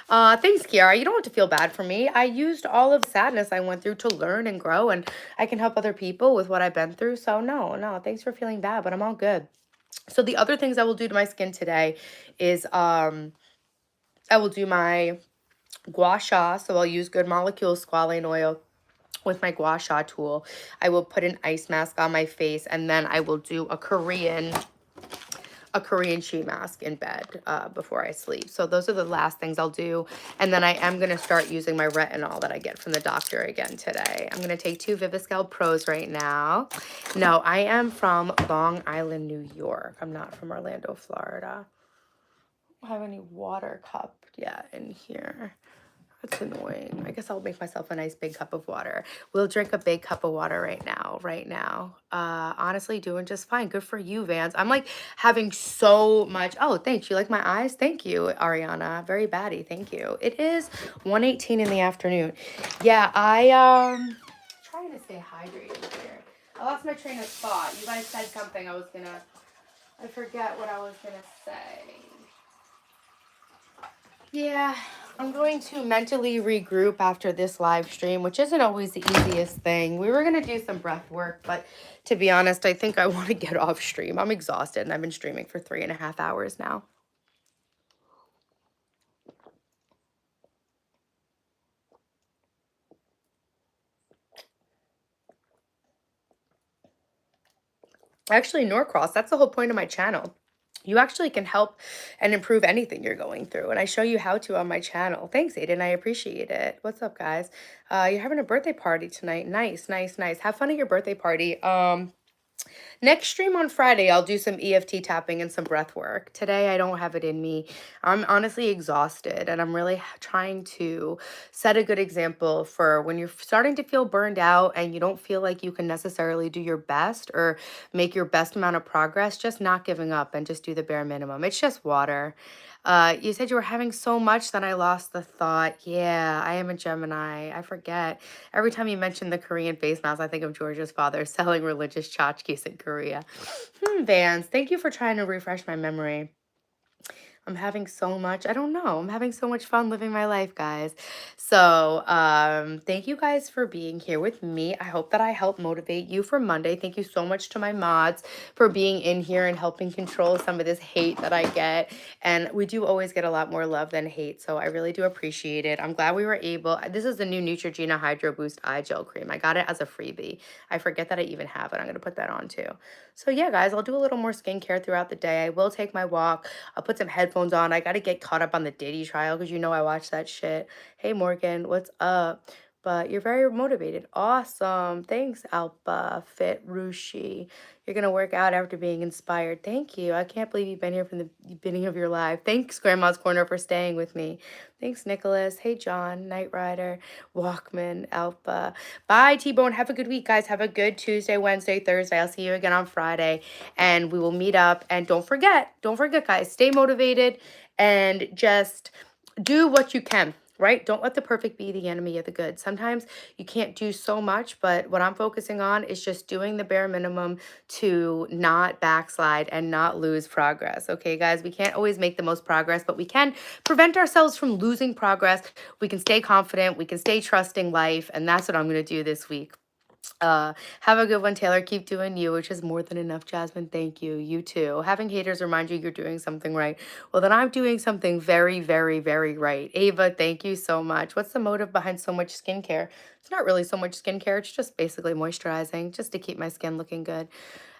Thanks, Kiara. You don't have to feel bad for me. I used all of sadness I went through to learn and grow, and I can help other people with what I've been through. So no, no, thanks for feeling bad, but I'm all good. So the other things I will do to my skin today is I will do my gua sha. So I'll use Good Molecules squalane oil with my gua sha tool. I will put an ice mask on my face, and then I will do a Korean sheet mask in bed before I sleep. So those are the last things I'll do. And then I am going to start using my retinol that I get from the doctor again today. I'm going to take 2 Viviscal Pros right now. No, I am from Long Island, New York. I'm not from Orlando, Florida. I don't have any water cup yet in here. That's annoying. I guess I'll make myself a nice big cup of water. We'll drink a big cup of water right now, right now. Honestly, doing just fine. Good for you, Vans. I'm like having so much. Oh, thanks. You like my eyes? Thank you, Ariana. Very baddie. Thank you. It is 1:18 in the afternoon. Yeah, trying to stay hydrated here. I lost my train of thought. You guys said something I forget what I was gonna say. Yeah, I'm going to mentally regroup after this live stream, which isn't always the easiest thing. We were going to do some breath work, but to be honest, I think I want to get off stream. I'm exhausted, and I've been streaming for 3.5 hours now. Actually, Norcross, that's the whole point of my channel. You actually can help and improve anything you're going through, and I show you how to on my channel. Thanks, Aiden. I appreciate it. What's up, guys? You're having a birthday party tonight. Nice, nice, nice. Have fun at your birthday party. Next stream on Friday, I'll do some EFT tapping and some breath work. Today, I don't have it in me. I'm honestly exhausted, and I'm really trying to set a good example for when you're starting to feel burned out and you don't feel like you can necessarily do your best or make your best amount of progress, just not giving up and just do the bare minimum. It's just water. You said you were having so much, then I lost the thought. Yeah, I am a Gemini. I forget. Every time you mention the Korean face mask, I think of Georgia's father selling religious tchotchkes in Korea. Vans, thank you for trying to refresh my memory. I'm having so much, I don't know. I'm having so much fun living my life, guys. So, thank you guys for being here with me. I hope that I help motivate you for Monday. Thank you so much to my mods for being in here and helping control some of this hate that I get. And we do always get a lot more love than hate, so I really do appreciate it. I'm glad we were able. This is the new Neutrogena Hydro Boost Eye Gel Cream. I got it as a freebie. I forget that I even have it. I'm going to put that on too. So yeah, guys, I'll do a little more skincare throughout the day. I will take my walk. I'll put some headphones on. I got to get caught up on the Diddy trial because you know I watch that shit. Hey, Morgan, what's up? But you're very motivated. Awesome. Thanks, Alpha Fit Rushi. You're going to work out after being inspired. Thank you. I can't believe you've been here from the beginning of your life. Thanks, Grandma's Corner, for staying with me. Thanks, Nicholas. Hey, John, Knight Rider, Walkman, Alpha. Bye, T-Bone. Have a good week, guys. Have a good Tuesday, Wednesday, Thursday. I'll see you again on Friday, and we will meet up. And don't forget, guys, stay motivated and just do what you can. Right? Don't let the perfect be the enemy of the good. Sometimes you can't do so much, but what I'm focusing on is just doing the bare minimum to not backslide and not lose progress. Okay, guys, we can't always make the most progress, but we can prevent ourselves from losing progress. We can stay confident. We can stay trusting life. And that's what I'm going to do this week. Have a good one, Taylor. Keep doing you, which is more than enough, Jasmine. Thank you. You too. Having haters remind you you're doing something right. Well, then I'm doing something very, very, very right. Ava, thank you so much. What's the motive behind so much skincare? It's not really so much skincare. It's just basically moisturizing, just to keep my skin looking good.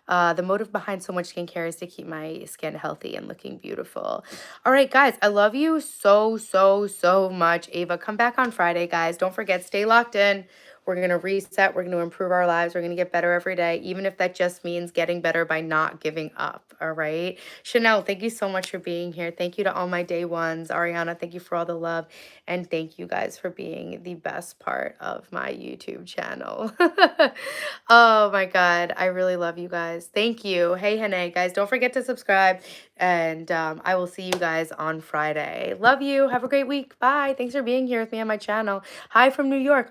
The motive behind so much skincare is to keep my skin healthy and looking beautiful. All right, guys, I love you so, so, so much. Ava, come back on Friday, guys. Don't forget, stay locked in. We're going to reset. We're going to improve our lives. We're going to get better every day, even if that just means getting better by not giving up. All right. Chanel, thank you so much for being here. Thank you to all my day ones. Ariana, thank you for all the love. And thank you guys for being the best part of my YouTube channel. Oh my God. I really love you guys. Thank you. Hey, Hene, guys, don't forget to subscribe. And I will see you guys on Friday. Love you. Have a great week. Bye. Thanks for being here with me on my channel. Hi from New York.